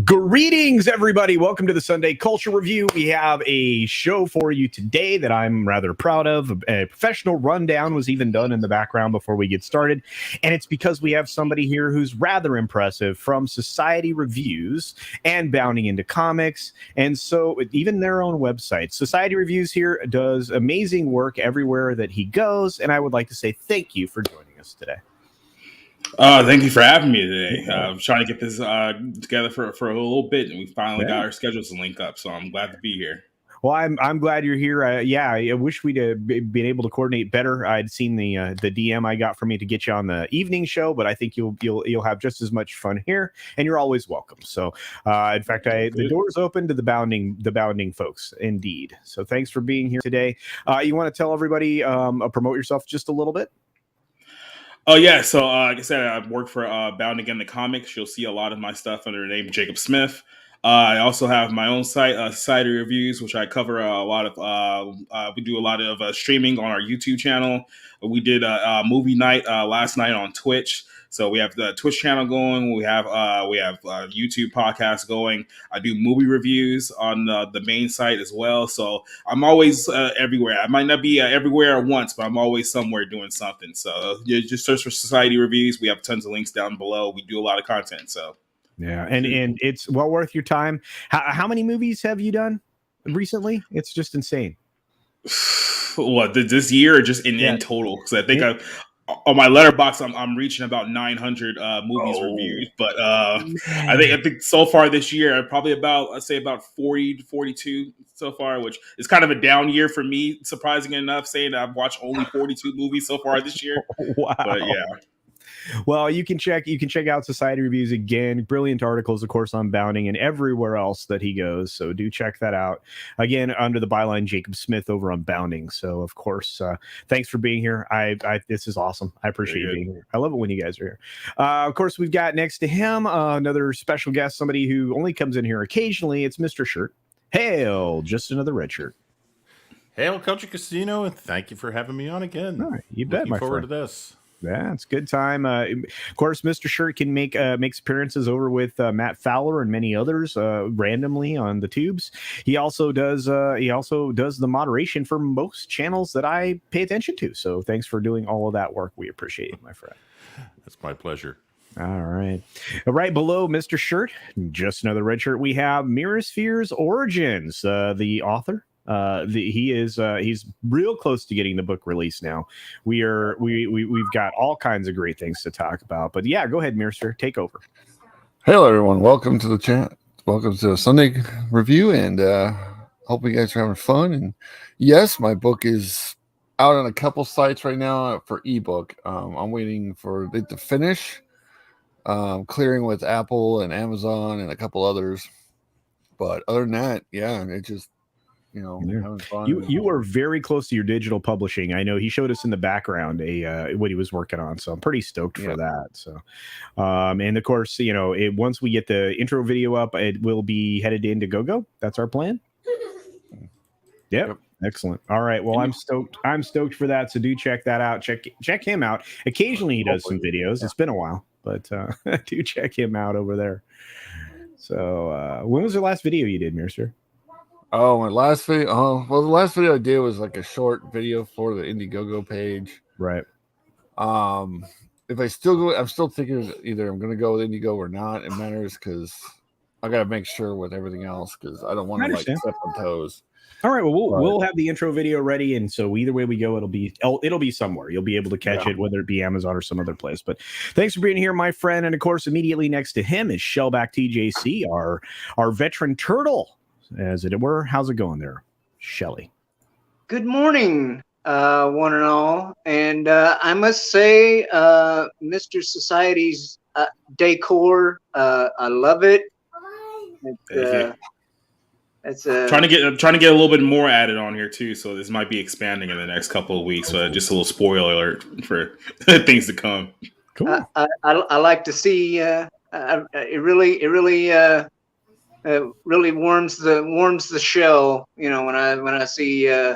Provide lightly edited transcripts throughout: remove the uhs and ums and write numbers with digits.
Greetings, everybody. Welcome to the Sunday Culture Review. We have a show for you today that I'm rather proud of. A professional rundown was even done in the background before we get started. And it's because we have somebody here who's rather impressive from Society Reviews and Bounding into Comics. And so even their own website. Society Reviews here does amazing work everywhere that he goes. And I would like to say thank you for joining us today. Thank you for having me today. I'm trying to get this together for a little bit, and we finally got our schedules to link up, so I'm glad to be here. Well, I'm glad you're here. I wish we'd been able to coordinate better. I'd seen the DM I got from you to get you on the evening show, but I think you'll have just as much fun here, and you're always welcome. So, in fact, the door's open to the bounding folks, indeed. So, thanks for being here today. You want to tell everybody, promote yourself just a little bit? Oh, yeah. So, like I said, I work for Bounding into Comics. You'll see a lot of my stuff under the name Jacob Smith. I also have my own site, Society Reviews, which I cover a lot of. We do a lot of streaming on our YouTube channel. We did a movie night last night on Twitch. So we have the Twitch channel going. We have YouTube podcast going. I do movie reviews on the main site as well. So I'm always everywhere. I might not be everywhere at once, but I'm always somewhere doing something. So you just search for Society Reviews. We have tons of links down below. We do a lot of content. So yeah, and it's well worth your time. How many movies have you done recently? It's just insane. What, this year or just in total? Because I think on my letterbox, I'm reaching about 900 movies reviewed, but I think so far this year, probably about 40 to 42 so far, which is kind of a down year for me. Surprising enough, saying that I've watched only 42 movies so far this year. Wow. But yeah. Well, you can check out Society Reviews again. Brilliant articles, of course, on Bounding and everywhere else that he goes. So do check that out. Again, under the byline Jacob Smith over on Bounding. So, of course, thanks for being here. This is awesome. I appreciate you being here. I love it when you guys are here. Of course, we've got next to him another special guest, somebody who only comes in here occasionally. It's Mr. Shirt. Hail, just another red shirt. Hail, CultureCasino, and thank you for having me on again. All right, you bet, Looking my forward friend. to this. Yeah, it's a good time. Of course, Mr. Shirt can makes appearances over with Matt Fowler and many others randomly on the tubes. He also does the moderation for most channels that I pay attention to. So thanks for doing all of that work. We appreciate it, my friend. That's my pleasure. All right. Right below Mr. Shirt, just another red shirt, we have Mirrorsphere's Origins, the author. He's real close to getting the book released now. We've got all kinds of great things to talk about. But yeah, go ahead, Mirrorsphere, take over. Hello, everyone. Welcome to the chat. Welcome to the Sunday Review, and hope you guys are having fun. And yes, my book is out on a couple sites right now for ebook. I'm waiting for it to finish, clearing with Apple and Amazon and a couple others. But other than that, yeah, it just. Having fun. You are very close to your digital publishing. I know he showed us in the background what he was working on, so I'm pretty stoked for that. So, and of course, once we get the intro video up, it will be headed into GoGo. That's our plan. Yep. Excellent. All right. Well, I'm stoked for that. So do check that out. Check him out. Occasionally he does some videos. It's been a while, but do check him out over there. So, when was the last video you did, Mirror? Oh, my last video. Well, the last video I did was like a short video for the Indiegogo page. Right. If I still go, I'm still thinking either I'm going to go with Indiegogo or not. It matters because I gotta make sure with everything else because I don't want to like step on toes. All right, well, we'll have the intro video ready, and so either way we go, it'll be somewhere. You'll be able to catch it, whether it be Amazon or some other place. But thanks for being here, my friend. And of course, immediately next to him is Shellback TJC, our veteran turtle, as it were. How's it going there, Shelly? Good morning, one and all. And I must say, Mr. Society's decor, I love it. It's trying to get a little bit more added on here too, so this might be expanding in the next couple of weeks. Just a little spoiler alert for things to come. Cool. I like to see. It really warms the shell. You know, when I see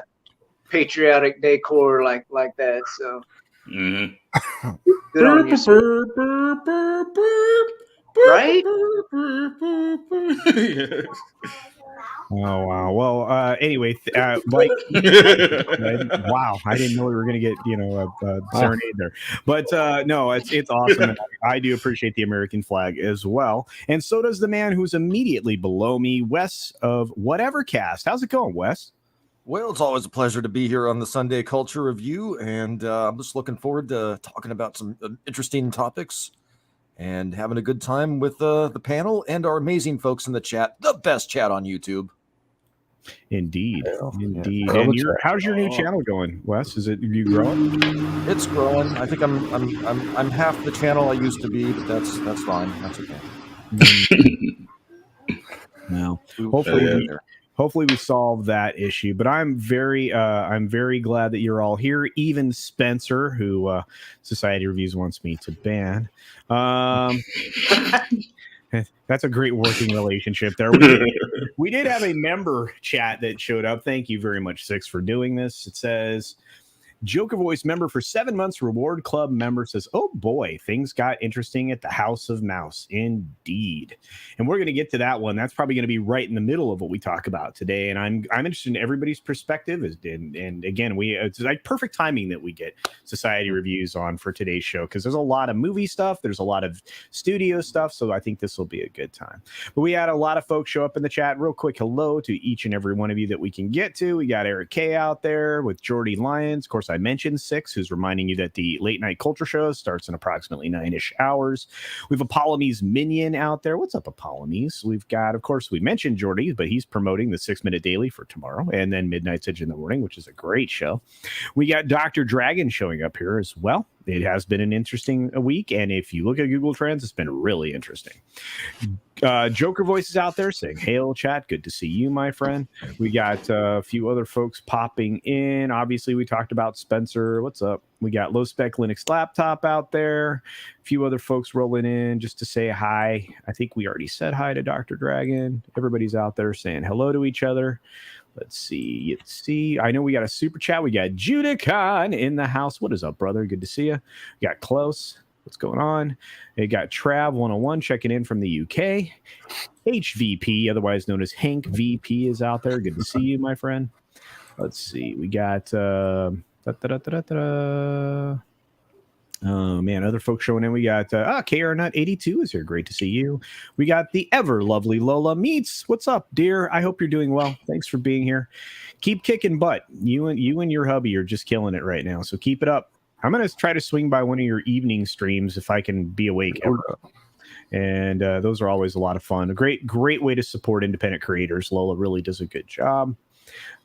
patriotic decor like that. So. Mm-hmm. Good on you, right? Oh wow! Well, anyway, Mike. Wow, I didn't know we were going to get a serenade there, but no, it's awesome. And I do appreciate the American flag as well, and so does the man who's immediately below me, Wes of Whatever Cast. How's it going, Wes? Well, it's always a pleasure to be here on the Sunday Culture Review, and I'm just looking forward to talking about some interesting topics and having a good time with the panel and our amazing folks in the chat, the best chat on YouTube. Indeed. Yeah. And how's your new channel going, Wes? Is it you growing? It's growing. I think I'm half the channel I used to be, but that's fine. That's okay. No. Hopefully we solve that issue. But I'm very glad that you're all here. Even Spencer, who Society Reviews wants me to ban. That's a great working relationship there. We did have a member chat that showed up. Thank you very much, Six, for doing this. It says, Joker Voice member for 7 months, reward club member says, oh boy, things got interesting at the House of Mouse. Indeed. And we're going to get to that one. That's probably going to be right in the middle of what we talk about today. And I'm interested in everybody's perspective. And again, it's like perfect timing that we get Society Reviews on for today's show, because there's a lot of movie stuff. There's a lot of studio stuff. So I think this will be a good time. But we had a lot of folks show up in the chat. Real quick hello to each and every one of you that we can get to. We got Eric K out there with Jordy Lyons. Of course, I mentioned Six, who's reminding you that the late night culture show starts in approximately 9-ish hours. We have Apollome's Minion out there. What's up, Apollome's? We've got, of course, we mentioned Jordy, but he's promoting the 6-Minute Daily for tomorrow, and then Midnight Edge in the Morning, which is a great show. We got Dr. Dragon showing up here as well. It has been an interesting week, and if you look at Google Trends, it's been really interesting. Joker Voice is out there saying, hail, chat. Good to see you, my friend. We got a few other folks popping in. Obviously, we talked about Spencer. What's up? We got Low Spec Linux Laptop out there. A few other folks rolling in just to say hi. I think we already said hi to Dr. Dragon. Everybody's out there saying hello to each other. Let's see. I know we got a super chat. We got Judicon in the house. What is up, brother? Good to see you. We got Close. What's going on? We got Trav 101 checking in from the UK. HVP, otherwise known as Hank VP, is out there. Good to see you, my friend. Let's see. We got oh man, other folks showing in. We got KR Nut 82 is here. Great to see you. We got the ever lovely Lola Meets. What's up, dear? I hope you're doing well. Thanks for being here. Keep kicking butt. You and your hubby are just killing it right now. So keep it up. I'm gonna try to swing by one of your evening streams if I can be awake ever. And those are always a lot of fun. A great way to support independent creators. Lola really does a good job.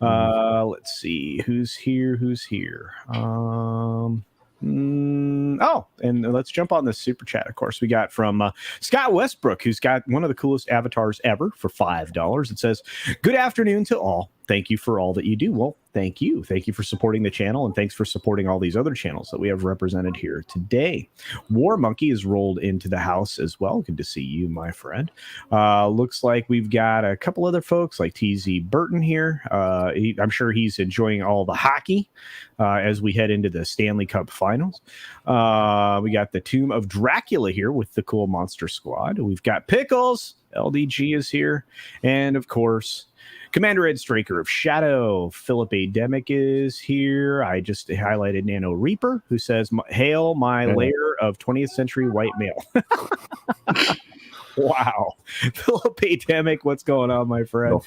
Let's see who's here. And let's jump on the super chat. Of course, we got from Scott Westbrook, who's got one of the coolest avatars ever for $5. It says, good afternoon to all. Thank you for all that you do. Well, thank you. Thank you for supporting the channel, and thanks for supporting all these other channels that we have represented here today. War Monkey is rolled into the house as well. Good to see you, my friend. Looks like we've got a couple other folks like TZ Burton here. I'm sure he's enjoying all the hockey as we head into the Stanley Cup Finals. We got the Tomb of Dracula here with the cool Monster Squad. We've got Pickles. LDG is here. And, of course, Commander Ed Straker of Shadow. Philip A. Demick is here. I just highlighted Nano Reaper, who says, hail my layer of 20th century white male. Wow. Philip Demick, what's going on, my friend?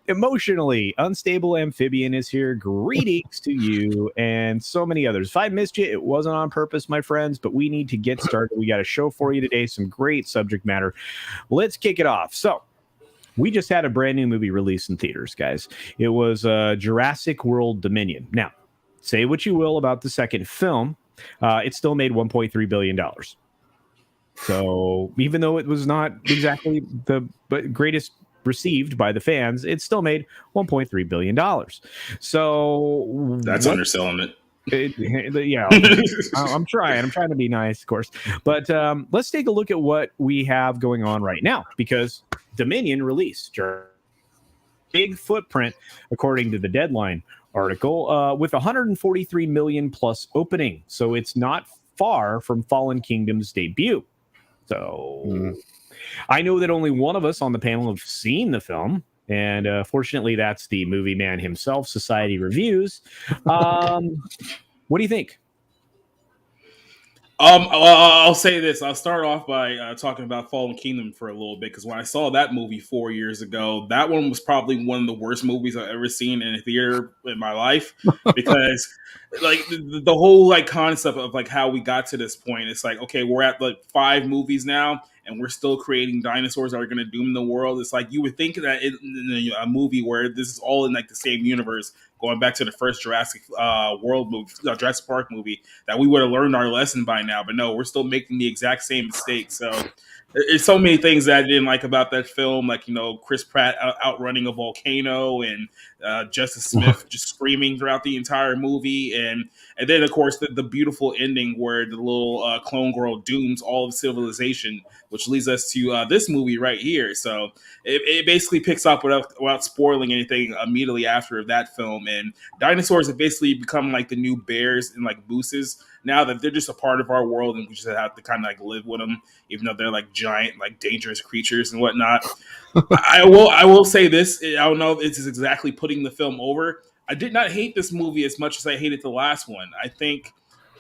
Emotionally unstable amphibian is here. Greetings to you and so many others. If I missed you, it wasn't on purpose, my friends, but we need to get started. We got a show for you today, some great subject matter. Let's kick it off. So we just had a brand new movie released in theaters, guys. It was Jurassic World Dominion. Now, say what you will about the second film, it still made $1.3 billion. So even though it was not exactly the greatest received by the fans, it still made $1.3 billion. So that's underselling it. Yeah, I'm trying to be nice, of course, but let's take a look at what we have going on right now, because Dominion released big footprint according to the Deadline article with 143 million plus opening, so it's not far from Fallen Kingdom's debut. So I know that only one of us on the panel have seen the film, and fortunately that's the movie man himself, Society Reviews. What do you think? I'll say this. I'll start off by talking about Fallen Kingdom for a little bit, because when I saw that movie 4 years ago, that one was probably one of the worst movies I've ever seen in a theater in my life, because like the whole like concept of like how we got to this point. It's like, okay, we're at like 5 movies now, and we're still creating dinosaurs that are going to doom the world. It's like you would think that in a movie where this is all in like the same universe, going back to the first Jurassic World movie, Jurassic Park movie, that we would have learned our lesson by now. But no, we're still making the exact same mistakes. So there's so many things that I didn't like about that film, like, you know, Chris Pratt outrunning a volcano, and Justice Smith just screaming throughout the entire movie, and then of course the beautiful ending where the little clone girl dooms all of civilization, which leads us to this movie right here. So it basically picks up without spoiling anything immediately after that film, and dinosaurs have basically become like the new bears and like mooses now, that they're just a part of our world, and we just have to kind of like live with them, even though they're like giant, like dangerous creatures and whatnot. I will say this. I don't know if it's exactly putting the film over. I did not hate this movie as much as I hated the last one. I think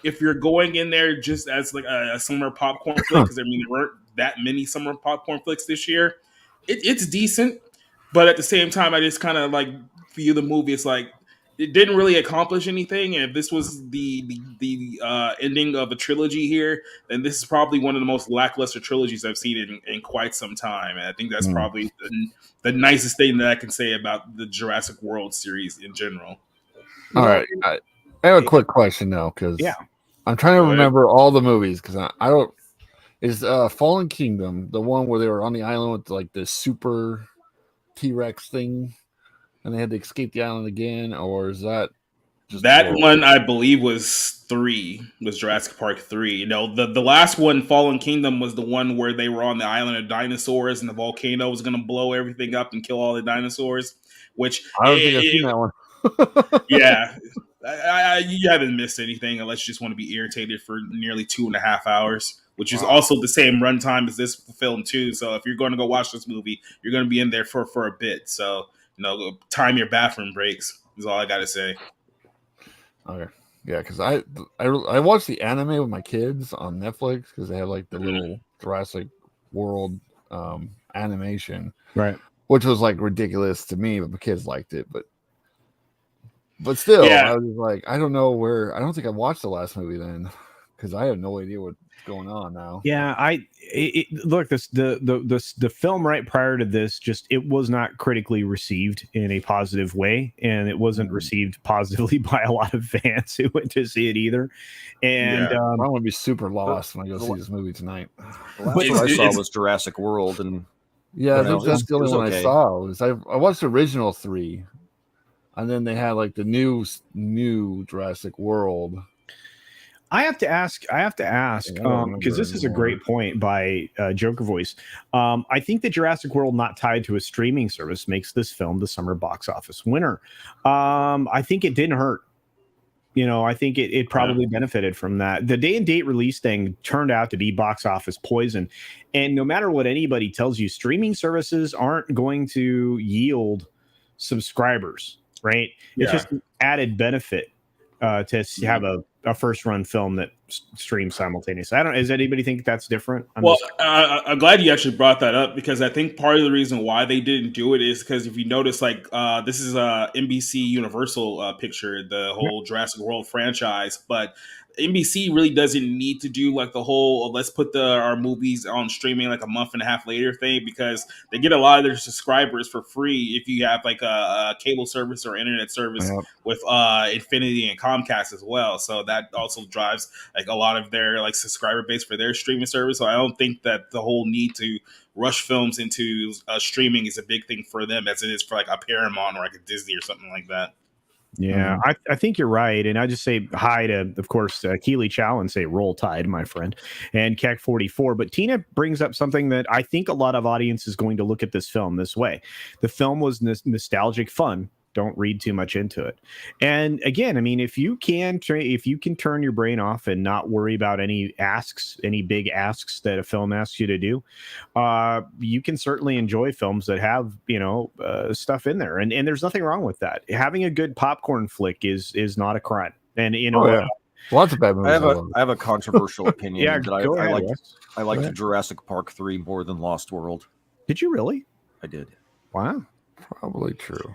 if you're going in there just as like a summer popcorn flick, because I mean there weren't that many summer popcorn flicks this year, it's decent. But at the same time, I just kind of like view the movie. It's like it didn't really accomplish anything. And if this was the ending of a trilogy here, then this is probably one of the most lackluster trilogies I've seen in quite some time. And I think that's probably the nicest thing that I can say about the Jurassic World series in general. All right. I have a quick question though, because I'm trying to remember all the movies, because I don't. Is Fallen Kingdom the one where they were on the island with like the super T-Rex thing, and they had to escape the island again, or is that just that one? I believe was Jurassic Park 3. You know, the last one, Fallen Kingdom, was the one where they were on the island of dinosaurs, and the volcano was going to blow everything up and kill all the dinosaurs. Which I don't think I've seen that one. Yeah, you haven't missed anything unless you just want to be irritated for nearly 2.5 hours, which is also the same runtime as this film too. So if you're going to go watch this movie, you're going to be in there for a bit. So, you know, time your bathroom breaks is all I got to say. Okay, yeah, because I watched the anime with my kids on Netflix, because they have like the little Jurassic World animation, right? Which was like ridiculous to me, but my kids liked it. But still, I was like, I don't know where. I don't think I watched the last movie then, because I have no idea what's going on now. Yeah, look, the film right prior to this, just it was not critically received in a positive way, and it wasn't received positively by a lot of fans who went to see it either. And I'm going to be super lost when I go see this movie tonight. The last one I saw was Jurassic World, and that's the only one I saw. I watched the original 3. And then they had like the new Jurassic World. I have to ask, because this is a great point by Joker Voice. I think that Jurassic World not tied to a streaming service makes this film the summer box office winner. I think it didn't hurt. You know, I think it probably benefited from that. The day and date release thing turned out to be box office poison. And no matter what anybody tells you, streaming services aren't going to yield subscribers. Right, it's just an added benefit to have a a first run film that streams simultaneously. I don't. Does anybody think that's different? I'm glad you actually brought that up, because I think part of the reason why they didn't do it is because if you notice, like this is a NBC Universal picture, the whole Jurassic World franchise, but NBC really doesn't need to do like the whole let's put our movies on streaming like a month and a half later thing, because they get a lot of their subscribers for free if you have like a cable service or internet service with Infinity and Comcast as well. So that also drives like a lot of their like subscriber base for their streaming service. So I don't think that the whole need to rush films into streaming is a big thing for them as it is for like a Paramount or like a Disney or something like that. Yeah, I think you're right. And I just say hi to, of course, Keely Chow and say roll tide, my friend, and Keck 44. But Tina brings up something that I think a lot of audience is going to look at this film this way. The film was nostalgic fun. Don't read too much into it. And again, I mean, if you can turn your brain off and not worry about any big asks that a film asks you to do, you can certainly enjoy films that have, stuff in there. And there's nothing wrong with that. Having a good popcorn flick is not a crime. And lots of bad movies. I have a controversial opinion. Yeah, that I liked Jurassic Park 3 more than Lost World. Did you really? I did. Wow. Probably true.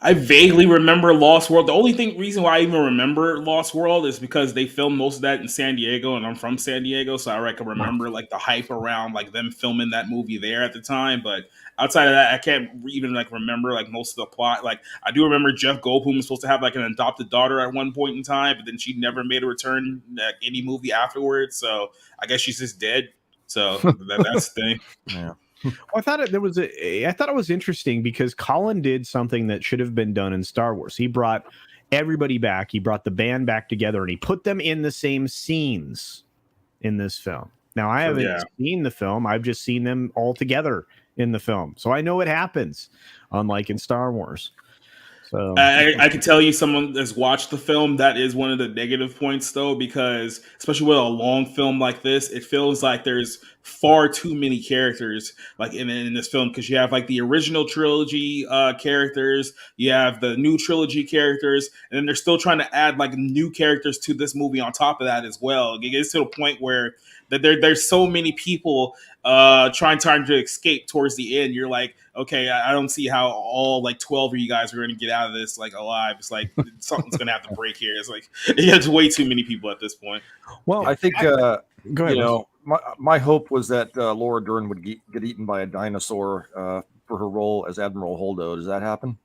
I vaguely remember Lost World. The only reason why I even remember Lost World is because they filmed most of that in San Diego, and I'm from San Diego, so I can remember like the hype around like them filming that movie there at the time. But outside of that, I can't even like remember like most of the plot. Like I do remember Jeff Goldblum was supposed to have like an adopted daughter at one point in time, but then she never made a return like any movie afterwards. So I guess she's just dead. So that's the thing. Yeah. Well, I thought it was interesting because Colin did something that should have been done in Star Wars. He brought everybody back. He brought the band back together, and he put them in the same scenes in this film. Now, I haven't seen the film. I've just seen them all together in the film. So I know it happens, unlike in Star Wars. So I can tell you, someone that's watched the film, that is one of the negative points, though, because especially with a long film like this, it feels like there's far too many characters like in this film, because you have like the original trilogy characters, you have the new trilogy characters, and then they're still trying to add like new characters to this movie on top of that as well. It gets to the point where that there's so many people trying to escape towards the end. You're like, okay, I don't see how all like 12 of you guys are going to get out of this like alive. It's like something's going to have to break here. It's like it's way too many people at this point. Well, I think go ahead. My hope was that Laura Dern would get eaten by a dinosaur for her role as Admiral Holdo. Does that happen?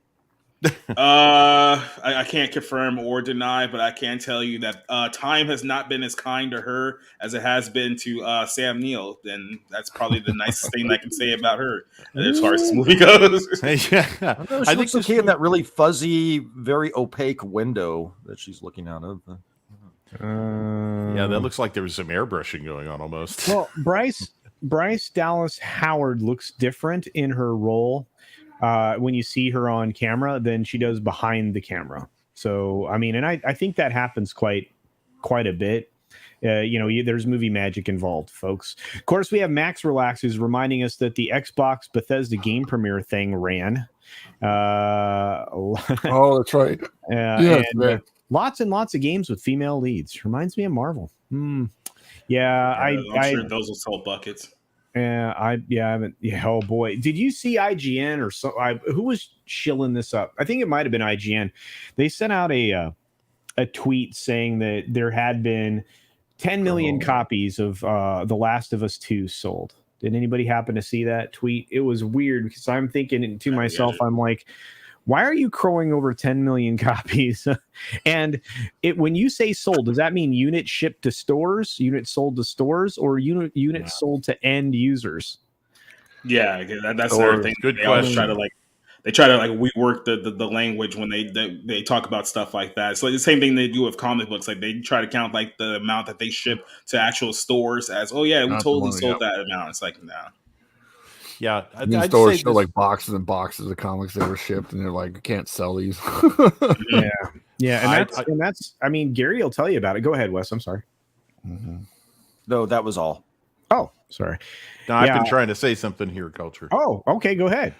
I can't confirm or deny, but I can tell you that time has not been as kind to her as it has been to Sam Neill, and that's probably the nicest thing I can say about her as far as this movie goes. Yeah, I think okay in that really fuzzy, very opaque window that she's looking out of. Yeah, that looks like there was some airbrushing going on almost. Well, Bryce Dallas Howard looks different in her role when you see her on camera than she does behind the camera. So, I mean, and I think that happens quite a bit. There's movie magic involved, folks. Of course, we have Max Relax, who's reminding us that the Xbox Bethesda game premiere thing ran. Oh, that's right. Lots and lots of games with female leads. Reminds me of Marvel. Yeah, I'm sure those will sell buckets. I haven't. Yeah, oh boy, did you see IGN or so? Who was shilling this up? I think it might have been IGN. They sent out a tweet saying that there had been 10 million copies of The Last of Us 2 sold. Did anybody happen to see that tweet? It was weird because I'm thinking to myself, I'm like, why are you crowing over 10 million copies? And when you say sold, does that mean units shipped to stores, units sold to stores, or units sold to end users? Yeah, that's their thing. Good they question. always try to rework the language when they talk about stuff like that. So the same thing they do with comic books. Like they try to count like the amount that they ship to actual stores as, oh yeah, we totally sold that amount. It's like, nah. Yeah, stores show like boxes and boxes of comics that were shipped, and they're like, "You can't sell these." Yeah, and that's. I mean, Gary will tell you about it. Go ahead, Wes. I'm sorry. No, that was all. Oh, sorry. No, I've been trying to say something here, Culture. Oh, okay, go ahead.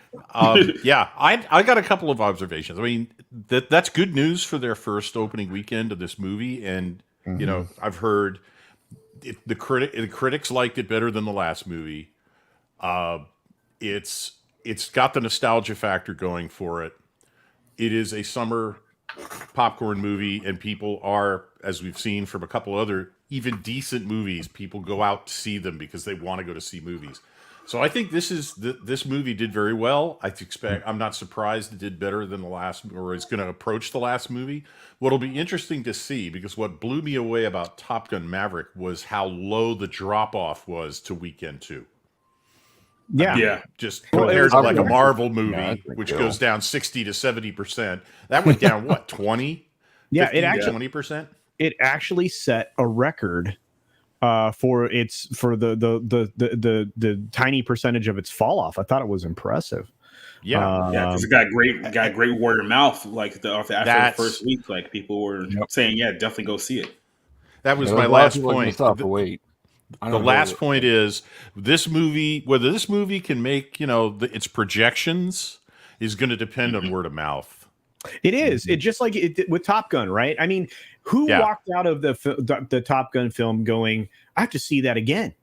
Yeah, I got a couple of observations. I mean, that's good news for their first opening weekend of this movie, and you know, I've heard the critics liked it better than the last movie. It's got the nostalgia factor going for it. It is a summer popcorn movie, and people are, as we've seen from a couple other even decent movies, people go out to see them because they want to go to see movies. So I think this movie did very well. I'm not surprised it did better than the last, or it's going to approach the last movie. What'll be interesting to see, because what blew me away about Top Gun Maverick was how low the drop off was to weekend 2. Yeah. Yeah. Just compared to like a Marvel movie, Yeah, which goes down 60 to 70%. That went down what, 20? Yeah, 15 it actually 20%. It actually set a record for the tiny percentage of its fall off. I thought it was impressive. Yeah. Because it got great word of mouth. Like after the first week, like people were saying, "Yeah, definitely go see it." That was my last point. The last point is this movie. Whether this movie can make its projections is going to depend on word of mouth. It is. It just like it with Top Gun, right? I mean, who walked out of the Top Gun film going, "I have to see that again"?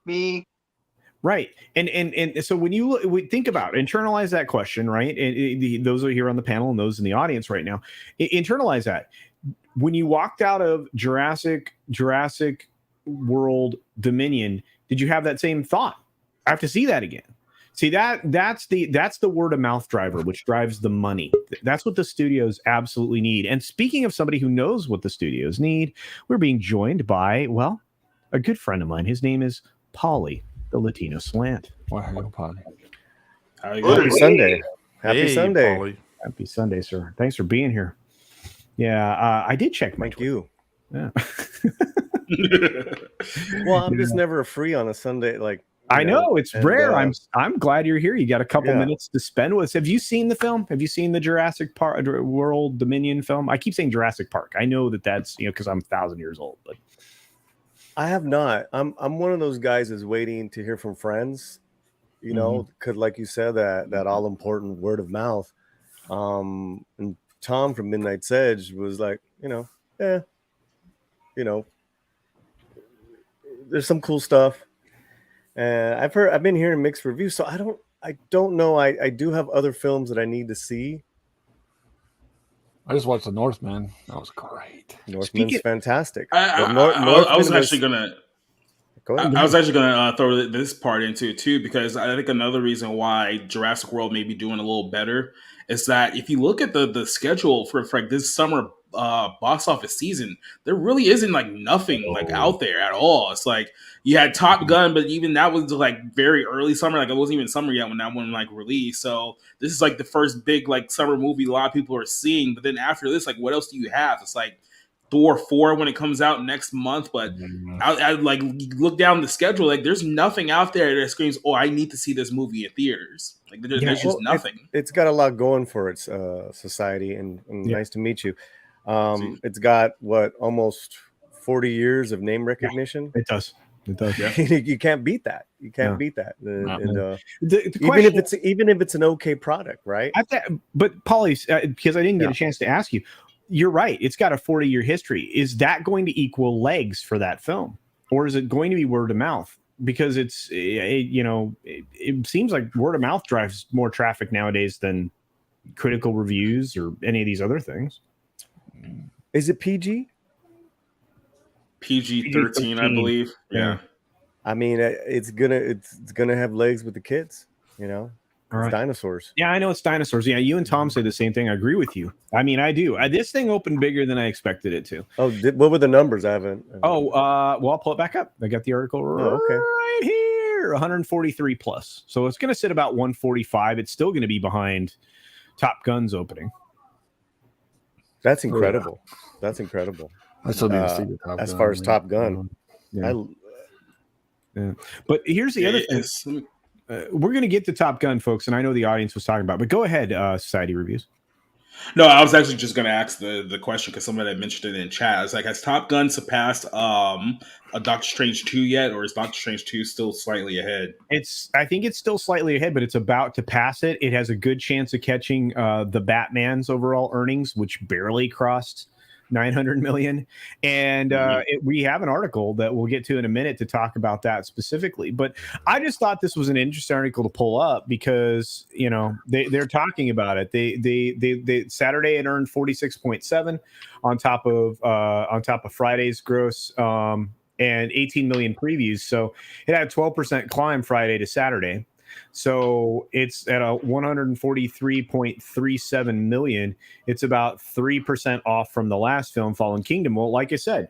Me. Right. And so when you think about it, internalize that question, right? And those are here on the panel and those in the audience right now, internalize that. When you walked out of Jurassic World Dominion, did you have that same thought? I have to see that again. See, that's the word of mouth driver, which drives the money. That's what the studios absolutely need. And speaking of somebody who knows what the studios need, we're being joined by, well, a good friend of mine. His name is Polly, the Latino Slant. Wow, Polly. Happy Sunday. Happy Sunday. Polly. Happy Sunday, sir. Thanks for being here. Yeah, I did check my Thank Twitter. you. Yeah. Well, I'm just never free on a Sunday. Like I know it's rare. I'm glad you're here. You got a couple minutes to spend with us. Have you seen the film? Have you seen the Jurassic World Dominion film? I keep saying Jurassic Park. I know that's because I'm 1,000 years old, but I have not. I'm one of those guys that's waiting to hear from friends. Because like you said, that all important word of mouth. And Tom from Midnight's Edge was like, there's some cool stuff. I've been hearing mixed reviews, so I don't know. I do have other films that I need to see. I just watched The Northman. That was great. Northman's fantastic. I was actually gonna throw this part into it too, because I think another reason why Jurassic World may be doing a little better is that if you look at the schedule for like this summer box office season, there really isn't like nothing like out there at all. It's like you had Top Gun, but even that was like very early summer. Like it wasn't even summer yet when that one like released. So this is like the first big like summer movie a lot of people are seeing. But then after this, like what else do you have? It's like Thor 4 when it comes out next month. But I like look down the schedule, like there's nothing out there that screams, "Oh, I need to see this movie in theaters." Like there's just nothing. It's got a lot going for its society, and nice to meet you. It's got almost 40 years of name recognition. It does. Yeah. You can't beat that. You can't beat that. Even if it's an okay product, right? But Polly, because I didn't get a chance to ask you, you're right. It's got a 40-year history. Is that going to equal legs for that film, or is it going to be word of mouth? Because it seems like word of mouth drives more traffic nowadays than critical reviews or any of these other things. Is it PG? PG-13, I believe. Yeah. I mean, it's gonna have legs with the kids. It's Dinosaurs. Yeah, I know it's Dinosaurs. Yeah, you and Tom say the same thing. I agree with you. I mean, I do. This thing opened bigger than I expected it to. Oh, what were the numbers? I haven't. Well, I'll pull it back up. I got the article right here. 143 plus. So it's going to sit about 145. It's still going to be behind Top Gun's opening. That's incredible. That's incredible. I still need to see the Top as Gun, far as Top Gun. But here's the other thing. We're going to get to Top Gun, folks, and I know the audience was talking about, but go ahead, Society Reviews. No, I was actually just going to ask the question because somebody had mentioned it in chat. It's like, has Top Gun surpassed a Doctor Strange 2 yet, or is Doctor Strange 2 still slightly ahead? I think it's still slightly ahead, but it's about to pass it. It has a good chance of catching the Batman's overall earnings, which barely crossed 900 million. And we have an article that we'll get to in a minute to talk about that specifically. But I just thought this was an interesting article to pull up because, you know, they're talking about it. They Saturday it earned 46.7 on top of Friday's gross and 18 million previews. So it had a 12% climb Friday to Saturday. So it's at a 143.37 million. It's about 3% off from the last film, Fallen Kingdom. Well, like I said,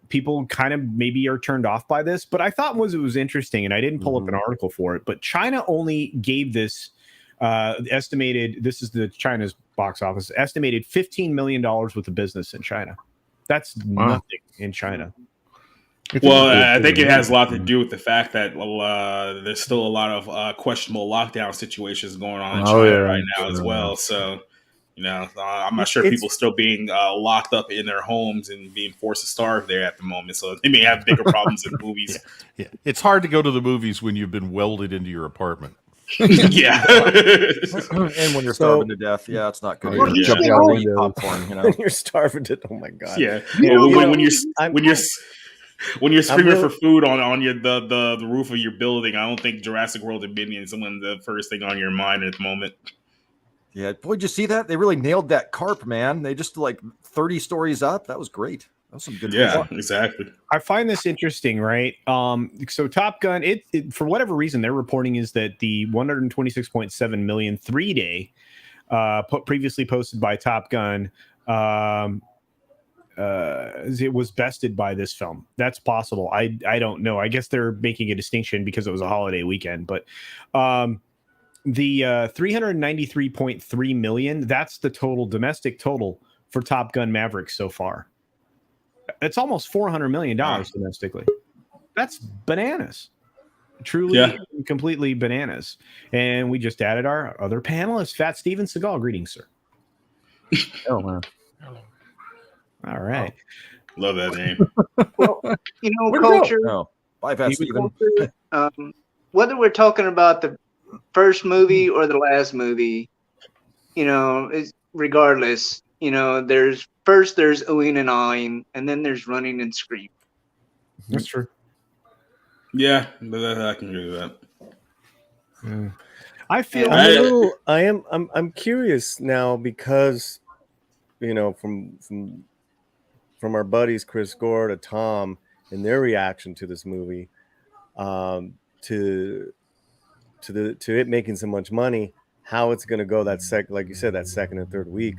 people kind of maybe are turned off by this, but I thought it was interesting, and I didn't pull up an article for it. But China only gave this estimated. This is China's box office estimated $15 million worth of business in China. That's nothing in China. Well, I think it has a lot to do with the fact that there's still a lot of questionable lockdown situations going on in China right now as well. So, you know, I'm not sure people still being locked up in their homes and being forced to starve there at the moment. So they may have bigger problems in movies. Yeah. It's hard to go to the movies when you've been welded into your apartment. Yeah. And when you're starving to death, it's not good. You're Jumping out of the popcorn, you know. You're starving to. Oh my god. Yeah. When you're screaming for food on the roof of your building, I don't think Jurassic World Dominion is the first thing on your mind at the moment. Yeah, boy, did you see that? They really nailed that carp, man. They just 30 stories up. That was great. That was some good. Yeah, exactly. I find this interesting, right? So Top Gun, it for whatever reason, their reporting is that the 126.7 million 3-day previously posted by Top Gun. It was bested by this film. That's possible. I don't know. I guess they're making a distinction because it was a holiday weekend, but the 393.3 million, that's the total domestic total for Top Gun Maverick so far. It's almost $400 million domestically. That's bananas. Truly, completely bananas. And we just added our other panelist, Fat Steven Seagal. Greetings, sir. Oh, man. All right. Love that name. Well, you know, culture. No. Bye, Fat Steven. Whether we're talking about the first movie or the last movie, you know, regardless, you know, there's oohing and awing, and then there's running and screaming. That's true. Yeah, but I can agree with that. Yeah. I feel I'm curious now because, you know, from our buddies Chris Gore to Tom and their reaction to this movie, to it making so much money, how it's going to go like you said, that second and third week.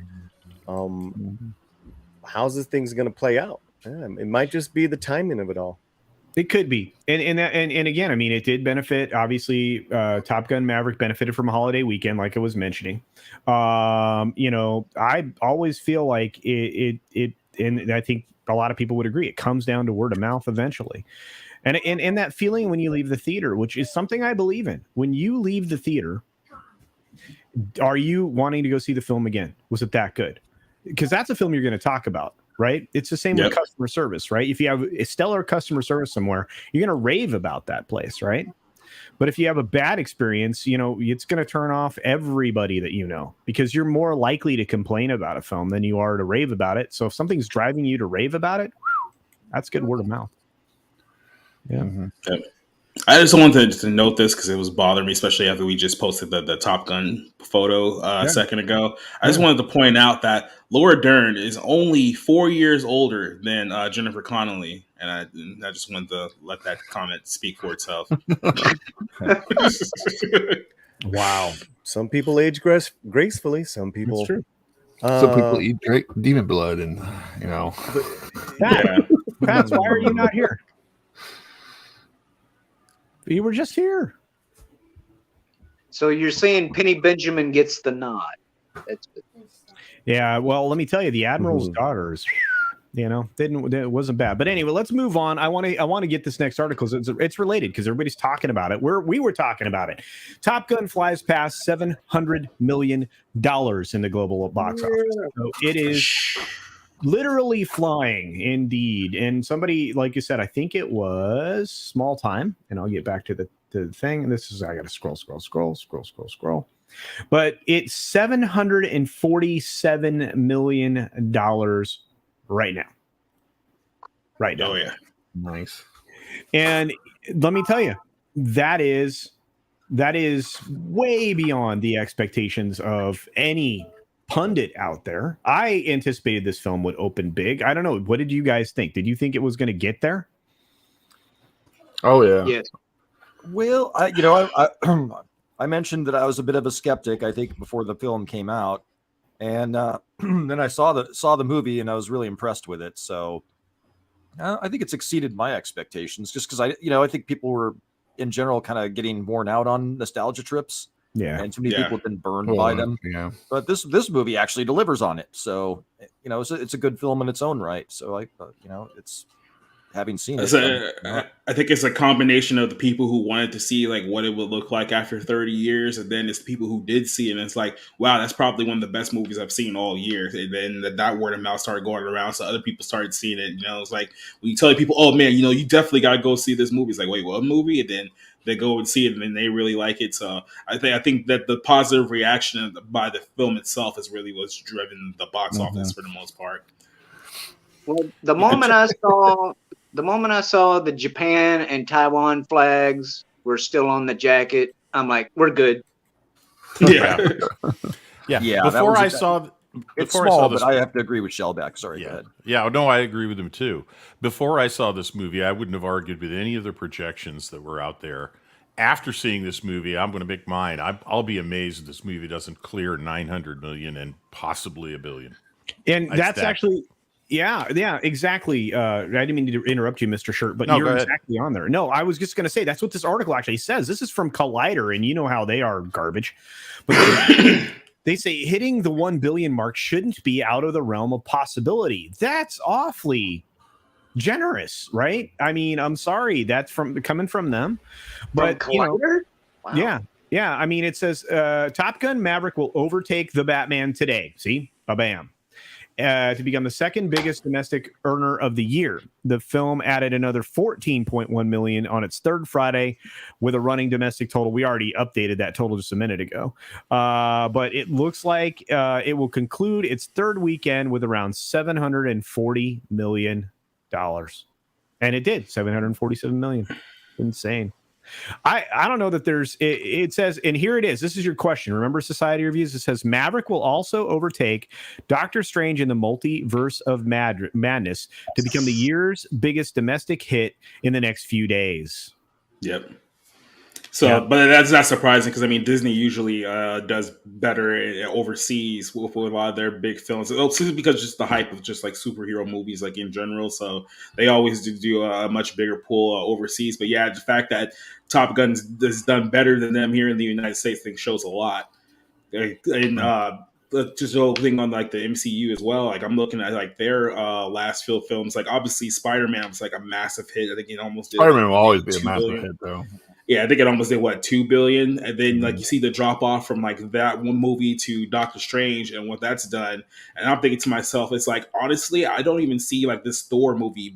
How's this thing's going to play out? Yeah, it might just be the timing of it all. It could be, and again, I mean, it did benefit. Obviously, Top Gun Maverick benefited from a holiday weekend, like I was mentioning. You know, I always feel like it, and I think a lot of people would agree. It comes down to word of mouth eventually, and that feeling when you leave the theater, which is something I believe in. When you leave the theater, are you wanting to go see the film again? Was it that good? Because that's a film you're going to talk about. Right. It's the same with customer service, right? If you have a stellar customer service somewhere, you're going to rave about that place, right? But if you have a bad experience, you know, it's going to turn off everybody that you know, because you're more likely to complain about a film than you are to rave about it. So if something's driving you to rave about it, that's good word of mouth. Yeah. Mm-hmm. I just wanted to note this because it was bothering me, especially after we just posted the Top Gun photo a second ago. I just wanted to point out that Laura Dern is only 4 years older than Jennifer Connelly, and I just wanted to let that comment speak for itself. Wow. Some people age gracefully. Some people. That's true. Some people eat demon blood, and you know. Pat, why are you not here? You were just here. So you're saying Penny Benjamin gets the nod? Yeah. Well, let me tell you, the Admiral's daughters. it wasn't bad. But anyway, let's move on. I want to get this next article. It's related because everybody's talking about it. We were talking about it. Top Gun flies past $700 million in the global box office. So it is literally flying, indeed. And somebody, like you said, I think it was Small Time, and I'll get back to the thing. I got to scroll. But it's $747 million right now. Oh yeah, nice. And let me tell you, that is way beyond the expectations of any pundit out there. I anticipated this film would open big. I don't know. What did you guys think? Did you think it was going to get there? Oh yeah. Yes. Well, I I mentioned that I was a bit of a skeptic, I think, before the film came out, and then I saw the movie and I was really impressed with it. So I think it's exceeded my expectations, just because I think people were in general kind of getting worn out on nostalgia trips. Yeah, and too many people have been burned by them. Yeah, but this movie actually delivers on it. So it's a good film in its own right. So it's. Having seen it, I think it's a combination of the people who wanted to see like what it would look like after 30 years, and then it's the people who did see it, and it's like, wow, that's probably one of the best movies I've seen all year. And then that word of mouth started going around, so other people started seeing it. It's like when you tell people, oh man, you definitely got to go see this movie. It's like, wait, what movie? And then they go and see it, and then they really like it. So I think that the positive reaction by the film itself is really what's driven the box office for the most part. Well, the moment I saw the Japan and Taiwan flags were still on the jacket, I'm like, we're good. Yeah. Yeah. Before I saw it's small, but I have to agree with Shellback. Sorry, go ahead. Yeah, no, I agree with him too. Before I saw this movie, I wouldn't have argued with any of the projections that were out there. After seeing this movie, I'm going to make mine. I'll be amazed if this movie doesn't clear 900 million and possibly $1 billion. And that's actually... Yeah, exactly. I didn't mean to interrupt you, Mr. Shirt, but you're exactly on there. No, I was just going to say that's what this article actually says. This is from Collider, and you know how they are garbage. But they say hitting the 1 billion mark shouldn't be out of the realm of possibility. That's awfully generous, right? I mean, I'm sorry, that's coming from them. But Wow. Yeah. I mean, it says Top Gun Maverick will overtake The Batman today. See? Ba-bam. To become the second biggest domestic earner of the year. The film added another 14.1 million on its third Friday with a running domestic total. We already updated that total just a minute ago. But it looks like it will conclude its third weekend with around $740 million. And it did, $747 million. Insane. I don't know that there's it says, and here it is. This is your question. Remember Society Reviews? It says Maverick will also overtake Doctor Strange in the Multiverse of Madness to become the year's biggest domestic hit in the next few daws. Yep. So, but that's not surprising because I mean Disney usually does better overseas with a lot of their big films. It's because just the hype of just like superhero movies, like in general. So they always do a much bigger pull overseas. But yeah, the fact that Top Gun has done better than them here in the United States, I think shows a lot. And just the whole thing on like the MCU as well. Like I'm looking at like their last few films. Like obviously Spider-Man was like a massive hit. I think it almost did. Spider-Man will always be a massive hit though. Yeah, I think it almost did $2 billion, and then like you see the drop off from like that one movie to Doctor Strange and what that's done, and I'm thinking to myself, it's like honestly, I don't even see like this Thor movie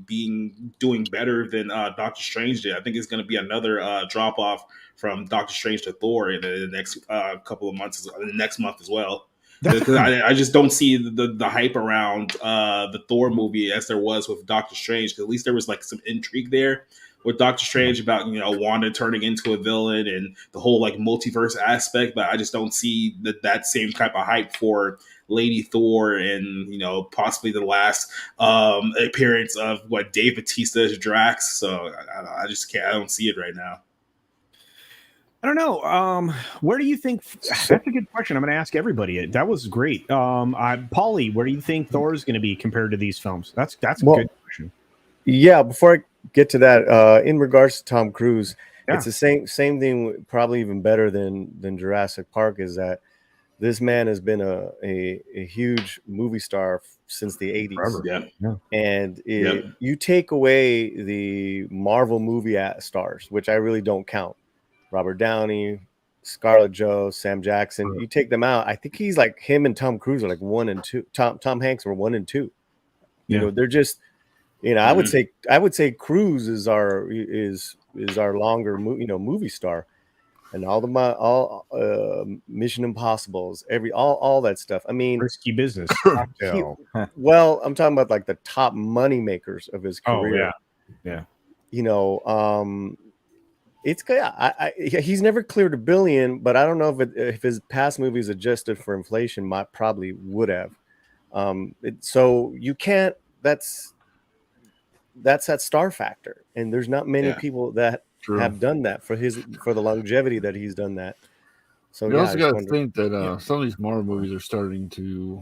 doing better than Doctor Strange did. I think it's going to be another drop off from Doctor Strange to Thor in the next couple of months, the next month as well. Because I just don't see the hype around the Thor movie as there was with Doctor Strange. Because at least there was like some intrigue there with Doctor Strange about Wanda turning into a villain and the whole like multiverse aspect, but I just don't see that same type of hype for Lady Thor and possibly the last appearance of Dave Bautista's Drax. So I just can't. I don't see it right now. I don't know. Where do you think? That's a good question. I'm going to ask everybody. That was great. Paulie, where do you think Thor is going to be compared to these films? That's a good question. Yeah, before I get to that, in regards to Tom Cruise, it's the same thing, probably even better than Jurassic Park, is that this man has been a huge movie star since the 80s. Yeah. And you take away the Marvel movie stars, which I really don't count. Robert Downey, Scarlett Joe, Sam Jackson. You take them out. I think he's like him and Tom Cruise are like 1 and 2. Tom Hanks were 1 and 2. You know, they're just, you know, I would say Cruise is our longer movie star. And all Mission Impossibles, all that stuff. I mean, risky business. Well, I'm talking about like the top money makers of his career. Oh yeah. You know, it's good. He's never cleared $1 billion, but I don't know if his past movies adjusted for inflation probably would have. So you can't. That's that star factor, and there's not many people that have done that for the longevity that he's done that. So you also got to think that some of these Marvel movies are starting to,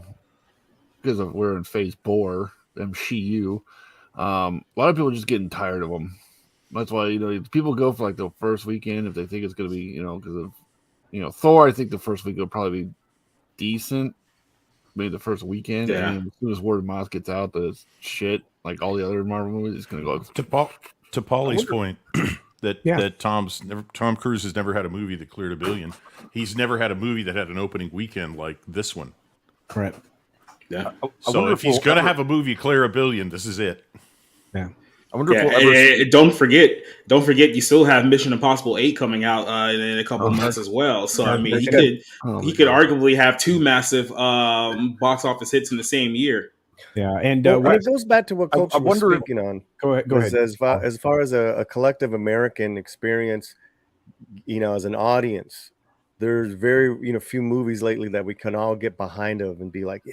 because of we're in phase 4, MCU. A lot of people are just getting tired of them. That's why, you know, people go for like the first weekend if they think it's going to be, you know, because of, you know, Thor. I think the first week will probably be decent. Maybe the first weekend. Yeah. And as soon as word of mouth gets out that it's shit, like all the other Marvel movies, it's going to go. To Paulie's point, that Tom Cruise has never had a movie that cleared $1 billion. He's never had a movie that had an opening weekend like this one. Right. Yeah. So if he's going to have a movie clear $1 billion, this is it. Yeah. I wonder if we'll ever don't forget, you still have Mission Impossible 8 coming out in a couple of months as well. So I mean, he could arguably have 2 massive box office hits in the same year. Yeah, and it goes back to what Coach was speaking on. Go ahead. As far as a collective American experience, you know, as an audience, there's very few movies lately that we can all get behind of and be like,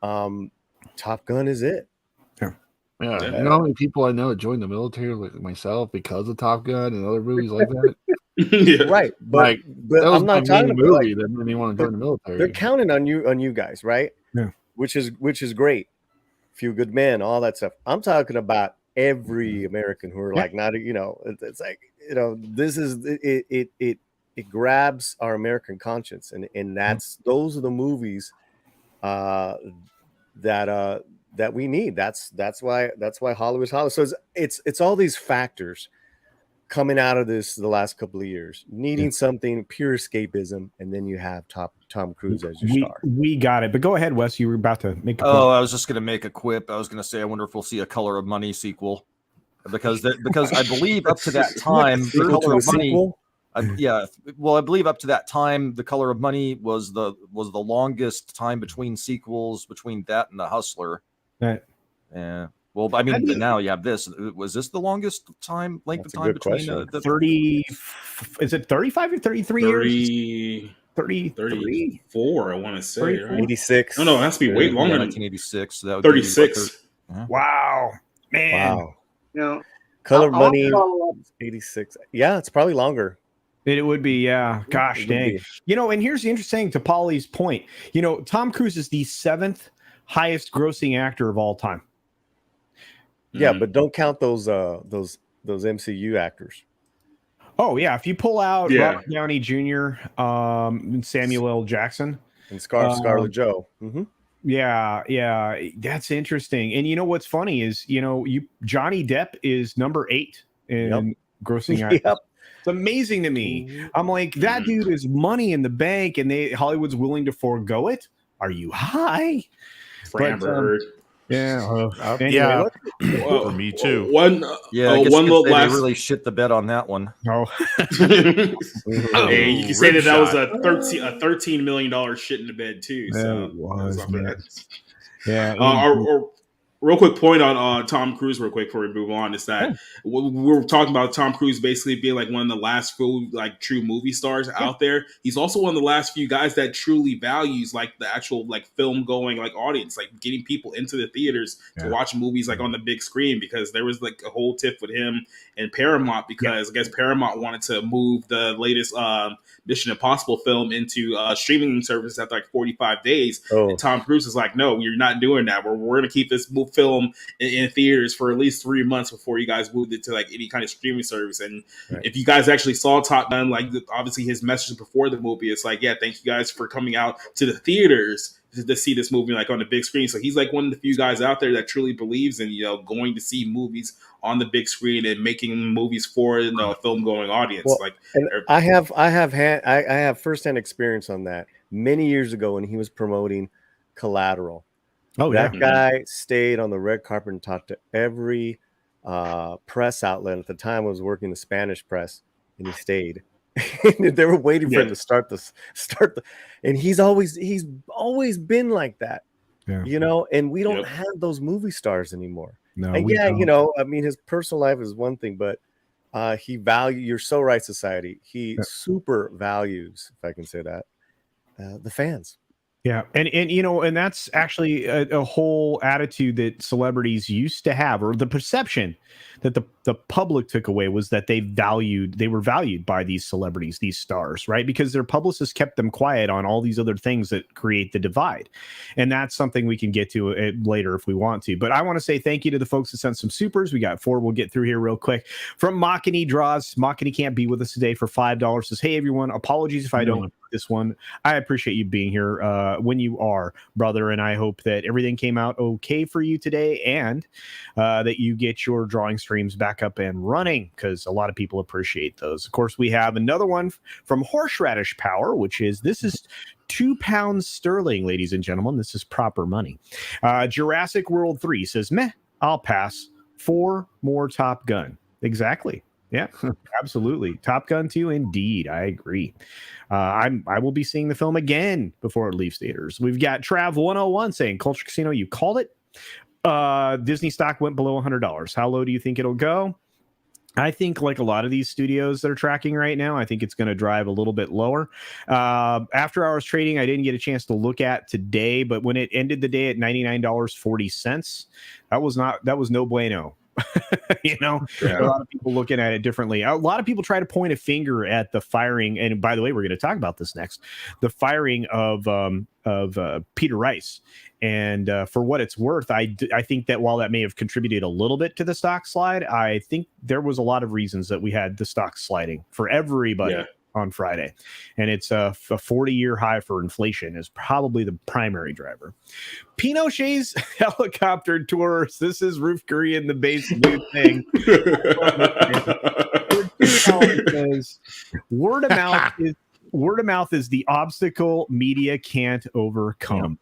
Top Gun is it. Yeah, you know how many people I know that joined the military, like myself, because of Top Gun and other movies like that. Right, but I'm not talking about movie that made me want to join the military. They're counting on you guys, right? Yeah, which is great. Few Good Men, all that stuff. I'm talking about every American who are like not, it's like this is it grabs our American conscience, and those are the movies that we need. That's why Hollywood's Hollywood. So it's all these factors coming out of the last couple of years, needing something pure escapism, and then you have Tom Cruise as your star. We got it. But go ahead, Wes. You were about to make a point. I was just going to make a quip. I was going to say, I wonder if we'll see a Color of Money sequel, because I believe up to that time, the Color of Money. I believe up to that time, The Color of Money was the longest time between sequels between that and The Hustler. Right. Yeah. Well, I mean, now you have this. Was this the longest length of time between the 30? Is it 35 or 33 years? 34, I want to say. Right? 86. No, it has to be way longer. 1986. So that would 36. Wow, man. Wow. Color of Money, 86. Yeah, it's probably longer. It would be, yeah. Gosh dang. And here's the interesting thing to Paulie's point. Tom Cruise is the 7th highest grossing actor of all time. Yeah, but don't count those MCU actors. Oh yeah, if you pull out Robert Downey Jr., Samuel L. Jackson, and Scarlett Joe. Mm-hmm. Yeah, that's interesting. And you know what's funny is Johnny Depp is number 8 in grossing actors. Yep. It's amazing to me. I'm like, that dude is money in the bank, and Hollywood's willing to forego it. Are you high? Framberg. Anyway, for me too. One little last. They really shit the bed on that one. Oh, hey, you can say that was a $13 million shit in the bed too. So it was, man. Real quick point on Tom Cruise, real quick before we move on, is that we were talking about Tom Cruise basically being like one of the last few true movie stars out there. He's also one of the last few guys that truly values like the actual film going audience, like getting people into the theaters to watch movies on the big screen, because there was a whole tiff with him and Paramount, because I guess Paramount wanted to move the latest Mission Impossible film into streaming service after 45 days. And Tom Cruise is like, no, you're not doing that. We're going to keep this film in theaters for at least 3 months before you guys moved it to like any kind of streaming service. And if you guys actually saw Top Gun, like obviously his message before the movie, it's like, yeah, thank you guys for coming out to the theaters to see this movie like on the big screen. So he's like one of the few guys out there that truly believes in, going to see movies on the big screen and making movies for a film going audience. Well, like I have firsthand experience on that many years ago when he was promoting Collateral. Oh, that yeah. guy stayed on the red carpet and talked to every press outlet. At the time, I was working the Spanish press, and he stayed. They were waiting for him to start the, and he's always been like that, And we don't have those movie stars anymore. No, and don't. I mean, his personal life is one thing, but he you're so right, society. He super values, if I can say that, the fans. Yeah, and that's actually a whole attitude that celebrities used to have, or the perception that the public took away was that they were valued by these celebrities, these stars, right? Because their publicists kept them quiet on all these other things that create the divide. And that's something we can get to later if we want to. But I want to say thank you to the folks that sent some supers. We got 4 we'll get through here real quick. From Makini Draws, Makini can't be with us today for $5. Says, hey, everyone, apologies if I don't this one. I appreciate you being here when you are, brother, and I hope that everything came out okay for you today, and that you get your drawing streams back up and running, because a lot of people appreciate those. Of course, we have another one from Horseradish Power, which is £2 sterling, ladies and gentlemen. This is proper money. Jurassic World 3 says, meh, I'll pass. 4 more Top Gun. Exactly. Yeah, absolutely. Top Gun 2, indeed. I agree. I will be seeing the film again before it leaves theaters. We've got Trav101 saying, Culture Casino, you called it. Disney stock went below $100. How low do you think it'll go? I think, like a lot of these studios that are tracking right now, I think it's going to drive a little bit lower. After hours trading, I didn't get a chance to look at today, but when it ended the day at $99.40, that was no bueno. A lot of people looking at it differently. A lot of people try to point a finger at the firing, and by the way, we're going to talk about this next, the firing of Peter Rice. And for what it's worth, I think that while that may have contributed a little bit to the stock slide, I think there was a lot of reasons that we had the stock sliding for everybody on Friday. And it's a 40-year high for inflation is probably the primary driver. Pinochet's helicopter tours. This is Roof Curry in the base new thing. Word of mouth is the obstacle media can't overcome.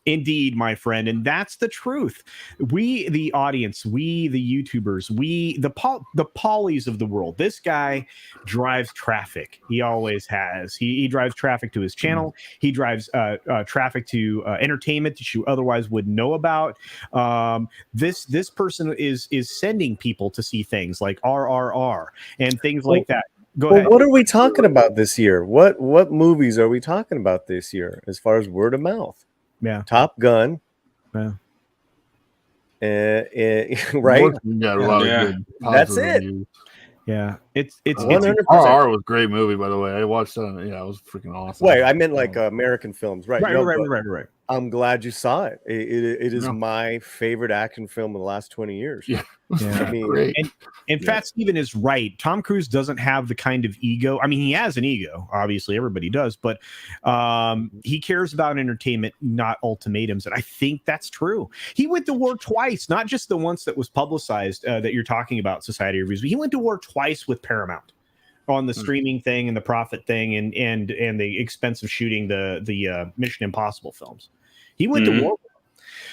Indeed, my friend. And that's the truth. We, the audience, we, the YouTubers, we, the Paulies of the world, this guy drives traffic. He always has. He drives traffic to his channel. He drives traffic to entertainment that you otherwise would know about. This person is sending people to see things like RRR and things like that. Go ahead. What are we talking about this year? What movies are we talking about this year as far as word of mouth? Yeah, Top Gun. Yeah. Right. We got a lot of good. That's it. Reviews. Yeah, it's 100%. RR was a great movie, by the way. I watched that. Yeah, it was freaking awesome. Wait, I meant like American films, right? Right. I'm glad you saw it. It is my favorite action film of the last 20 years. Yeah. I mean, great. And Fat Steven is right. Tom Cruise doesn't have the kind of ego. I mean, he has an ego. Obviously, everybody does. But he cares about entertainment, not ultimatums. And I think that's true. He went to war twice, not just the once that was publicized that you're talking about, Society Reviews. But he went to war twice with Paramount on the streaming thing and the profit thing and the expense of shooting the Mission Impossible films. He went to war.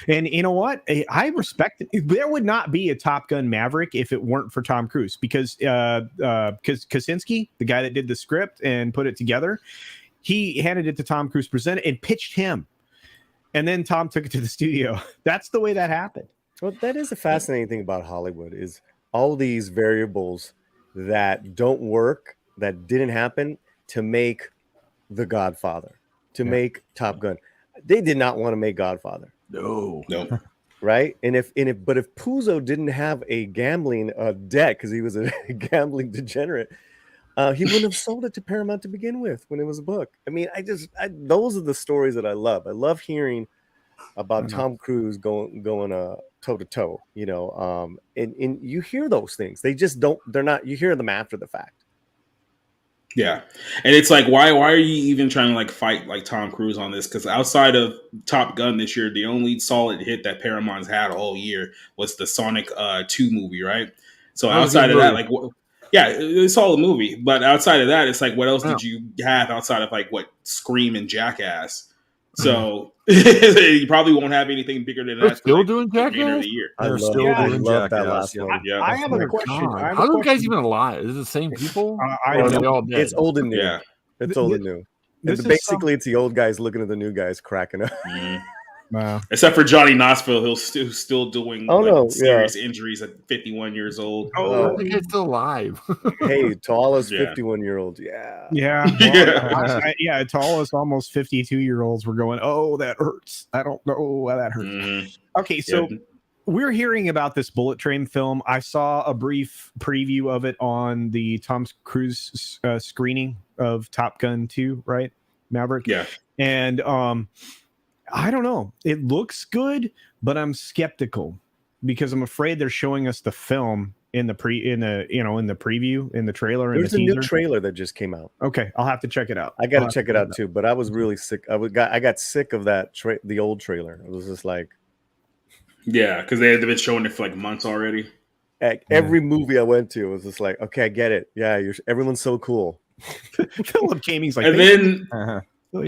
And you know what? I respect it. There would not be a Top Gun Maverick if it weren't for Tom Cruise, because Kaczynski, the guy that did the script and put it together, he handed it to Tom Cruise, presented and pitched him. And then Tom took it to the studio. That's the way that happened. Well, that is a fascinating thing about Hollywood is all these variables that don't work, that didn't happen to make The Godfather, to make Top Gun. They did not want to make Godfather. No. Right. And if Puzo didn't have a gambling debt because he was a gambling degenerate, he wouldn't have sold it to Paramount to begin with when it was a book. I mean, those are the stories that I love. I love hearing about Tom Cruise going toe to toe, you know, and you hear those things. They just don't. They're not. You hear them after the fact. Yeah, and it's like, why are you even trying to like fight like Tom Cruise on this? Because outside of Top Gun this year, the only solid hit that Paramount's had all year was the Sonic 2 movie, right? So outside of that, like, yeah, it's a solid movie. But outside of that, it's like, what else did you have outside of like what Scream and Jackass? So you probably won't have anything bigger than They're that. still Like, doing the remainder Jackass? of the year. I They're love, still I doing love that Jackass, last yeah. one. Yeah. I have a Oh, question. God. I have How a are the guys question. even alive? Is it the same people? I Or are don't they know. all dead? It's old and new. Yeah. It's old and new. This And is basically, it's the old guys looking at the new guys cracking up. Wow. Except for Johnny Knoxville, he'll still doing Oh, like no, serious injuries at 51 years old. Oh, the guy's still alive. Hey, to all us Yeah. 51-year-olds, yeah. Yeah. Yeah. Yeah. To all us almost 52-year-olds, we're going, oh, that hurts. I don't know why that hurts. Mhm. Okay. So we're hearing about this Bullet Train film. I saw a brief preview of it on the Tom Cruise screening of Top Gun 2, right? Maverick. Yeah. And I don't know. It looks good, but I'm skeptical because I'm afraid they're showing us the film in the preview, in the trailer, in There's the a new teaser. trailer that just came out. Okay, I'll have to check it out. I got to check it out too, but I was really sick. I got sick of that the old trailer. It was just like Yeah, because they've been showing it for like months already. every movie I went to was just like, okay, I get it. Yeah, everyone's so cool. Philip Gaming's like, And then yeah.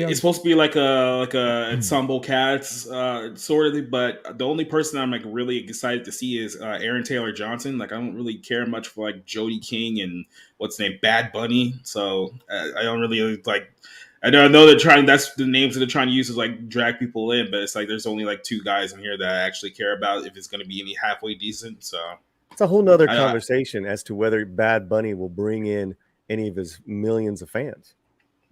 it's supposed to be like a ensemble cast sort of, but the only person I'm like really excited to see is Aaron Taylor Johnson. Like, I don't really care much for like Jodie King and what's the name, Bad Bunny. So I don't really like. I know they're trying. That's the names that they're trying to use to like drag people in, but it's like there's only like 2 guys in here that I actually care about if it's going to be any halfway decent. So it's a whole nother conversation as to whether Bad Bunny will bring in any of his millions of fans.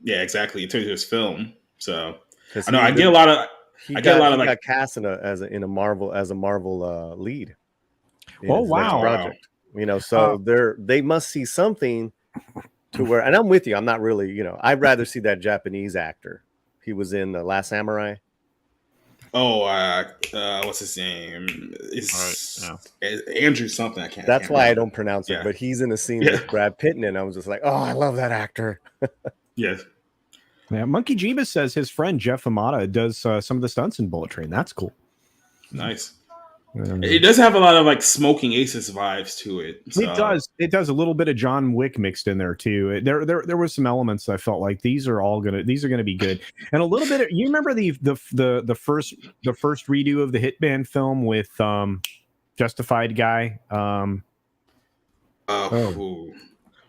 Yeah, exactly. In terms of his film, so I know I get a lot of. He got cast as a Marvel lead. Oh wow! Project. You know, so they must see something to where, and I'm with you. I'm not really, you know, I'd rather see that Japanese actor. He was in The Last Samurai. Oh, what's his name? It's Andrew something. That's why I don't pronounce it. But he's in a scene with Brad Pitt, and I was just like, oh, I love that actor. Yes. Yeah, Monkey Jeebus says his friend Jeff Amata does some of the stunts in Bullet Train. That's cool. Nice. It does have a lot of like Smoking Aces vibes to it. So. It does. It does a little bit of John Wick mixed in there too. There was some elements I felt like these are gonna be good, and a little bit. You remember the first redo of the Hitman film with Justified guy.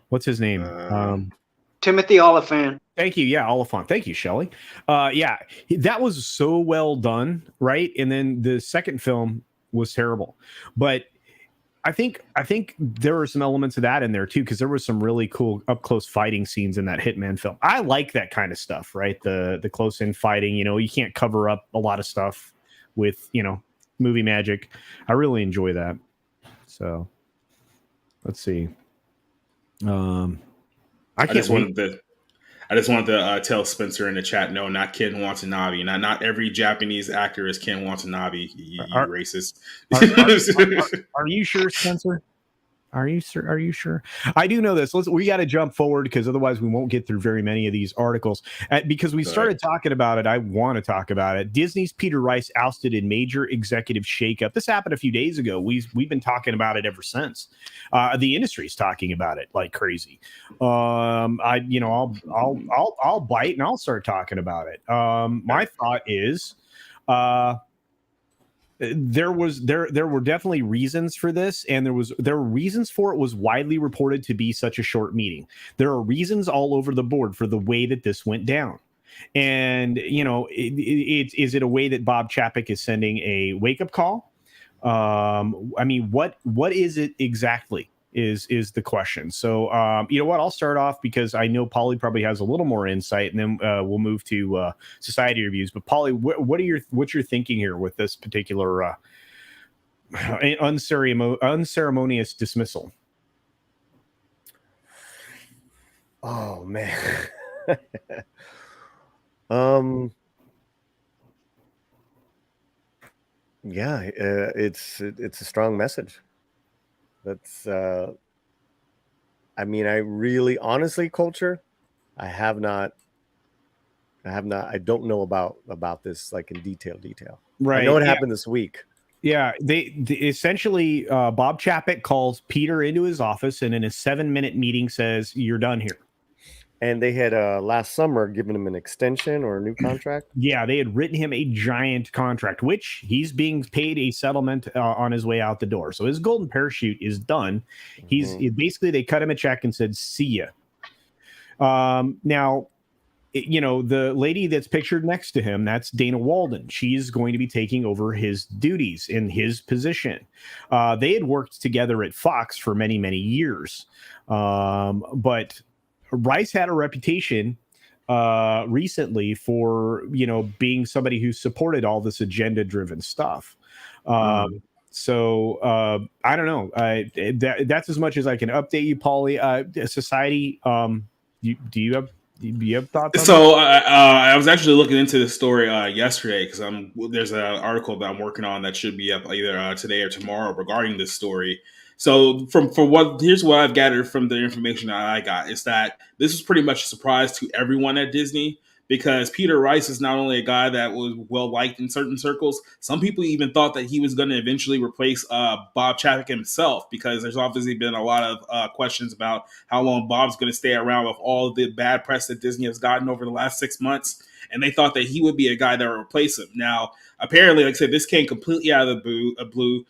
What's his name? Timothy Oliphant. Thank you. Yeah, Oliphant. Thank you, Shelley. Yeah, that was so well done, right? And then the second film was terrible, but I think there were some elements of that in there too, because there was some really cool up close fighting scenes in that Hitman film. I like that kind of stuff, right? The close in fighting. You know, you can't cover up a lot of stuff with movie magic. I really enjoy that. So let's see. I just wanted to tell Spencer in the chat, no, not Ken Watanabe. Not every Japanese actor is Ken Watanabe. You racist. Are you sure, Spencer? Are you sure? I do know this. We got to jump forward because otherwise we won't get through very many of these articles. Because we started talking about it, I want to talk about it. Disney's Peter Rice ousted in major executive shakeup. This happened a few days ago. We've been talking about it ever since. The industry's talking about it like crazy. I'll bite and I'll start talking about it. My thought is. There were definitely reasons for this, and there were reasons for it. Was widely reported to be such a short meeting. There are reasons all over the board for the way that this went down. And is it a way that Bob Chapek is sending a wake-up call? I mean, what is it exactly is the question. So you know what, I'll start off because I know Paulie probably has a little more insight, and then we'll move to society reviews. But Paulie, what's your thinking here with this particular unceremonious dismissal? Oh man. Yeah, it's a strong message. That's I mean, I really, honestly, culture, I have not, I don't know about this like in detail. I know Right. it Yeah. happened this week. Yeah. They essentially, Bob Chapek calls Peter into his office and in a 7-minute meeting says, "You're done here." And they had last summer given him an extension or a new contract. Yeah, they had written him a giant contract, which he's being paid a settlement on his way out the door. So his golden parachute is done. He's basically, they cut him a check and said, "See ya." Now, the lady that's pictured next to him, that's Dana Walden. She's going to be taking over his duties in his position. They had worked together at Fox for many, many years. But Rice had a reputation recently for being somebody who supported all this agenda driven stuff. So I don't know. That's as much as I can update you, Paulie. Society. Do you have thoughts on So I was actually looking into this story yesterday because there's an article that I'm working on that should be up either today or tomorrow regarding this story. So here's what I've gathered from the information that I got is that this was pretty much a surprise to everyone at Disney because Peter Rice is not only a guy that was well liked in certain circles, some people even thought that he was going to eventually replace Bob Chapek himself because there's obviously been a lot of questions about how long Bob's going to stay around with all of the bad press that Disney has gotten over the last 6 months. And they thought that he would be a guy that would replace him. Now, apparently, like I said, this came completely out of the blue.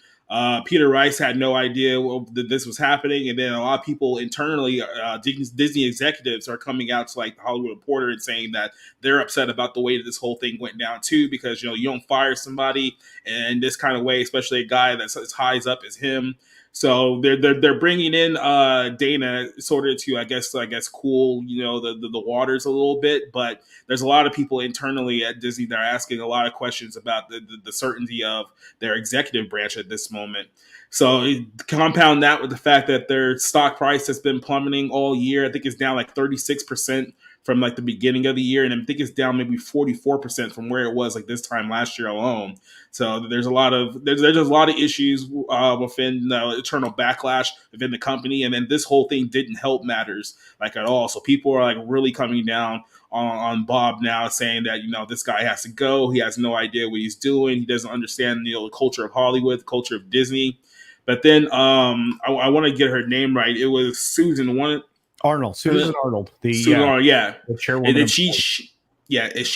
Peter Rice had no idea that this was happening, and then a lot of people internally, Disney executives, are coming out to like the Hollywood Reporter and saying that they're upset about the way that this whole thing went down too, because you don't fire somebody in this kind of way, especially a guy that's as high up as him. So they're bringing in Dana sort of to I guess cool the waters a little bit, but there's a lot of people internally at Disney that are asking a lot of questions about the certainty of their executive branch at this moment. So compound that with the fact that their stock price has been plummeting all year. I think it's down like 36% from like the beginning of the year, and I think it's down maybe 44% from where it was like this time last year alone. So there's a lot of issues within the internal backlash within the company, and then this whole thing didn't help matters like at all. So people are like really coming down on Bob now, saying that this guy has to go. He has no idea what he's doing. He doesn't understand the culture of Hollywood, the culture of Disney. But then I want to get her name right. It was Susan Arnold. Susan Arnold. Yeah. The chairwoman. And then she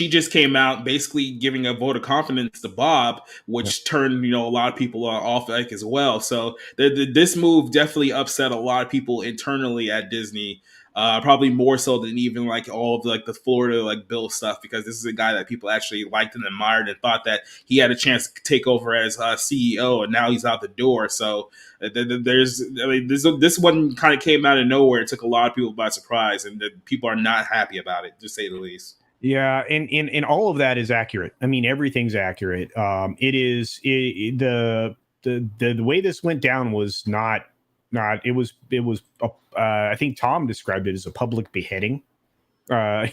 just came out basically giving a vote of confidence to Bob, which turned a lot of people off like as well. So this move definitely upset a lot of people internally at Disney. Probably more so than even like all of like the Florida like Bill stuff, because this is a guy that people actually liked and admired and thought that he had a chance to take over as CEO, and now he's out the door. So this one kind of came out of nowhere. It took a lot of people by surprise, and people are not happy about it, to say the least. Yeah, and all of that is accurate. I mean, everything's accurate. The way this went down was not. It was I think Tom described it as a public beheading. I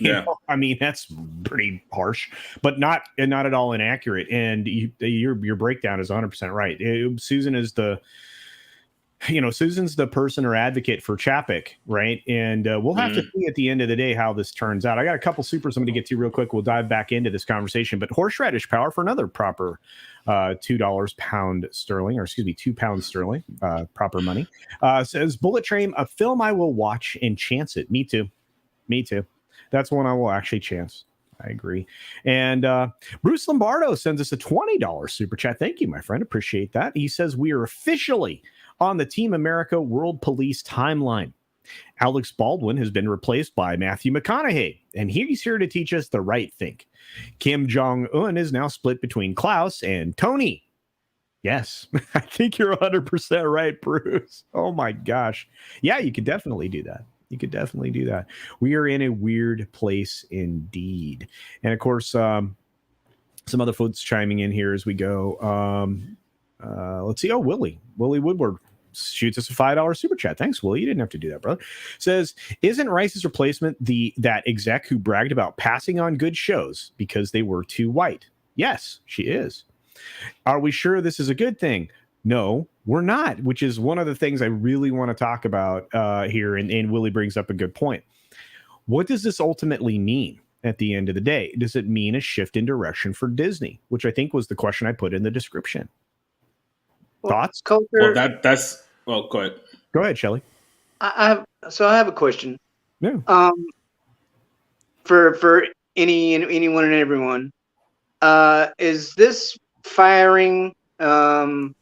mean, that's pretty harsh, but not at all inaccurate. And your breakdown is 100% right. Susan is Susan's the person or advocate for Chapek, right? And we'll have to see at the end of the day how this turns out. I got a couple supers I'm going to get to real quick. We'll dive back into this conversation. But horseradish power for another proper $2 pound sterling, or excuse me, £2 sterling, proper money. Says Bullet Train, a film I will watch and chance it. Me too. That's one I will actually chance. I agree. And Bruce Lombardo sends us a $20 super chat. Thank you, my friend. Appreciate that. He says we are officially on the Team America World Police timeline. Alex Baldwin has been replaced by Matthew McConaughey, and he's here to teach us the right thing. Kim Jong-un is now split between Klaus and Tony. Yes, I think you're 100% right, Bruce. Oh my gosh. Yeah, you could definitely do that. We are in a weird place indeed. And of course, some other folks chiming in here as we go. Let's see. Oh, Willie Woodward shoots us a $5 super chat. Thanks, Willie. You didn't have to do that, brother. Says, isn't Rice's replacement that exec who bragged about passing on good shows because they were too white? Yes, she is. Are we sure this is a good thing? No, we're not, which is one of the things I really want to talk about here. And Willie brings up a good point. What does this ultimately mean at the end of the day? Does it mean a shift in direction for Disney? Which I think was the question I put in the description. Thoughts? Culture. Well, that's well. Go ahead. Go ahead, Shelley. I have a question. Yeah. For anyone and everyone, is this firing a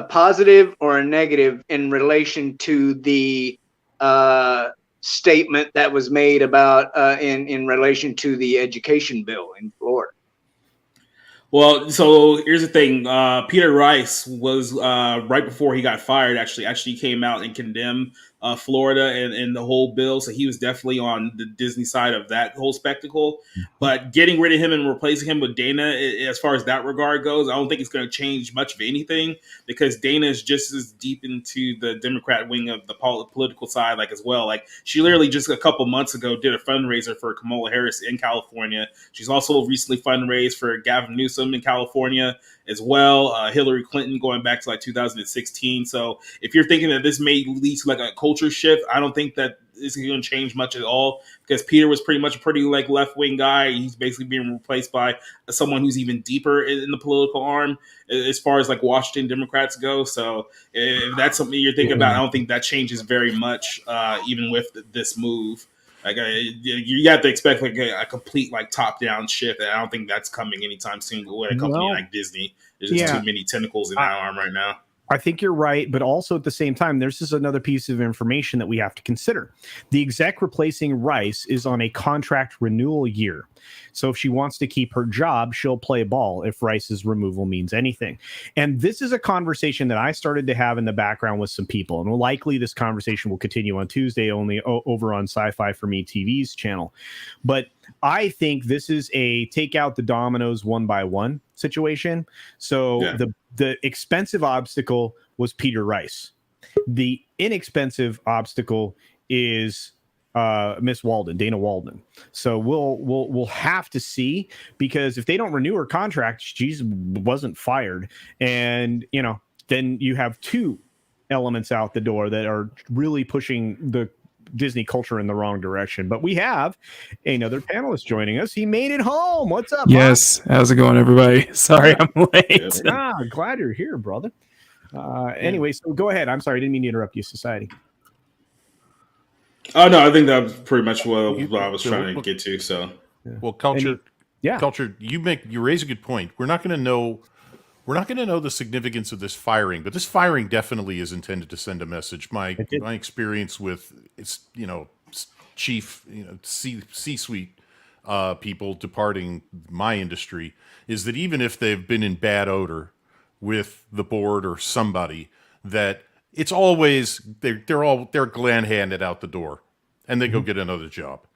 positive or a negative in relation to the statement that was made about in relation to the education bill in Florida? Well, so here's the thing. Peter Rice was right before he got fired. Actually came out and condemned Florida and the whole bill. So he was definitely on the Disney side of that whole spectacle. But getting rid of him and replacing him with Dana, as far as that regard goes, I don't think it's going to change much of anything, because Dana is just as deep into the Democrat wing of the political side, like as well. Like, she literally just a couple months ago did a fundraiser for Kamala Harris in California. She's also recently fundraised for Gavin Newsom in California as well. Hillary Clinton going back to like 2016. So if you're thinking that this may lead to like a culture shift, I don't think that it's going to change much at all, because Peter was pretty much a pretty like left-wing guy. He's basically being replaced by someone who's even deeper in the political arm as far as like Washington Democrats go. So if that's something you're thinking about, I don't think that changes very much, even with this move. Like, you have to expect like a complete like top-down shift, and I don't think that's coming anytime soon with a company like Disney. There's just too many tentacles in that arm right now. I think you're right, but also at the same time, there's just another piece of information that we have to consider. The exec replacing Rice is on a contract renewal year. So if she wants to keep her job, she'll play ball if Rice's removal means anything. And this is a conversation that I started to have in the background with some people. And likely this conversation will continue on Tuesday only over on Sci-Fi for Me TV's channel. But I think this is a take out the dominoes one by one situation. So the expensive obstacle was Peter Rice. The inexpensive obstacle is Miss Walden, Dana Walden. So we'll have to see, because if they don't renew her contract, she wasn't fired, and then you have two elements out the door that are really pushing the Disney culture in the wrong direction. But we have another panelist joining us. He made it home. What's up? Yes. Bob? How's it going, everybody? Sorry, I'm late. Glad you're here, brother. Anyway, so go ahead. I'm sorry, I didn't mean to interrupt you, Society. Oh no, I think that was pretty much what I was trying to get to. So, well, culture. You raise a good point. We're not going to know the significance of this firing, but this firing definitely is intended to send a message. My experience with chief C-suite people departing my industry is that even if they've been in bad odor with the board or somebody, that it's always they're gland-handed out the door and they go get another job.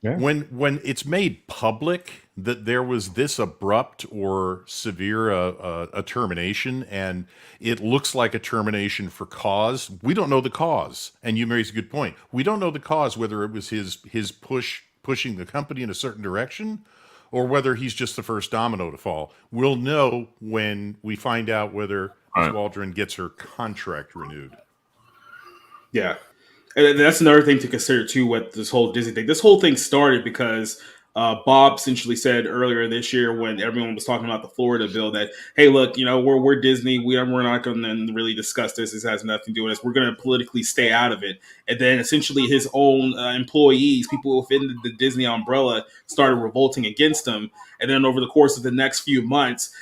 Yeah. When it's made public that there was this abrupt or severe a termination, and it looks like a termination for cause, we don't know the cause. And you raise a good point. We don't know the cause, whether it was his pushing the company in a certain direction, or whether he's just the first domino to fall. We'll know when we find out whether Ms. Waldron gets her contract renewed. Yeah. And that's another thing to consider, too, with this whole Disney thing. This whole thing started because Bob essentially said earlier this year, when everyone was talking about the Florida bill, that, hey, look, we're Disney. We're not going to really discuss this. This has nothing to do with us. We're going to politically stay out of it. And then essentially his own employees, people within the Disney umbrella, started revolting against him. And then over the course of the next few months,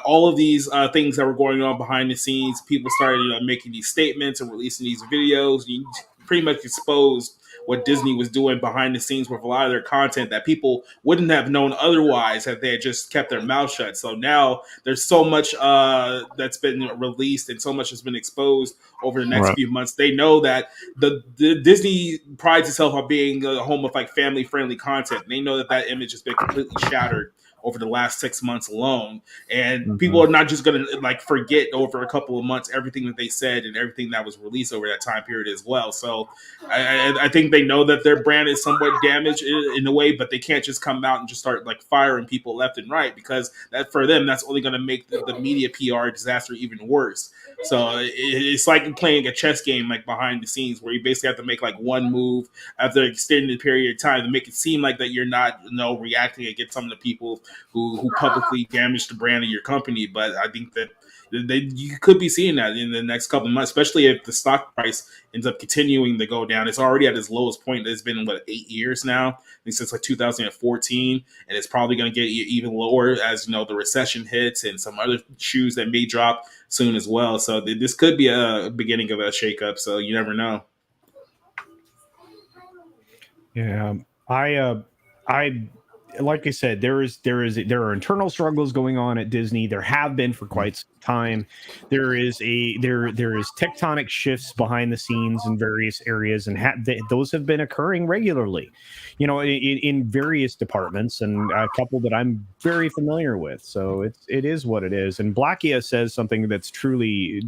all of these things that were going on behind the scenes, people started making these statements and releasing these videos. You pretty much exposed what Disney was doing behind the scenes with a lot of their content that people wouldn't have known otherwise if they had just kept their mouth shut. So now there's so much that's been released and so much has been exposed over the next few months. They know that the Disney prides itself on being a home of like family-friendly content. They know that image has been completely shattered over the last 6 months alone. And people Mhm. are not just going to like forget over a couple of months everything that they said and everything that was released over that time period as well. So I think they know that their brand is somewhat damaged in a way, but they can't just come out and just start like firing people left and right, because that for them, that's only going to make the media PR disaster even worse. So it's like playing a chess game, like behind the scenes, where you basically have to make like one move after an extended period of time to make it seem like that you're not, reacting against some of the people who publicly damage the brand of your company. But I think that you could be seeing that in the next couple of months, especially if the stock price ends up continuing to go down. It's already at its lowest point. It's been, 8 years now, I think, since like 2014, and it's probably going to get even lower as the recession hits and some other shoes that may drop soon as well. So this could be a beginning of a shakeup. So you never know. Yeah, I like I said, there are internal struggles going on at Disney. There have been for quite some time. There is tectonic shifts behind the scenes in various areas, and those have been occurring regularly, in various departments, and a couple that I'm very familiar with. So it is what it is. And Blackia says something that's truly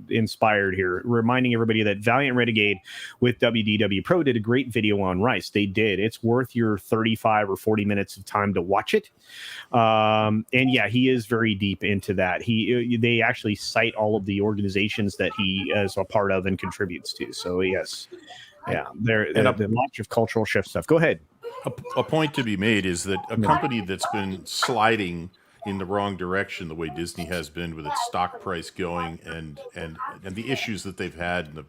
inspired here, reminding everybody that Valiant Renegade with WDW Pro did a great video on Rice. They did. It's worth your 35 or 40 minutes of time to watch it. And yeah, he is very deep into that. They actually cite all of the organizations that he is a part of and contributes to. So yes, yeah, the launch of cultural shift stuff. Go ahead. A point to be made is that a company that's been sliding in the wrong direction the way Disney has been, with its stock price going and the issues that they've had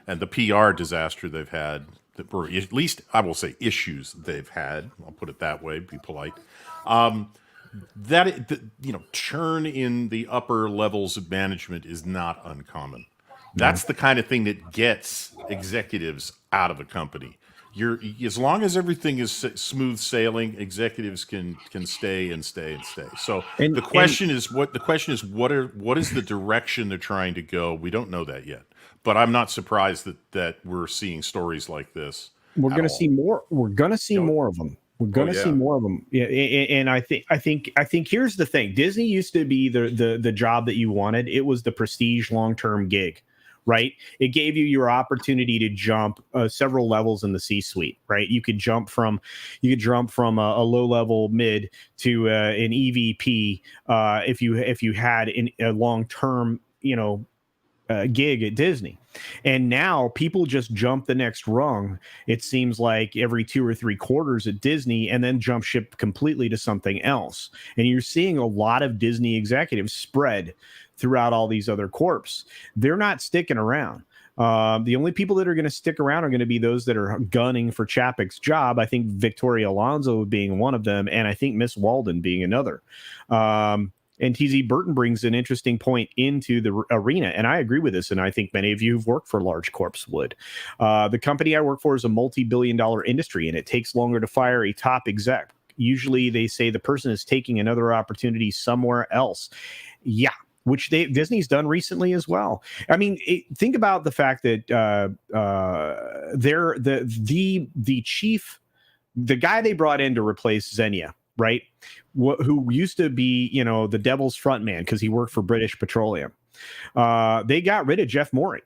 and the PR disaster they've had, or at least I will say issues they've had. I'll put it that way, be polite. Churn in the upper levels of management is not uncommon. That's the kind of thing that gets executives out of a company. As long as everything is smooth sailing, executives can stay and stay and stay. So the question is what is the direction they're trying to go? We don't know that yet, but I'm not surprised that we're seeing stories like this. We're going to see more. We're going to see more of them. We're going to see more of them. Yeah, and I think here's the thing. Disney used to be the job that you wanted. It was the prestige long-term gig, right? It gave you your opportunity to jump several levels in the C-suite, right? You could jump from a low-level mid to an EVP if you had a long-term, gig at Disney. And now people just jump the next rung, it seems like, every 2 or 3 quarters at Disney, and then jump ship completely to something else. And you're seeing a lot of Disney executives spread throughout all these other corps. They're not sticking around. The only people that are going to stick around are going to be those that are gunning for Chapek's job. I think Victoria Alonso being one of them, and I think Miss Walden being another. And TZ Burton brings an interesting point into the arena, and I agree with this, and I think many of you who've worked for large corps would. The company I work for is a multi-billion-dollar industry, and it takes longer to fire a top exec. Usually they say the person is taking another opportunity somewhere else. Yeah, which Disney's done recently as well. I mean, think about the fact that they're the chief, the guy they brought in to replace Xenia, right? Who used to be, the devil's front man because he worked for British Petroleum. They got rid of Jeff Morley.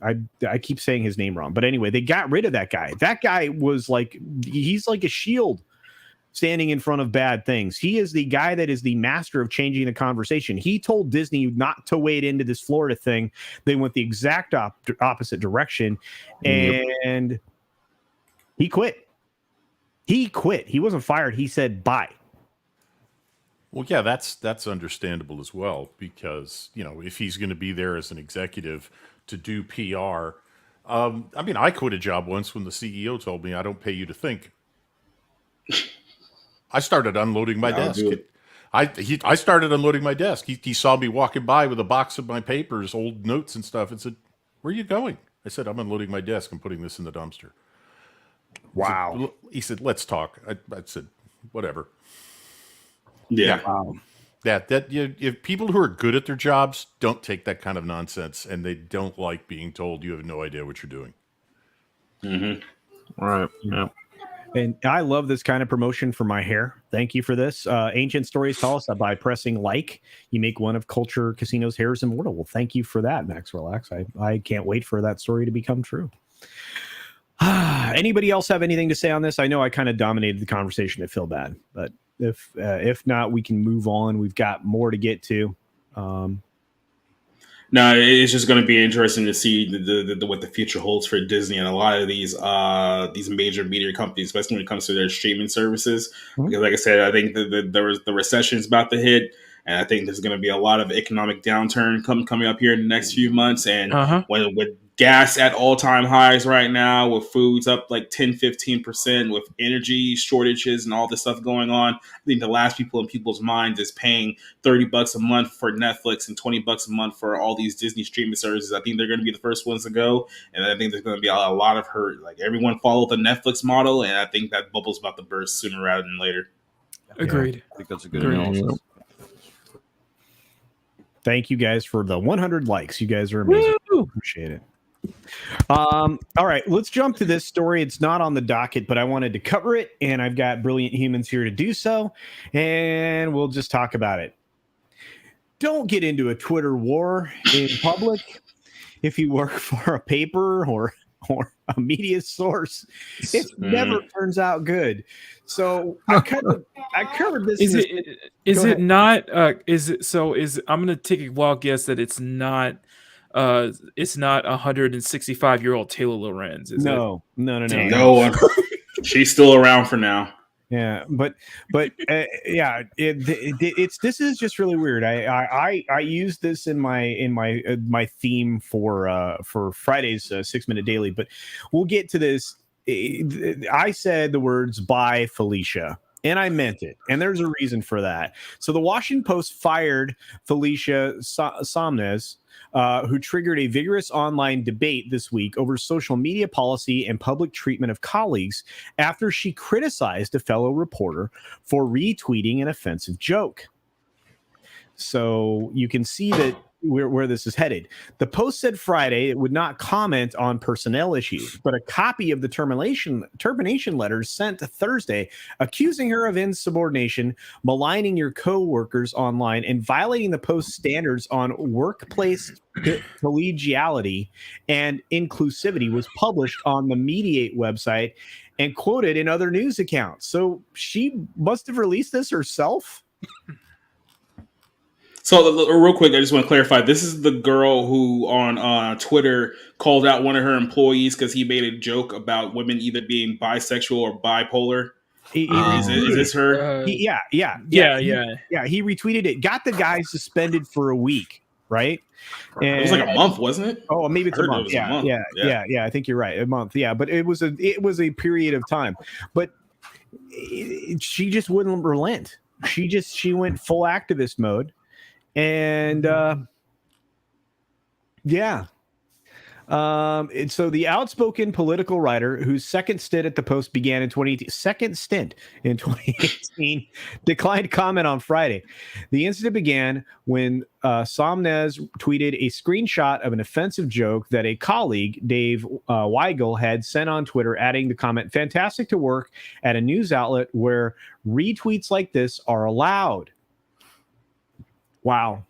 I keep saying his name wrong, but anyway, they got rid of that guy. That guy was he's like a shield standing in front of bad things. He is the guy that is the master of changing the conversation. He told Disney not to wade into this Florida thing. They went the exact opposite direction, and he quit. He quit. He wasn't fired. He said bye. Well, yeah, that's understandable as well, because if he's going to be there as an executive to do PR, I quit a job once when the CEO told me, "I don't pay you to think." I started unloading my desk. I started unloading my desk. He saw me walking by with a box of my papers, old notes and stuff, and said, "Where are you going?" I said, "I'm unloading my desk. I'm putting this in the dumpster." Wow. He said, "Let's talk." I said, "Whatever." Yeah. Wow. If people who are good at their jobs don't take that kind of nonsense, and they don't like being told you have no idea what you're doing. Mm-hmm. Right. Yeah. And I love this kind of promotion for my hair. Thank you for this. Ancient Stories tell us that by pressing like, you make one of Culture Casino's hairs immortal. Well, thank you for that, Max Relax. I can't wait for that story to become true. Anybody else have anything to say on this? I know I kind of dominated the conversation. I feel bad, but if not, we can move on. We've got more to get to. No, it's just going to be interesting to see what the future holds for Disney and a lot of these major media companies, especially when it comes to their streaming services. Mm-hmm. Because, like I said, I think the recession is about to hit, and I think there's going to be a lot of economic downturn coming up here in the next few months. And with gas at all-time highs right now, with foods up like 10-15%, with energy shortages and all this stuff going on, I think the last people in people's minds is paying $30 a month for Netflix and $20 a month for all these Disney streaming services. I think they're going to be the first ones to go, and I think there's going to be a lot of hurt. Like, everyone followed the Netflix model, and I think that bubble's about to burst sooner rather than later. Agreed. I think that's a good analysis. Thank you guys for the 100 likes. You guys are amazing. Woo! Appreciate it. All right, let's jump to this story. It's not on the docket, but I wanted to cover it, and I've got brilliant humans here to do so, and we'll just talk about it. Don't get into a Twitter war in public. If you work for a paper or a media source, it never turns out good. So I covered this. I'm going to take a wild guess that it's not a 165-year-old Taylor Lorenz. No. She's still around for now. Yeah, but yeah, it's this is just really weird. I used this in my theme for Friday's 6-minute daily, but we'll get to this. I said the words "bye, Felicia," and I meant it, and there's a reason for that. So the Washington Post fired Felicia Somnes, who triggered a vigorous online debate this week over social media policy and public treatment of colleagues after she criticized a fellow reporter for retweeting an offensive joke. So you can see that where this is headed. The Post said Friday it would not comment on personnel issues, but a copy of the termination letters sent Thursday accusing her of insubordination, maligning your co-workers online, and violating the Post standards on workplace collegiality and inclusivity was published on the Mediate website and quoted in other news accounts. So she must have released this herself. So real quick, I just want to clarify. This is the girl who on Twitter called out one of her employees because he made a joke about women either being bisexual or bipolar. Is this her? Yeah. He retweeted it. Got the guy suspended for a week, right? And it was like a month, wasn't it? Oh, maybe it's a month. Yeah. I think you're right. A month. Yeah, but it was a period of time. But she just wouldn't relent. She went full activist mode. And so the outspoken political writer whose second stint at the Post began in 2018 declined comment on Friday. The incident began when Somnes tweeted a screenshot of an offensive joke that a colleague, Dave Weigel, had sent on Twitter, adding the comment, "Fantastic to work at a news outlet where retweets like this are allowed." Wow.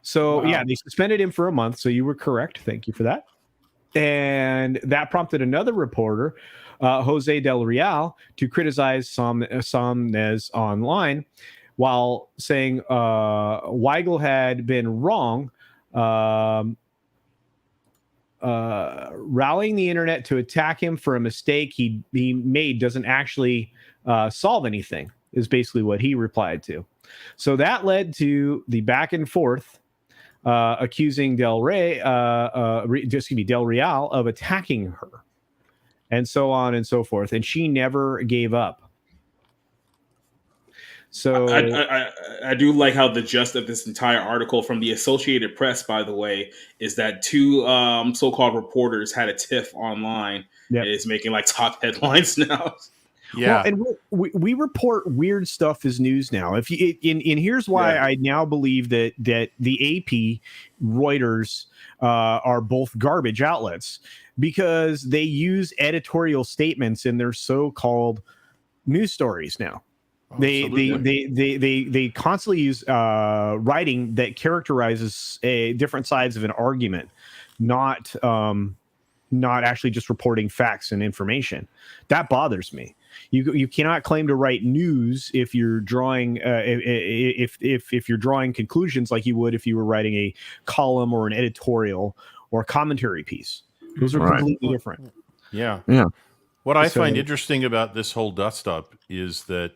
So, yeah, they suspended him for a month. So you were correct. Thank you for that. And that prompted another reporter, Jose Del Real, to criticize Somnes online while saying Weigel had been wrong, rallying the internet to attack him for a mistake he made doesn't actually solve anything, is basically what he replied to. So that led to the back and forth, accusing Del Real of attacking her, and so on and so forth. And she never gave up. So I do like how the gist of this entire article from the Associated Press, by the way, is that two so-called reporters had a tiff online. Yep. And it's making like top headlines now. Yeah. Well, and we report weird stuff as news now. If you and here's why I now believe that the AP, Reuters are both garbage outlets, because they use editorial statements in their so-called news stories now. They constantly use writing that characterizes different sides of an argument, not actually just reporting facts and information. That bothers me. You cannot claim to write news if you're drawing if you're drawing conclusions like you would if you were writing a column or an editorial or a commentary piece. Those are completely different. Yeah. Yeah. What I find interesting about this whole dust up is that,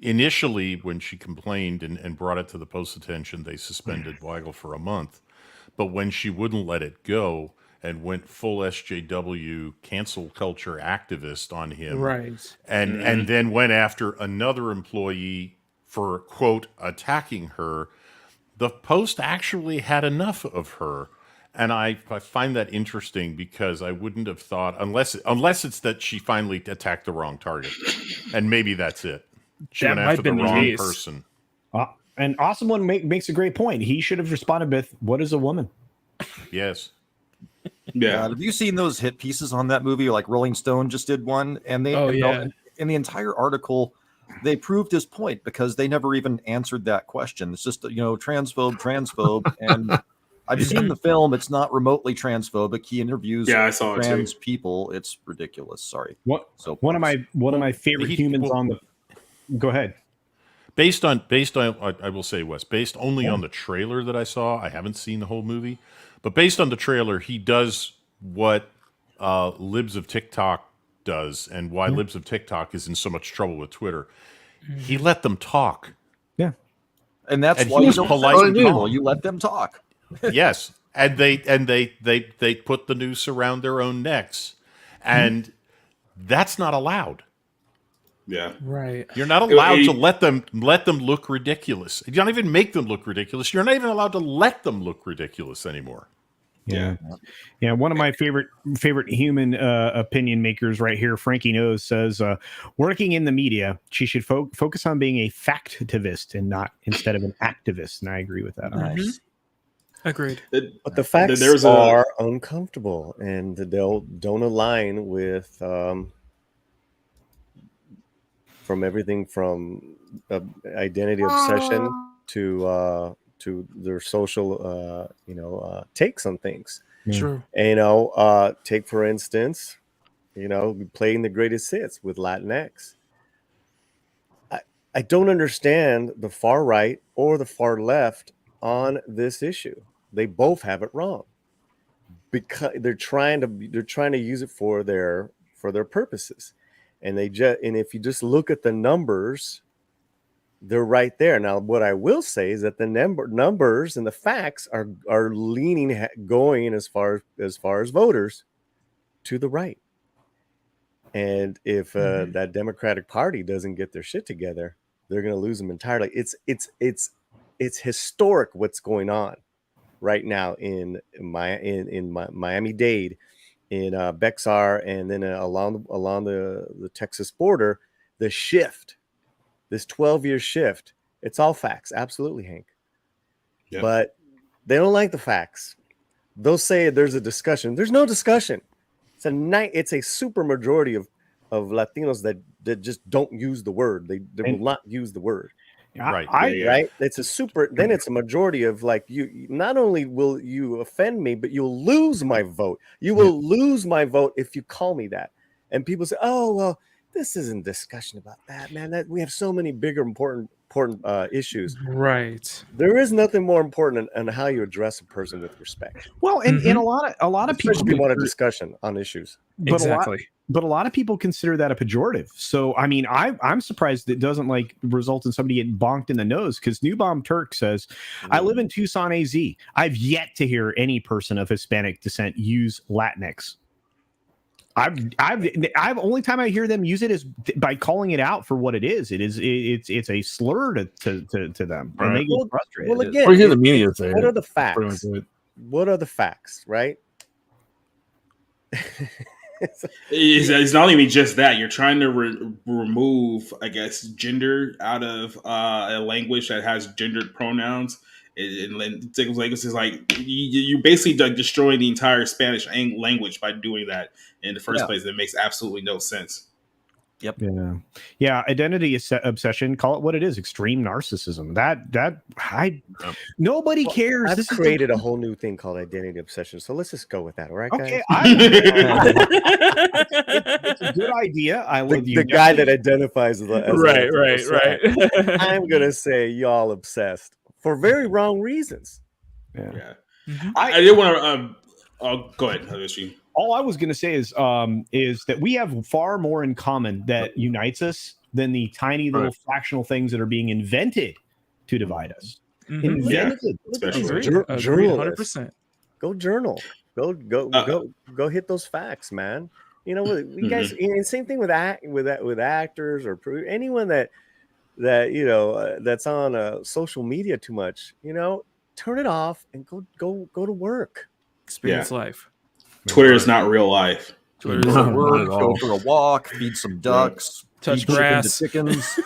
initially when she complained and brought it to the Post's attention, they suspended Weigel for a month. But when she wouldn't let it go and went full SJW cancel culture activist on him, Right. and then went after another employee for, quote, attacking her, the Post actually had enough of her. And I find that interesting because I wouldn't have thought, unless it's that she finally attacked the wrong target, and maybe that's it. She That went might after been the the wrong case. person. And Awesome One makes a great point. He should have responded with, "What is a woman?" Yes. Yeah. Have you seen those hit pieces on that movie? Like Rolling Stone just did one, and they in the entire article they proved his point because they never even answered that question. It's just transphobe, and I've seen the film. It's not remotely transphobic. He interviews I saw it trans too. people. It's ridiculous. Sorry. One of my favorite humans on the. Go ahead. Based on, I will say, Wes, based only on the trailer that I saw, I haven't seen the whole movie, but based on the trailer, he does what Libs of TikTok does, and why Libs of TikTok is in so much trouble with Twitter. He let them talk. Yeah, and that's and why he was you don't polite and people. calm. You let them talk. Yes, and they put the noose around their own necks, and that's not allowed. Yeah. Right. You're not allowed to let them look ridiculous. You don't even make them look ridiculous. You're not even allowed to let them look ridiculous anymore. Yeah. One of my favorite human opinion makers right here, Frankie Knows, says, working in the media, she should focus on being a factivist and not instead of an activist. And I agree with that. Nice. Agreed. But the facts are uncomfortable, and they'll don't align with from everything from identity obsession to their social takes on things. True. And, take for instance, playing the greatest hits with Latinx. I don't understand the far right or the far left on this issue. They both have it wrong because they're trying to use it for their purposes, and if you just look at the numbers, they're right there. Now, what I will say is that the numbers and the facts are going as far as voters to the right. And if that Democratic Party doesn't get their shit together, they're going to lose them entirely. It's historic what's going on right now in Miami-Dade, in Bexar, and then along the Texas border. The shift, this 12-year shift, it's all facts, absolutely, Hank. Yeah. But they don't like the facts. They'll say there's a discussion. There's no discussion. It's a super majority of Latinos that just don't use the word. They will not use the word. Right. Right. It's a majority of you. Not only will you offend me, but you'll lose my vote. You will lose my vote if you call me that. And people say, "Oh, well, this isn't discussion about that, man. That we have so many bigger, important issues." Right. There is nothing more important than how you address a person with respect. Well, and a lot of people want a discussion on issues. But a lot of people consider that a pejorative. So, I mean, I'm surprised it doesn't result in somebody getting bonked in the nose, because New Bomb Turk says, I live in Tucson, AZ. I've yet to hear any person of Hispanic descent use Latinx. I've only time I hear them use it is by calling it out for what it is. It's a slur to them. Right. And they get frustrated. Well, again, we hear the media say what are the facts? What are the facts, right? It's not even just that. You're trying to remove, I guess, gender out of a language that has gendered pronouns. And language is like you're basically destroying the entire Spanish language by doing that in the first place. It makes absolutely no sense. Yep. Yeah. Identity obsession. Call it what it is. Extreme narcissism. Nobody cares. I've created a whole new thing called identity obsession. So let's just go with that. All right, guys. Okay. It's a good idea. I love you. The guy that identifies as right. I'm gonna say y'all obsessed for very wrong reasons. Yeah. I did want to. Go ahead. All I was going to say is that we have far more in common that unites us than the tiny little fractional things that are being invented to divide us. Invented, especially journalists. 100%. Go journal. Go hit those facts, man. You know, you guys. And same thing with actors or anyone that you know that's on social media too much. You know, turn it off and go to work. Experience life. Twitter is not real life. Twitter is at work. Go for a walk. Feed some ducks. Touch grass. Chickens.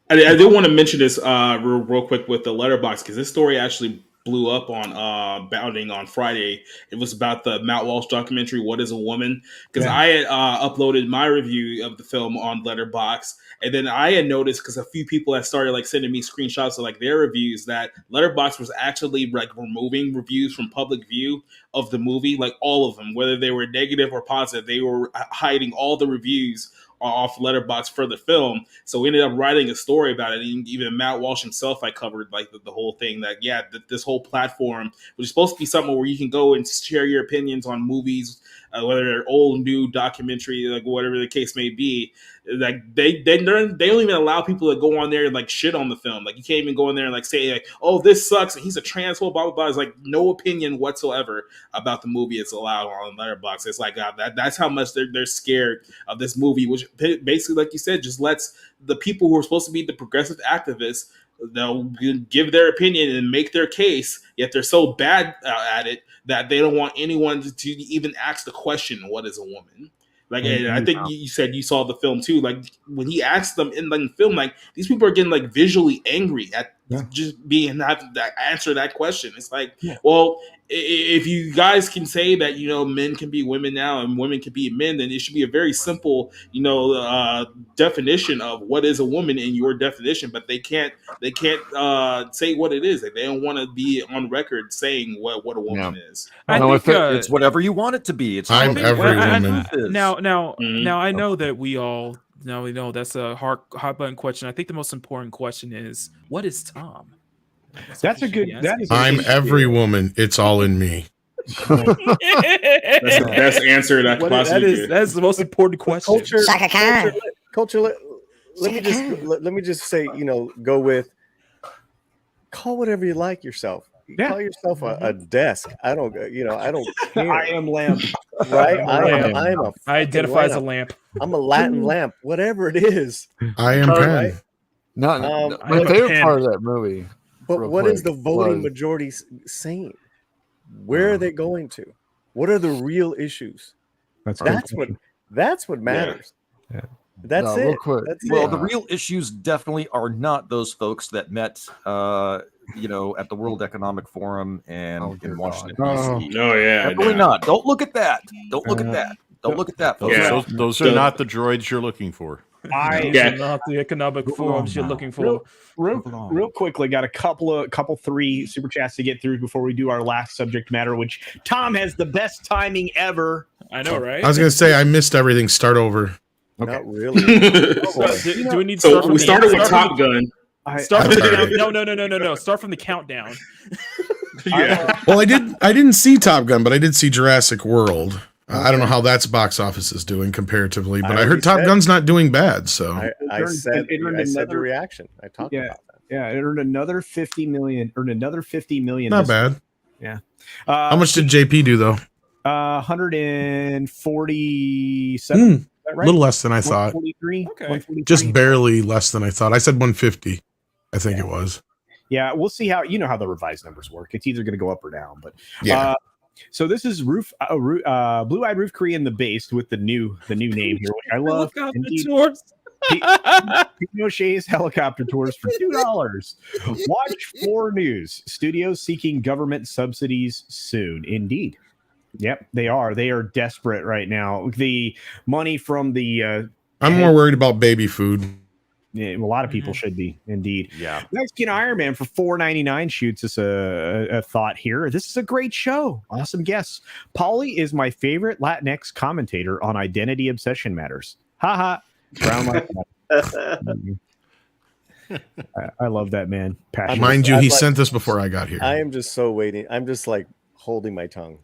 I did want to mention this real quick with the letterbox because this story actually blew up on Bounding on Friday. It was about the Matt Walsh documentary, What is a Woman? Because I had uploaded my review of the film on Letterboxd, and then I had noticed because a few people had started like sending me screenshots of like their reviews that Letterboxd was actually like removing reviews from public view of the movie, like all of them, whether they were negative or positive. They were hiding all the reviews off Letterboxd for the film. So we ended up writing a story about it. And even Matt Walsh himself, I covered like the whole thing that, this whole platform was supposed to be somewhere where you can go and share your opinions on movies, whether they're old, new, documentary, like whatever the case may be. Like they don't even allow people to go on there and like shit on the film. Like you can't even go in there and like say like, oh, this sucks and he's a transphobe, blah blah blah. It's like no opinion whatsoever about the movie is allowed on Letterboxd. It's like that's how much they're scared of this movie, which basically, like you said, just lets the people who are supposed to be the progressive activists, they'll give their opinion and make their case, yet they're so bad at it that they don't want anyone to even ask the question, what is a woman? Like, and I think you said you saw the film too. Like when he asked them in the film, like these people are getting like visually angry at just being having to answer that question. It's like, well, if you guys can say that, you know, men can be women now and women can be men, then it should be a very simple, you know, definition of what is a woman in your definition. But they can't say what it is. Like, they don't want to be on record saying what a woman is. I think it's whatever you want it to be. It's I'm every woman. Now I know that we know that's a hot button question. I think the most important question is, what is Tom? That's a good. That is. I'm every woman. It's all in me. That's the best answer that could possibly be. That's the most important question. Culture. Let me just say, you know, go with call whatever you like yourself. Call yourself a desk. I don't care. I am lamp. Right? I identify as a lamp. I'm a Latin lamp. Whatever it is. I am pen. My favorite part of that movie. But what is the voting majority saying? Where are they going to? What are the real issues? That's what matters. Yeah. That's it. Real quick. The real issues definitely are not those folks that met you know, at the World Economic Forum and in Washington, D.C. Oh, yeah. Definitely not. Don't look at that. Don't look at that. Don't look at that, folks. Those are not the droids you're looking for. Not the economic forums you're looking for. Real quickly, got a couple three super chats to get through before we do our last subject matter, which Tom has the best timing ever. I know, right? I was gonna say I missed everything. Start over. Okay. Not really. Do we need to start we started with Top Gun. Start from the No. Start from the countdown. Well, I didn't see Top Gun, but I did see Jurassic World. I don't know how that's box office is doing comparatively, but I heard Top Gun's not doing bad. So I said the reaction. I talked about that. Yeah, it earned another 50 million. Not bad. Yeah. How much did JP do though? 147. A little less than I thought. 143. Okay. Just barely less than I thought. I said 150. I think it was. Yeah, we'll see how the revised numbers work. It's either going to go up or down, but yeah. So this is Blue-Eyed Roof Korean the Based with the new name here, which I love. Helicopter tours. Pinochet's helicopter tours for $2. Watch 4 News. Studios seeking government subsidies soon. Indeed. Yep, they are. They are desperate right now. The money from the I'm more worried about baby food. Yeah, a lot of people should be, indeed. Yeah. Mexican Iron Man for $4.99 shoots us a thought here. This is a great show. Awesome guests. Pauly is my favorite Latinx commentator on identity obsession matters. Haha. Brown like that. I love that man. Passionate. Mind you, he sent this before I got here. I am just so waiting. I'm just like holding my tongue.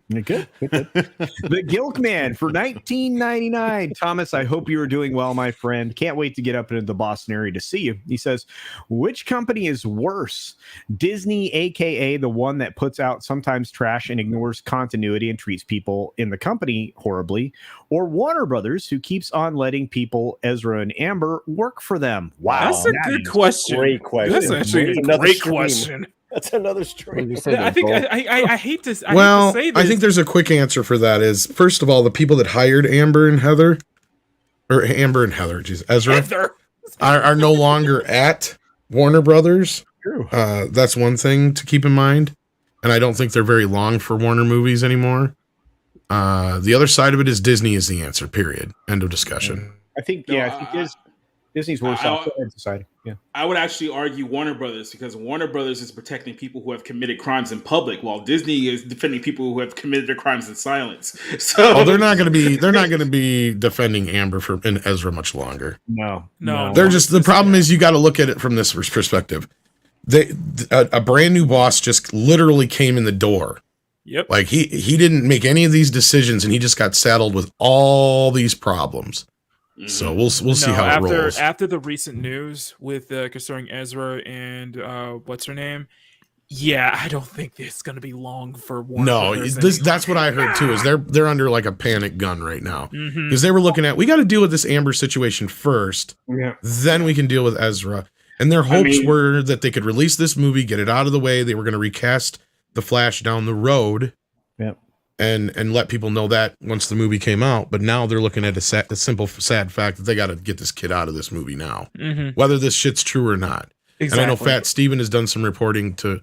Good. The Gilk Man for $19.99. Thomas, I hope you are doing well, my friend. Can't wait to get up into the Boston area to see you. He says, which company is worse? Disney, aka the one that puts out sometimes trash and ignores continuity and treats people in the company horribly, or Warner Brothers, who keeps on letting people, Ezra and Amber, work for them? Wow, that's a good question. Great question. That's actually a great question. That's another stream. I think I hate to. Well, hate to say this. I think there's a quick answer for that. Is first of all, the people that hired Ezra, are no longer at Warner Brothers. True. That's one thing to keep in mind, and I don't think they're very long for Warner movies anymore. The other side of it is Disney is the answer. Period. End of discussion. I think Disney's worse off society. Yeah, I would actually argue Warner Brothers, because Warner Brothers is protecting people who have committed crimes in public, while Disney is defending people who have committed their crimes in silence. So they're not going to be defending Amber and Ezra much longer. No. They're just, the problem is you got to look at it from this perspective. A brand new boss just literally came in the door. Yep. Like he didn't make any of these decisions, and he just got saddled with all these problems. So we'll see how it rolls. After the recent news with concerning Ezra and what's her name, yeah, I don't think it's going to be long for Warner. No, that's what I heard too. Is they're under like a panic gun right now, because they were looking at, we got to deal with this Amber situation first, then we can deal with Ezra. And their hopes were that they could release this movie, get it out of the way. They were going to recast the Flash down the road. Yep. And let people know that once the movie came out. But now they're looking at a simple, sad fact that they got to get this kid out of this movie now, whether this shit's true or not. Exactly. And I know Fat Steven has done some reporting to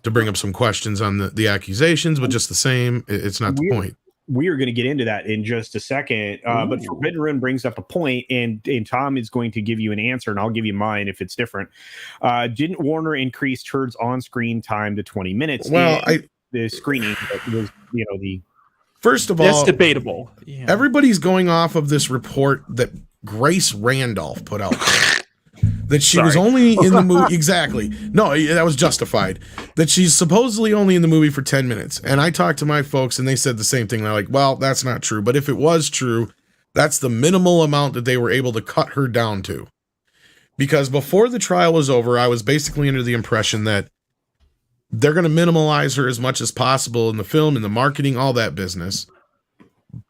bring up some questions on the accusations, but just the same, it's not the point. We are going to get into that in just a second. But Forbidden Rune brings up a point, and Tom is going to give you an answer, and I'll give you mine if it's different. Didn't Warner increase Turd's on-screen time to 20 minutes? Well, the screening was, first of all, that's debatable. Yeah. Everybody's going off of this report that Grace Randolph put out that she was only in the movie. Exactly. No, that was justified. That she's supposedly only in the movie for 10 minutes. And I talked to my folks and they said the same thing. They're like, well, that's not true. But if it was true, that's the minimal amount that they were able to cut her down to. Because before the trial was over, I was basically under the impression that they're going to minimalize her as much as possible in the film, in the marketing, all that business.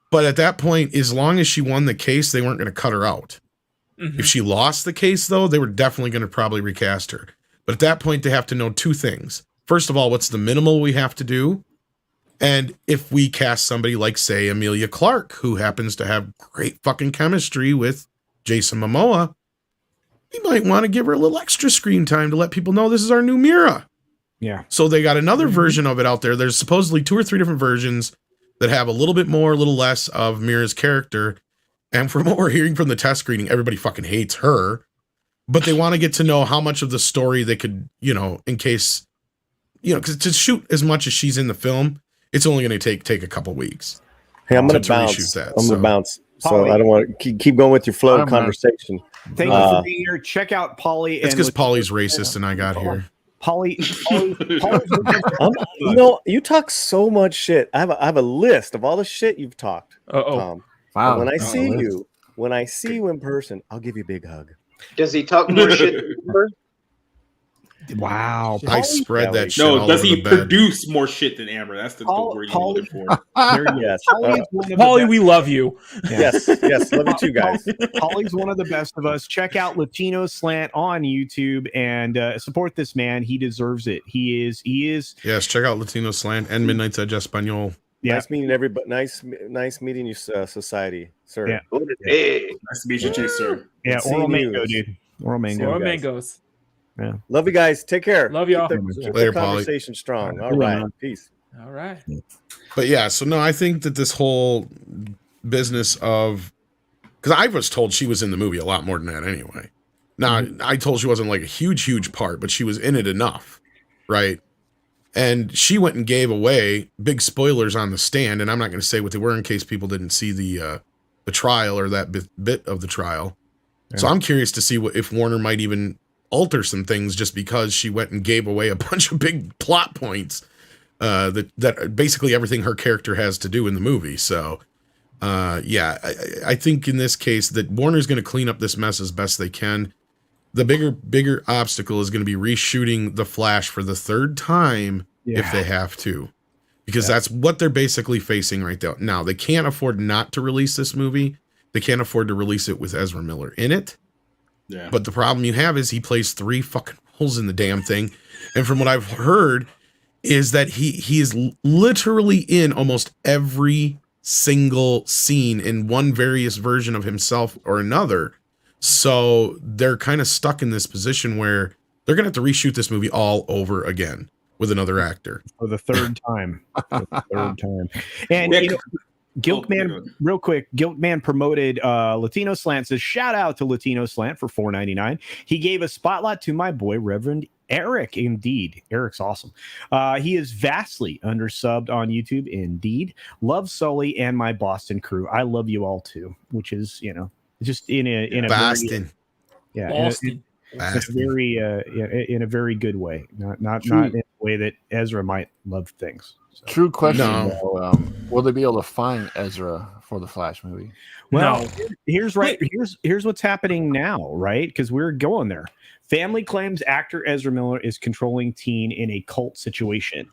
But at that point, as long as she won the case, they weren't going to cut her out. If she lost the case, though, they were definitely going to probably recast her. But at that point, they have to know two things. First of all, what's the minimal we have to do? And if we cast somebody like, say, Emilia Clarke, who happens to have great fucking chemistry with Jason Momoa, we might want to give her a little extra screen time to let people know this is our new Mira. Yeah. So they got another version of it out there. There's supposedly 2 or 3 different versions that have a little bit more, a little less of Mira's character. And from what we're hearing from the test screening, everybody fucking hates her. But they want to get to know how much of the story they could, in case, because to shoot as much as she's in the film, it's only going to take a couple weeks. Hey, I'm going to bounce. I'm going to bounce. So I don't want to keep going with your flow of conversation. Thank you for being here. Check out Pauly. It's because Pauly's racist and I got here. Pauly, you talk so much shit. I have a list of all the shit you've talked. Wow. When I see you in person, I'll give you a big hug. Does he talk more shit? Wow. I spread that shit No, all does over he the bed. produce more shit than Amber? That's the word you're looking for. There you Yes. go. Holly's one of the Holly, best- we love you. Yes. Yes. Love you too, guys. Holly's one of the best of us. Check out Latino Slant on YouTube and support this man. He deserves it. He is. Yes, check out Latino Slant and Midnight's Edge Espanol. Yeah. Nice meeting everybody. Nice meeting you, society, sir. Yeah. Hey. Nice to meet you too, sir. Yeah, Seeing oral you. mango, dude. Oral mango. Or guys. mangoes. Love you guys. Take care. Love y'all. Keep Later, the Polly. conversation strong. All Good one, right. man. Peace. All right. But yeah, so no, I think that this whole business of, because I was told she was in the movie a lot more than that anyway. Now, I told she wasn't like a huge part, but she was in it enough, right? And she went and gave away big spoilers on the stand, and I'm not going to say what they were in case people didn't see the trial or that bit of the trial. Yeah. So I'm curious to see if Warner might even alter some things just because she went and gave away a bunch of big plot points that basically everything her character has to do in the movie. So yeah, I think in this case that Warner's going to clean up this mess as best they can. The bigger obstacle is going to be reshooting The Flash for the third time if they have to, because that's what they're basically facing right now. They can't afford not to release this movie. They can't afford to release it with Ezra Miller in it. Yeah. But the problem you have is he plays 3 fucking holes in the damn thing. And from what I've heard is that he is literally in almost every single scene in one various version of himself or another. So they're kind of stuck in this position where they're going to have to reshoot this movie all over again with another actor. For the third time. And, you know, Guiltman, real quick, Guiltman promoted Latino Slant. Says, shout out to Latino Slant for $4.99. He gave a spotlight to my boy, Reverend Eric. Indeed. Eric's awesome. He is vastly undersubbed on YouTube. Indeed. Love Sully and my Boston crew. I love you all too, which is, you know, just in a Boston. Boston. In a very good way. Not in a way that Ezra might love things. So. True question. Though, will they be able to find Ezra for the Flash movie? Well, here's what's happening now, right? Because we're going there. Family claims actor Ezra Miller is controlling teen in a cult situation.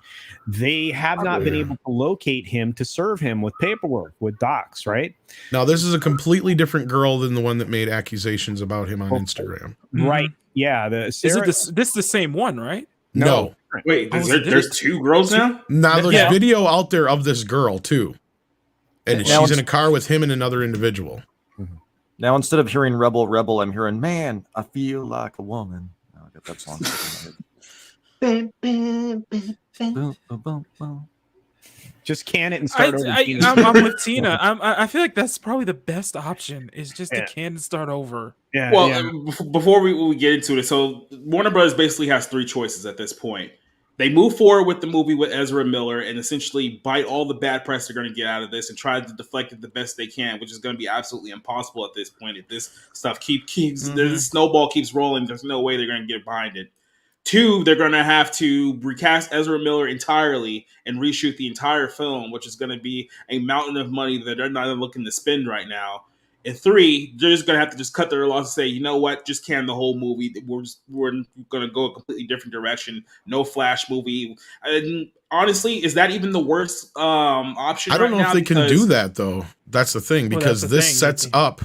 They have not been able to locate him to serve him with paperwork, with docs, right? Now, this is a completely different girl than the one that made accusations about him on Instagram. Right. Yeah. Is this the same one, right? No. Wait, there's 2 girls now? Now, there's video out there of this girl, too. And she's in a car with him and another individual. Now, instead of hearing Rebel, Rebel, I'm hearing, man, I feel like a woman. Oh, I got that song. Just can it and start over. I'm with Tina. I feel like that's probably the best option is just to can and start over. Yeah. Well, before we get into it, so Warner Brothers basically has 3 choices at this point. They move forward with the movie with Ezra Miller and essentially bite all the bad press they're going to get out of this and try to deflect it the best they can, which is going to be absolutely impossible at this point. If this stuff keeps this snowball keeps rolling, there's no way they're going to get behind it. 2, they're going to have to recast Ezra Miller entirely and reshoot the entire film, which is going to be a mountain of money that they're not looking to spend right now. And 3, they're just going to have to just cut their loss and say, you know what, just can the whole movie. We're going to go a completely different direction. No Flash movie. And honestly, is that even the worst option? I don't know if they can do that, though. That's the thing, because this sets up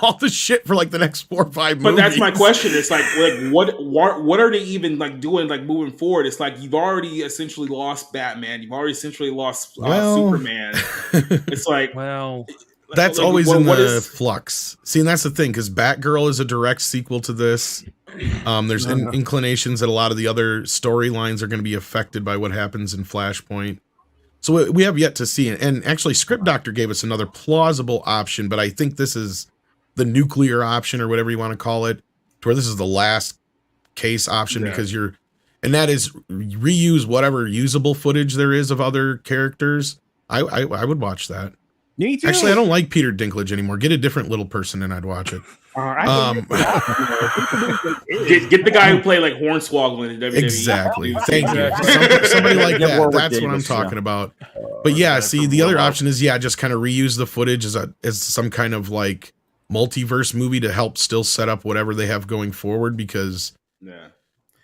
all the shit for like the next 4 or 5 movies. But that's my question. It's like what are they even like doing like moving forward? It's like you've already essentially lost Batman. You've already essentially lost Superman. It's like, that's always in the flux. See, and that's the thing, because Batgirl is a direct sequel to this. There's inclinations that a lot of the other storylines are going to be affected by what happens in Flashpoint. So we have yet to see. And actually, Script Doctor gave us another plausible option, but I think this is the nuclear option or whatever you want to call it, to where this is the last case option because and that is reuse whatever usable footage there is of other characters. I would watch that. Me too. Actually, I don't like Peter Dinklage anymore. Get a different little person and I'd watch it. Get the guy who played like Hornswoggle in WWE. Exactly. Thank you. Somebody like that. That's what I'm talking about. But yeah, see, the other option is just kind of reuse the footage as some kind of like multiverse movie to help still set up whatever they have going forward, because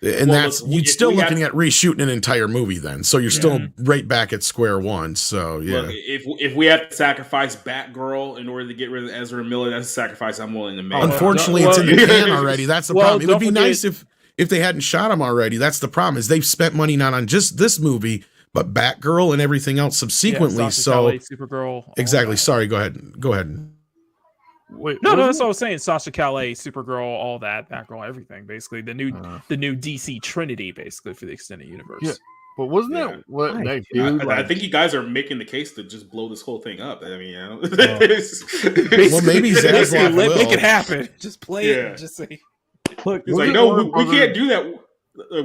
And Well, that's look, you'd if still we looking had- at reshooting an entire movie then. So you're still right back at square one. So yeah. Look, if we have to sacrifice Batgirl in order to get rid of Ezra Miller, that's a sacrifice I'm willing to make. Unfortunately, it's in the can already. That's the problem. It would be nice if they hadn't shot him already. That's the problem. Is they've spent money not on just this movie, but Batgirl and everything else subsequently. Sasha So Calais, Supergirl. exactly. Sorry. Go ahead. Wait, No, that's what I was saying. Sasha Calais, Supergirl, all that, Batgirl, everything. Basically, the new DC Trinity, basically for the extended universe. Yeah. But wasn't that what that dude? I think you guys are making the case to just blow this whole thing up. I mean, Well, maybe Basically, Zaslav will. make it happen. Just play it. Yeah. And just say, Look, It's like, no, we can't do that.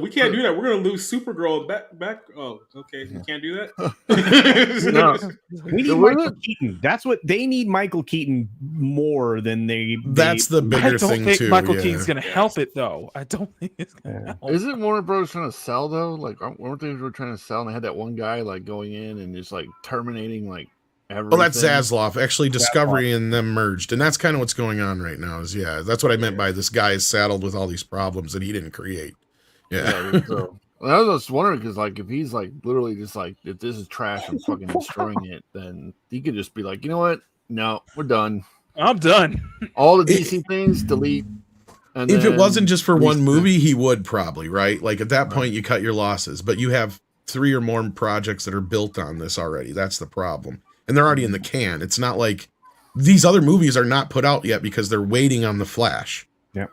We can't do that. We're gonna lose Supergirl back. Oh, okay, we can't do that. No. We need Michael Keaton. That's what they need. Michael Keaton more than they. That's the I bigger don't thing think too. Michael yeah. Keaton's gonna help it though. I don't think it's gonna help. Isn't Warner Bros. Trying to sell though? Like, weren't they trying to sell? And they had that one guy like going in and just like terminating like everything. Well, that's Zaslav. Actually, Discovery and them merged, and that's kind of what's going on right now. Is that's what I meant by this guy is saddled with all these problems that he didn't create. Yeah. So, I was just wondering because, like, if he's like literally just like, if this is trash and fucking destroying it, then he could just be like, you know what? No, we're done. I'm done. All the DC things, delete. And If it then wasn't just for one restart. movie, he would probably, right? Like at that point, you cut your losses, but you have 3 or more projects that are built on this already. That's the problem, and they're already in the can. It's not like these other movies are not put out yet because they're waiting on the Flash. Yeah,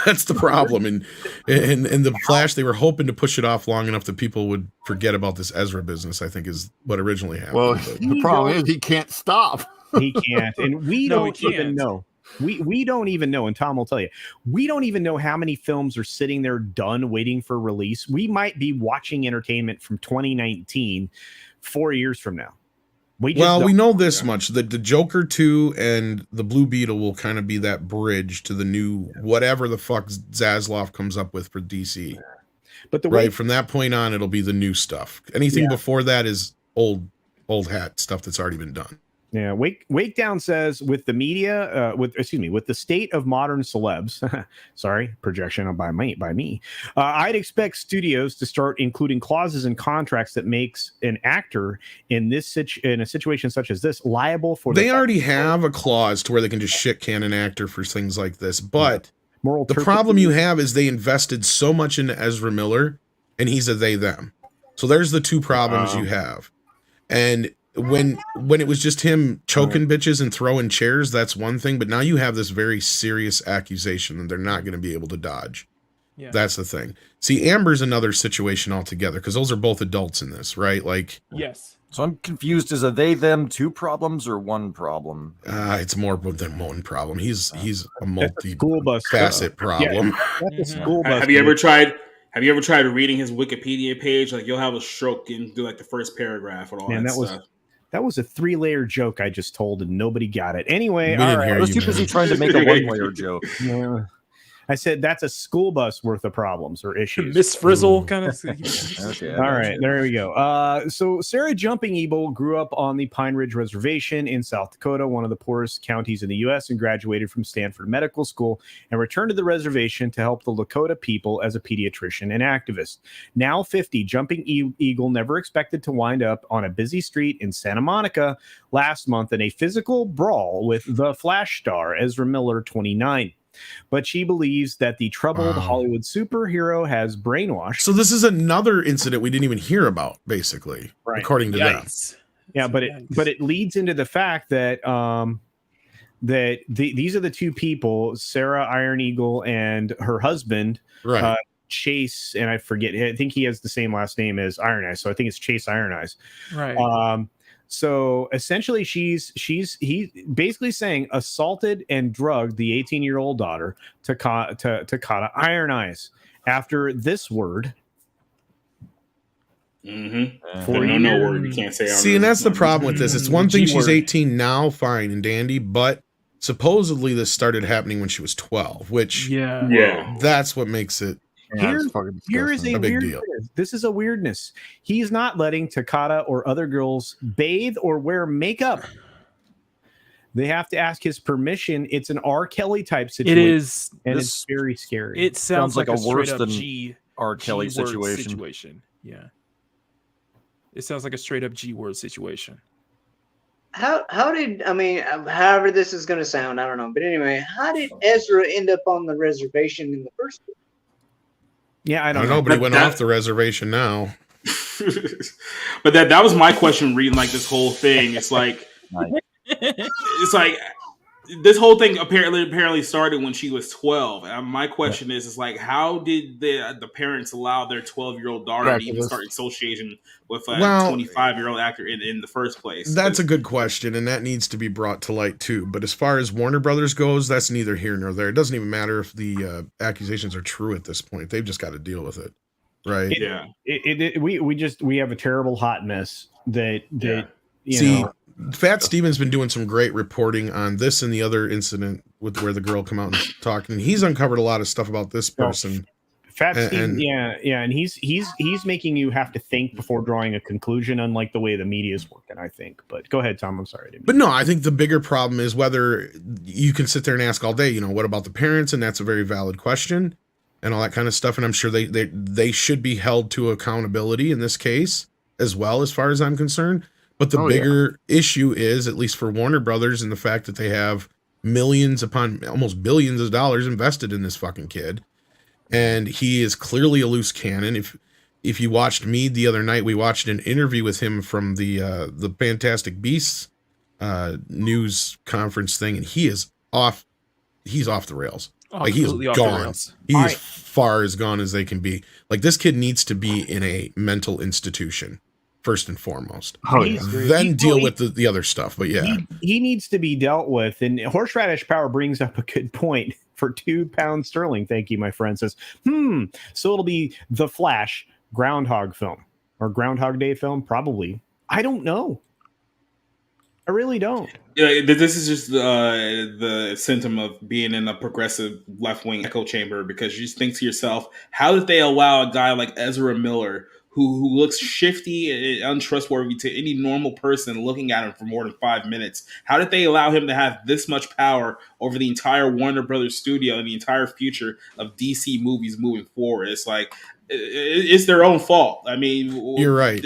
that's the problem. And the Flash, they were hoping to push it off long enough that people would forget about this Ezra business. I think is what originally happened. Well, but the problem is he can't stop. He can't, and we No, don't he even can't. know. We don't even know, and Tom will tell you, we don't even know how many films are sitting there done waiting for release. We might be watching entertainment from 2019, 4 years from now. We know this much, that the Joker 2 and the Blue Beetle will kind of be that bridge to the new whatever the fuck Zaslav comes up with for DC. But the way from that point on, it'll be the new stuff. Anything before that is old hat stuff that's already been done. Yeah, Wake Down says with the media, with the state of modern celebs, sorry, projection by me. I'd expect studios to start including clauses in contracts that makes an actor in a situation such as this liable for. They already have a clause to where they can just shit can an actor for things like this, but the problem you have is they invested so much into Ezra Miller, and he's a they them. So there's the two problems you have, and. When it was just him choking bitches and throwing chairs, that's one thing. But now you have this very serious accusation that they're not going to be able to dodge. Yeah. That's the thing. See, Amber's another situation altogether because those are both adults in this, right? Like, yes. So I'm confused. Is a they them 2 problems or 1 problem? It's more than 1 problem. He's a multi-facet problem. Yeah, that's a school bus. Have you ever tried reading his Wikipedia page? Like you'll have a stroke and do like the first paragraph and all that stuff. That was a 3-layer joke I just told, and nobody got it. Anyway, I was too busy trying to make a 1-layer joke. Yeah. I said that's a school bus worth of problems or issues. Miss Frizzle kind of. Okay, all right, there we go. So Sarah Jumping Eagle grew up on the Pine Ridge Reservation in South Dakota, one of the poorest counties in the U.S., and graduated from Stanford Medical School and returned to the reservation to help the Lakota people as a pediatrician and activist. Now 50, Jumping Eagle never expected to wind up on a busy street in Santa Monica last month in a physical brawl with the Flash star Ezra Miller, 29. But she believes that the troubled Hollywood superhero has brainwashed. So this is another incident we didn't even hear about, basically, according to them. Yeah, but it leads into the fact that these are the two people, Sarah Iron Eagle and her husband, Chase, and I forget. I think he has the same last name as Iron Eyes, so I think it's Chase Iron Eyes. Right. So essentially, he's basically saying assaulted and drugged the 18-year-old daughter Takata Iron Eyes after this word. Mm-hmm. No word you can't say. See, and that's the problem with this. It's one thing she's 18 now, fine and dandy, but supposedly this started happening when she was 12, which that's what makes it. Here is a big deal. This is a weirdness. He's not letting Takata or other girls bathe or wear makeup. They have to ask his permission. It's an R. Kelly type situation. It is, and it's very scary. It sounds like a worse straight up than G R. Kelly G-word situation. Yeah, it sounds like a straight up G-word situation. How did, I mean, however this is going to sound, I don't know. But anyway, how did Ezra end up on the reservation in the first place? Yeah, I don't know. But he went that- off the reservation now. But that was my question reading like this whole thing. It's like it's like this whole thing apparently started when she was 12. And my question is like, how did the parents allow their 12-year-old daughter to even start association with a 25-year-old actor in the first place? That's a good question, and that needs to be brought to light too. But as far as Warner Brothers goes, that's neither here nor there. It doesn't even matter if the accusations are true at this point. They've just got to deal with it, right? We have a terrible hot mess that you know. Fat Steven's been doing some great reporting on this and the other incident with where the girl come out and talk, and he's uncovered a lot of stuff about this person. Fat Steven, and he's making you have to think before drawing a conclusion, unlike the way the media is working, I think. But go ahead, Tom. I'm sorry. But no, I think the bigger problem is whether you can sit there and ask all day, what about the parents? And that's a very valid question and all that kind of stuff. And I'm sure they should be held to accountability in this case as well, as far as I'm concerned. But the bigger issue is, at least for Warner Brothers, and the fact that they have millions upon almost billions of dollars invested in this fucking kid. And he is clearly a loose cannon. If you watched Mead the other night, we watched an interview with him from the Fantastic Beasts news conference thing, and he is off. He's off the rails. Like, he is gone. He is far as gone as they can be. Like, this kid needs to be in a mental institution first and foremost. Then deal with the other stuff. But yeah, he needs to be dealt with. And Horseradish Power brings up a good point. For £2 sterling, thank you, my friend, says, so it'll be The Flash Groundhog film or Groundhog Day film? Probably. I don't know. I really don't. Yeah, this is just the symptom of being in a progressive left-wing echo chamber, because you just think to yourself, how did they allow a guy like Ezra Miller, who looks shifty and untrustworthy to any normal person looking at him for more than 5 minutes? How did they allow him to have this much power over the entire Warner Brothers studio and the entire future of DC movies moving forward? It's like, it's their own fault. I mean, you're right.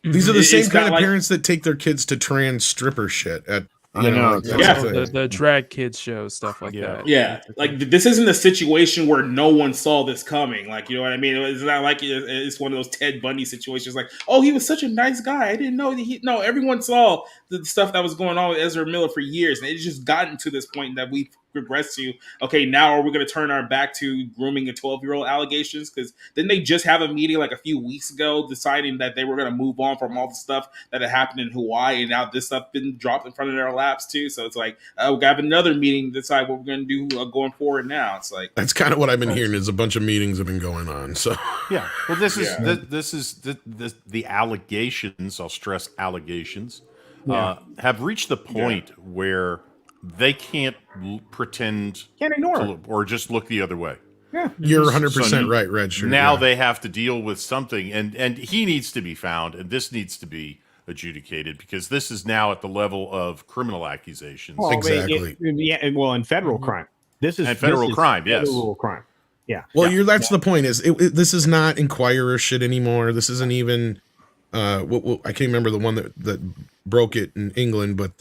These are the same kind of parents that take their kids to trans stripper shit at. The drag kids show, stuff like that. Yeah, like this isn't a situation where no one saw this coming. Like, you know what I mean? It's not like it's one of those Ted Bundy situations. Like, oh, he was such a nice guy. I didn't know that No, everyone saw the stuff that was going on with Ezra Miller for years, and it's just gotten to this point that we've regressed to. Okay, now are we going to turn our back to grooming a 12-year-old allegations? Because didn't they just have a meeting like a few weeks ago deciding that they were going to move on from all the stuff that had happened in Hawaii, and now this stuff been dropped in front of their laps too? So it's like, we have another meeting to decide what we're going to do going forward now. It's like, that's kind of what I've been hearing, is a bunch of meetings have been going on. So yeah, well, this is the allegations. I'll stress allegations. Have reached the point where they can't ignore or just look the other way. Yeah, you're 100% right, Red. Sure. Now they have to deal with something, and he needs to be found, and this needs to be adjudicated, because this is now at the level of criminal accusations. Well, exactly. And federal crime. This is federal crime. Yes, federal crime. Yeah. Well, that's the point. Is this is not Inquirer shit anymore? This isn't even. I can't remember the one that broke it in England, but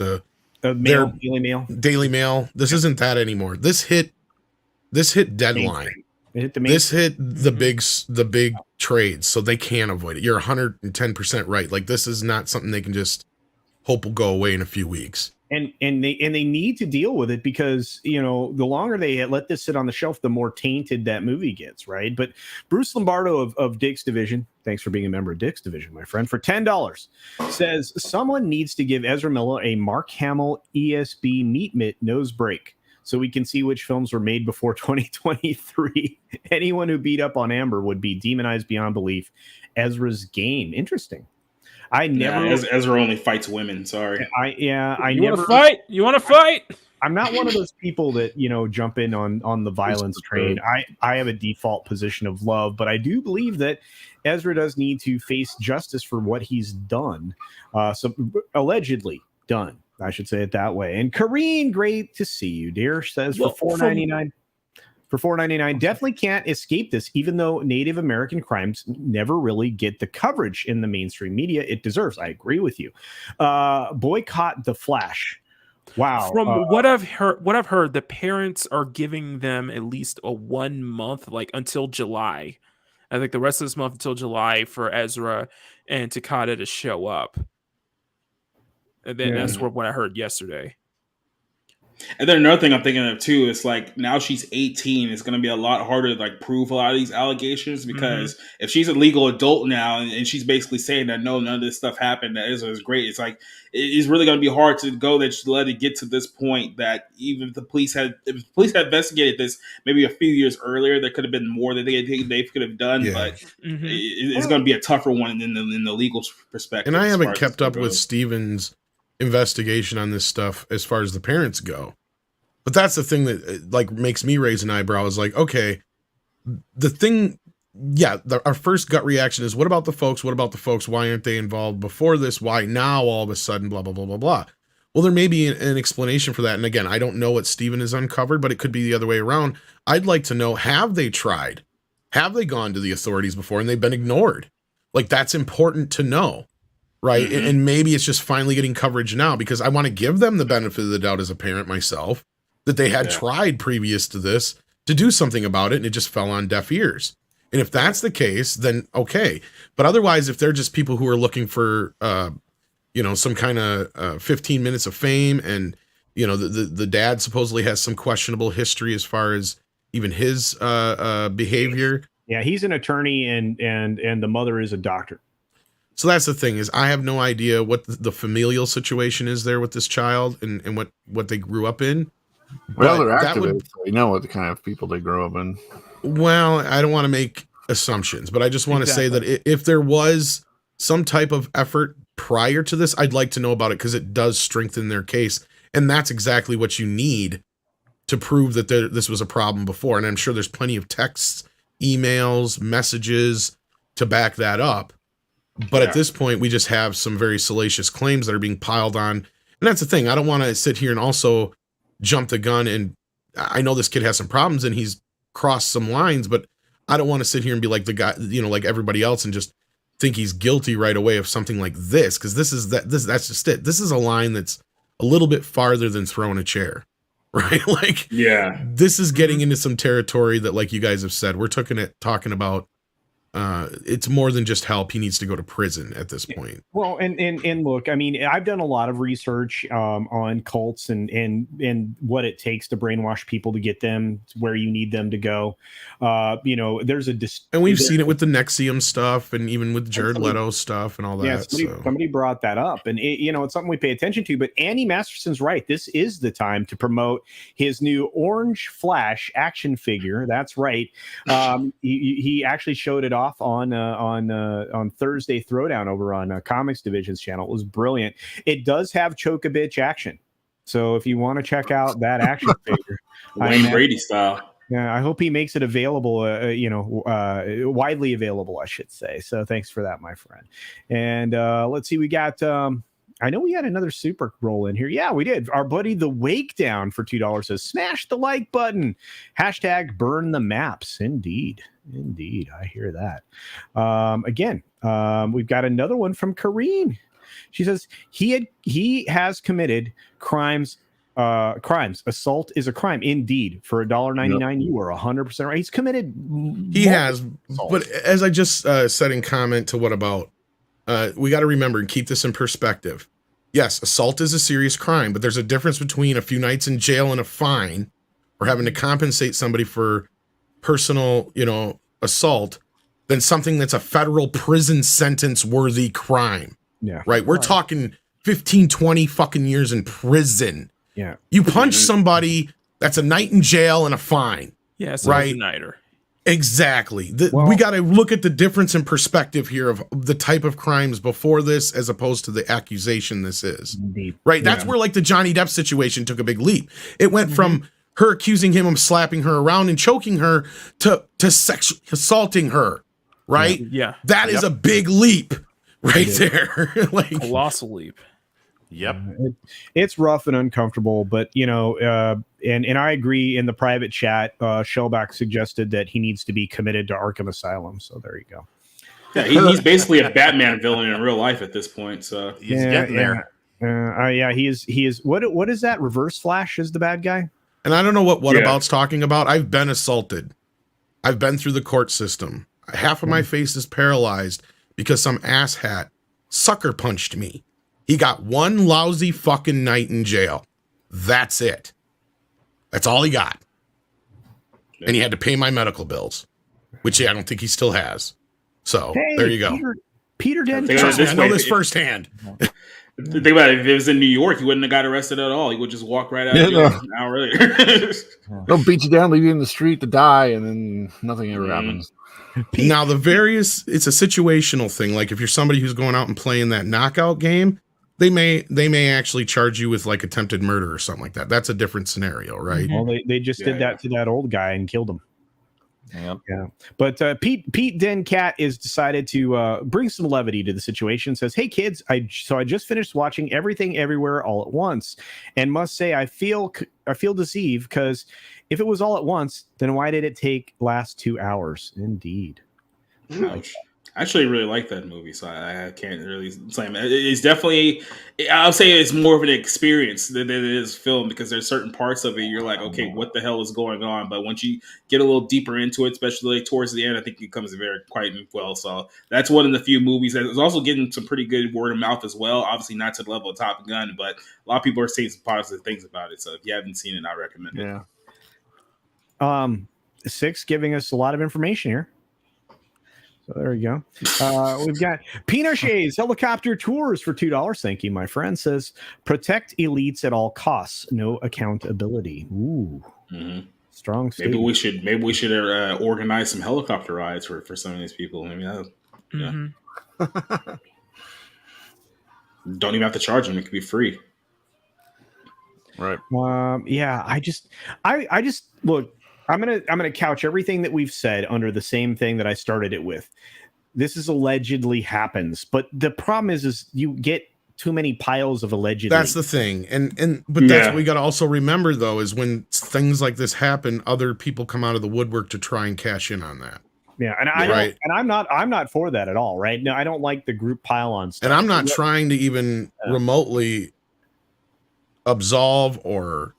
Daily Mail. This isn't that anymore. This hit Deadline. This hit the big trades, so they can't avoid it. You're 110% right. Like, this is not something they can just hope will go away in a few weeks. And they need to deal with it, because the longer they let this sit on the shelf, the more tainted that movie gets, right? But Bruce Lombardo of Dick's Division, thanks for being a member of Dick's Division, my friend, for $10 says someone needs to give Ezra Miller a Mark Hamill ESB meat mitt nose break, so we can see which films were made before 2023. Anyone who beat up on Amber would be demonized beyond belief. Ezra's game. Interesting. Ezra only fights women. Sorry. You want to fight? I'm not one of those people that jump in on the violence train. I have a default position of love, but I do believe that Ezra does need to face justice for what he's done. So allegedly done. I should say it that way. And Kareen, great to see you, dear. Says Well, for $4.99. For $4.99, definitely can't escape this, even though Native American crimes never really get the coverage in the mainstream media it deserves. I agree with you. Boycott The Flash. Wow. From what I've heard, the parents are giving them at least a 1 month, like until July. I think the rest of this month until July for Ezra and Takata to show up. And then that's what I heard yesterday. And then another thing I'm thinking of too is like now she's 18. It's going to be a lot harder to like prove a lot of these allegations because if she's a legal adult now and she's basically saying that no, none of this stuff happened, that Ezra is great. It's like it's really going to be hard to go that she let it get to this point that even if the police had investigated this maybe a few years earlier, there could have been more that they could have done. Yeah. But it's going to be a tougher one in the legal perspective. And I haven't kept up with Steven's investigation on this stuff as far as the parents go, but that's the thing that like makes me raise an eyebrow is like, okay, the thing, our first gut reaction is what about the folks, why aren't they involved before this, why now all of a sudden, blah blah blah blah blah. Well, there may be an explanation for that, and again, I don't know what Steven has uncovered, but it could be the other way around. I'd like to know, have they tried, have they gone to the authorities before and they've been ignored? Like, that's important to know. Right. And maybe it's just finally getting coverage now because I want to give them the benefit of the doubt as a parent myself that they had tried previous to this to do something about it and it just fell on deaf ears. And if that's the case, then okay. But otherwise, if they're just people who are looking for, some kind of 15 minutes of fame and, the dad supposedly has some questionable history as far as even his behavior. Yeah, he's an attorney and the mother is a doctor. So that's the thing is I have no idea what the familial situation is there with this child and what they grew up in. Well, they're activists. So you know what the kind of people they grow up in. Well, I don't want to make assumptions, but I just want to say that if there was some type of effort prior to this, I'd like to know about it because it does strengthen their case. And that's exactly what you need to prove that this was a problem before. And I'm sure there's plenty of texts, emails, messages to back that up. But at this point, we just have some very salacious claims that are being piled on. And that's the thing. I don't want to sit here and also jump the gun. And I know this kid has some problems and he's crossed some lines, but I don't want to sit here and be like the guy, like everybody else and just think he's guilty right away of something like this. Cause that's just it. This is a line that's a little bit farther than throwing a chair, right? Like, this is getting into some territory that, like you guys have said, we're talking about. It's more than just help. He needs to go to prison at this point. Well, and look, I mean, I've done a lot of research on cults and what it takes to brainwash people to get them where you need them to go. There's and we've seen it with the Nexium stuff and even with Jared Leto stuff and all that. Yeah, somebody brought that up, and it's something we pay attention to. But Andy Masterson's right. This is the time to promote his new Orange Flash action figure. That's right. He actually showed it off on Thursday Throwdown over on Comics Division's channel. It was brilliant. It does have Choco-Bitch action, so if you want to check out that action figure, Wayne Brady style. Yeah, I hope he makes it available, widely available, I should say. So thanks for that, my friend. And let's see, we got. I know we had another super roll in here. Yeah, we did. Our buddy The Wake Down for $2 says, smash the like button. # burn the maps. Indeed. I hear that. Again, we've got another one from Kareen. She says he has committed crimes. Assault is a crime. Indeed. For $1.99, you are 100% right. He's committed. He has. Assaults. But as I just said in comment to what about, we got to remember and keep this in perspective. Yes, assault is a serious crime, but there's a difference between a few nights in jail and a fine or having to compensate somebody for personal, assault than something that's a federal prison sentence worthy crime. Yeah. Right. We're talking 15, 20 fucking years in prison. Yeah. You punch somebody, that's a night in jail and a fine. Yeah. It's right. A nighter. Exactly. We got to look at the difference in perspective here of the type of crimes before this as opposed to the accusation this is. Indeed. Right. That's where like the Johnny Depp situation took a big leap. It went from her accusing him of slapping her around and choking her to sexually assaulting her. Right. Yeah. That is a big leap right there. Colossal leap. Yep. It's rough and uncomfortable, but and I agree. In the private chat, Shellback suggested that he needs to be committed to Arkham Asylum. So there you go. Yeah, he's basically a Batman villain in real life at this point. So He's getting there. He is. What is that? Reverse Flash is the bad guy. And I don't know what about's talking about. I've been assaulted. I've been through the court system. Half of my face is paralyzed because some asshat sucker punched me. He got one lousy fucking night in jail. That's it. That's all he got. And he had to pay my medical bills, which I don't think he still has. So there you go. Peter didn't. I know this firsthand. Think about it. If it was in New York, he wouldn't have got arrested at all. He would just walk right out of jail an hour earlier. They'll beat you down, leave you in the street to die, and then nothing ever happens. Now, it's a situational thing. Like if you're somebody who's going out and playing that knockout game, they may actually charge you with like attempted murder or something like that. That's a different scenario, right? Well, they just did that to that old guy and killed him. Yep. Yeah. But Pete Dencat is decided to bring some levity to the situation. Says, "Hey kids, I just finished watching Everything Everywhere All at Once, and must say I feel deceived because if it was all at once, then why did it take last 2 hours?" Indeed. Ouch. I actually really like that movie, so I can't really say it's definitely. I'll say it's more of an experience than it is film because there's certain parts of it you're like, okay, what the hell is going on? But once you get a little deeper into it, especially towards the end, I think it comes very quite well. So that's one of the few movies that is also getting some pretty good word of mouth as well. Obviously, not to the level of Top Gun, but a lot of people are saying some positive things about it. So if you haven't seen it, I recommend it. Yeah. 6 giving us a lot of information here. So there we go. We've got Pinochet's helicopter tours for $2. Thank you, my friend. Says protect elites at all costs, no accountability. Ooh, strong statement. Maybe we should organize some helicopter rides for some of these people. I mean, don't even have to charge them; it could be free. Right. Yeah. I just look. I'm gonna couch everything that we've said under the same thing that I started it with. This is allegedly happens, but the problem is you get too many piles of allegedly. That's the thing, but that's what we got to also remember though is when things like this happen, other people come out of the woodwork to try and cash in on that. Yeah, and I'm not for that at all. Right? No, I don't like the group pile on stuff. And I'm not trying to even remotely absolve or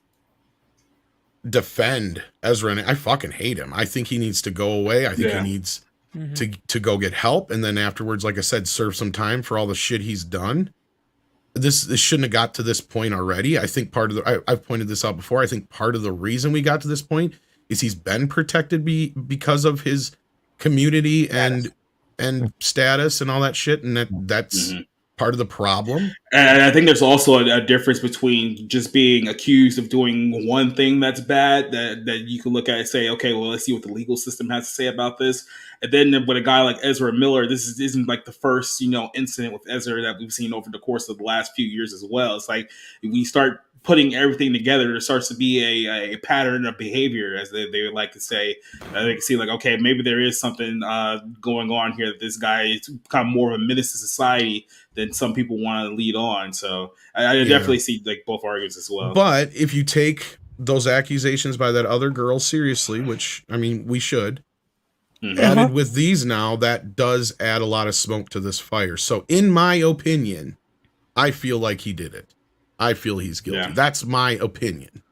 defend Ezra. I fucking hate him. I think he needs to go away. I think he needs to go get help, and then afterwards, like I said, serve some time for all the shit he's done. This shouldn't have got to this point already. I think I've pointed this out before. I think part of the reason we got to this point is he's been protected because of his community and status and all that shit, and that's part of the problem. And I think there's also a difference between just being accused of doing one thing that's bad that you can look at and say, okay, well, let's see what the legal system has to say about this. And then with a guy like Ezra Miller, this isn't like the first, incident with Ezra that we've seen over the course of the last few years as well. It's like we start putting everything together, there starts to be a pattern of behavior, as they would like to say. They can see like, okay, maybe there is something going on here that this guy is kind of more of a menace to society than some people want to lead on. So I definitely see like both arguments as well. But if you take those accusations by that other girl seriously, which I mean we should, added with these now, that does add a lot of smoke to this fire. So in my opinion, I feel like he did it. I feel he's guilty. Yeah. That's my opinion.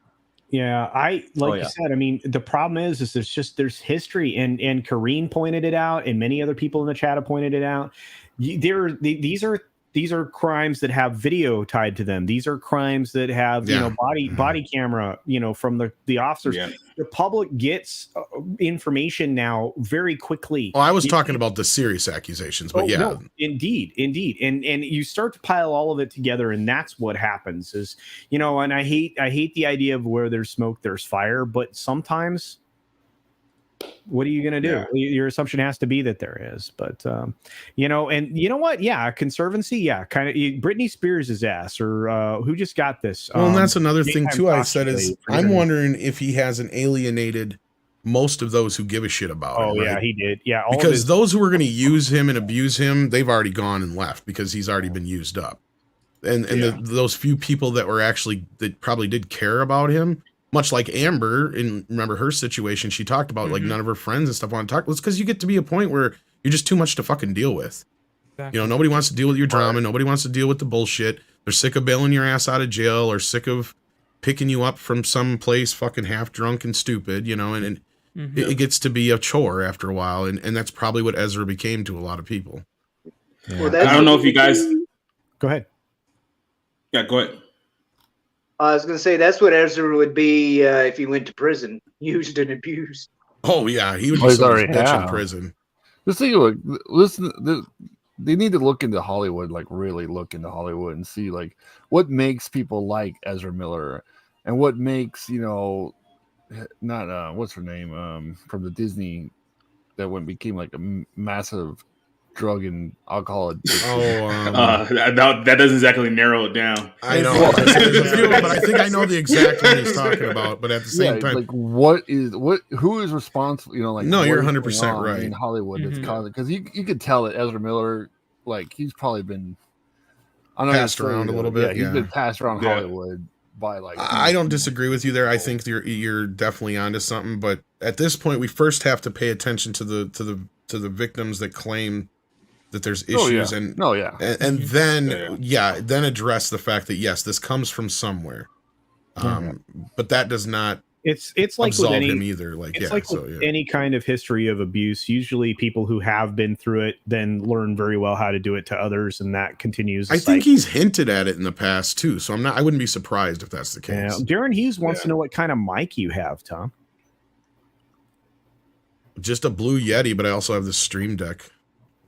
Yeah, you said, I mean, the problem is there's history, and Kareen pointed it out, and many other people in the chat have pointed it out. These are crimes that have video tied to them. These are crimes that have body camera, from the officers. Yeah. The public gets information now very quickly. Oh, I was talking about the serious accusations, but no, indeed, and you start to pile all of it together, and that's what happens. Is and I hate the idea of where there's smoke, there's fire, but sometimes. What are you going to do? Yeah. Your assumption has to be that there is, but and you know what? Yeah, Conservancy. Yeah, kind of Britney Spears' ass, or who just got this. Well, and that's another thing too. I said is I'm wondering if he hasn't alienated most of those who give a shit about him. Oh yeah, he did. Yeah, because those who are going to use him and abuse him, they've already gone and left because he's already been used up. and those few people that were actually that probably did care about him, much like Amber. And remember her situation, she talked about like none of her friends and stuff want to talk. Well, it's because you get to be a point where you're just too much to fucking deal with. Exactly. You know, nobody wants to deal with your drama. Nobody wants to deal with the bullshit. They're sick of bailing your ass out of jail, or sick of picking you up from some place fucking half drunk and stupid, you know, and it gets to be a chore after a while. And that's probably what Ezra became to a lot of people. Yeah. Well, I don't know if you guys... Go ahead. Yeah, go ahead. I was going to say that's what Ezra would be if he went to prison, used and abused. Oh, yeah. He would be already in prison. Just think of it. Listen, they need to look into Hollywood, like really look into Hollywood and see like what makes people like Ezra Miller and what makes, you know, not what's her name from the Disney that became like a massive drug and alcohol. That doesn't exactly narrow it down. I know, there's a few, but I think I know the exact one he's talking about. But at the same time, like who is responsible? You know, like no, you're 100% right. In Hollywood, that's causing, because you could tell that Ezra Miller, like he's probably been passed around a little bit. Yeah, he's been passed around Hollywood by like. I don't disagree with you there. I think you're definitely onto something. But at this point, we first have to pay attention to the victims that claim that there's issues and then address the fact that yes, this comes from somewhere. But that does not it's like absolve with him either. Like any kind of history of abuse, usually people who have been through it then learn very well how to do it to others, and that continues. I think he's hinted at it in the past too, so I wouldn't be surprised if that's the case. Darren Hughes wants to know what kind of mic you have, Tom. Just a Blue Yeti, but I also have the Stream Deck.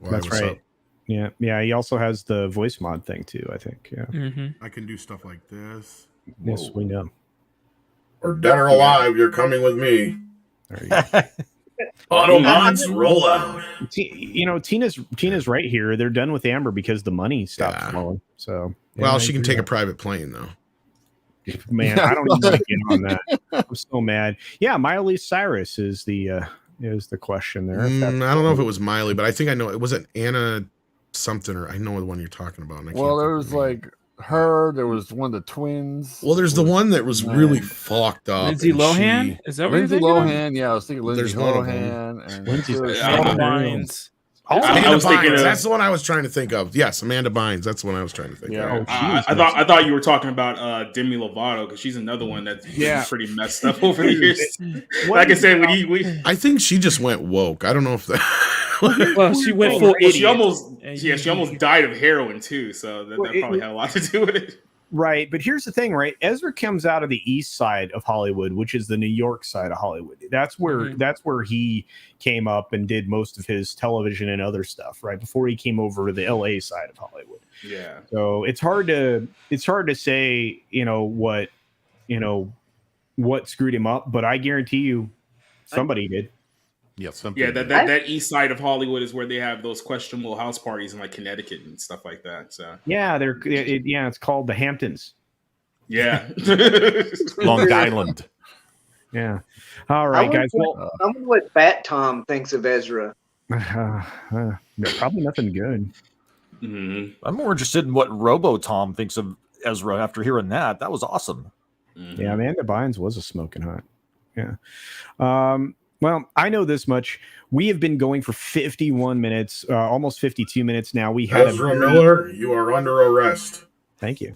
That's right. Up. Yeah. He also has the voice mod thing too, I think. Yeah. I can do stuff like this. Yes, we know. Or dead or alive, you're coming with me. There you go. Auto mods roll out. You know, Tina's right here. They're done with Amber because the money stopped flowing. So well, she can take a private plane though. Man, I don't even want to get on that. I'm so mad. Yeah, Miley Cyrus is the question there. I don't know if it was Miley, but I think I know it wasn't Anna something, or I know the one you're talking about. Well, there was like her. There was one of the twins. Well, there's the one that was really fucked up. Lindsay Lohan? Is that what Lindsay Lohan? Yeah, I was thinking Lindsay Lohan and Lindsay Bynes. Amanda Bynes. That's the one I was trying to think of. Yes, Amanda Bynes. That's the one I was trying to think of. I thought you were talking about Demi Lovato, because she's another one that's pretty messed up over the years. Like I said, I think she just went woke. I don't know if that. Well, she went full idiot. She almost died of heroin too, so that probably had a lot to do with it. Right, but here's the thing, right? Ezra comes out of the east side of Hollywood, which is the New York side of Hollywood. That's where he came up and did most of his television and other stuff, right? Before he came over to the LA side of Hollywood. Yeah. So it's hard to say, what screwed him up, but I guarantee you somebody did. Yeah, that east side of Hollywood is where they have those questionable house parties in like Connecticut and stuff like that. So yeah, it's called the Hamptons. Yeah, Long Island. Yeah. All right, guys. I wonder what Fat Tom thinks of Ezra. Probably nothing good. Mm-hmm. I'm more interested in what Robo Tom thinks of Ezra after hearing that. That was awesome. Mm-hmm. Yeah, Amanda Bynes was a smoking hot. Yeah. Well, I know this much. We have been going for 51 minutes, almost 52 minutes now. We had Ezra Miller, you are under arrest. Thank you.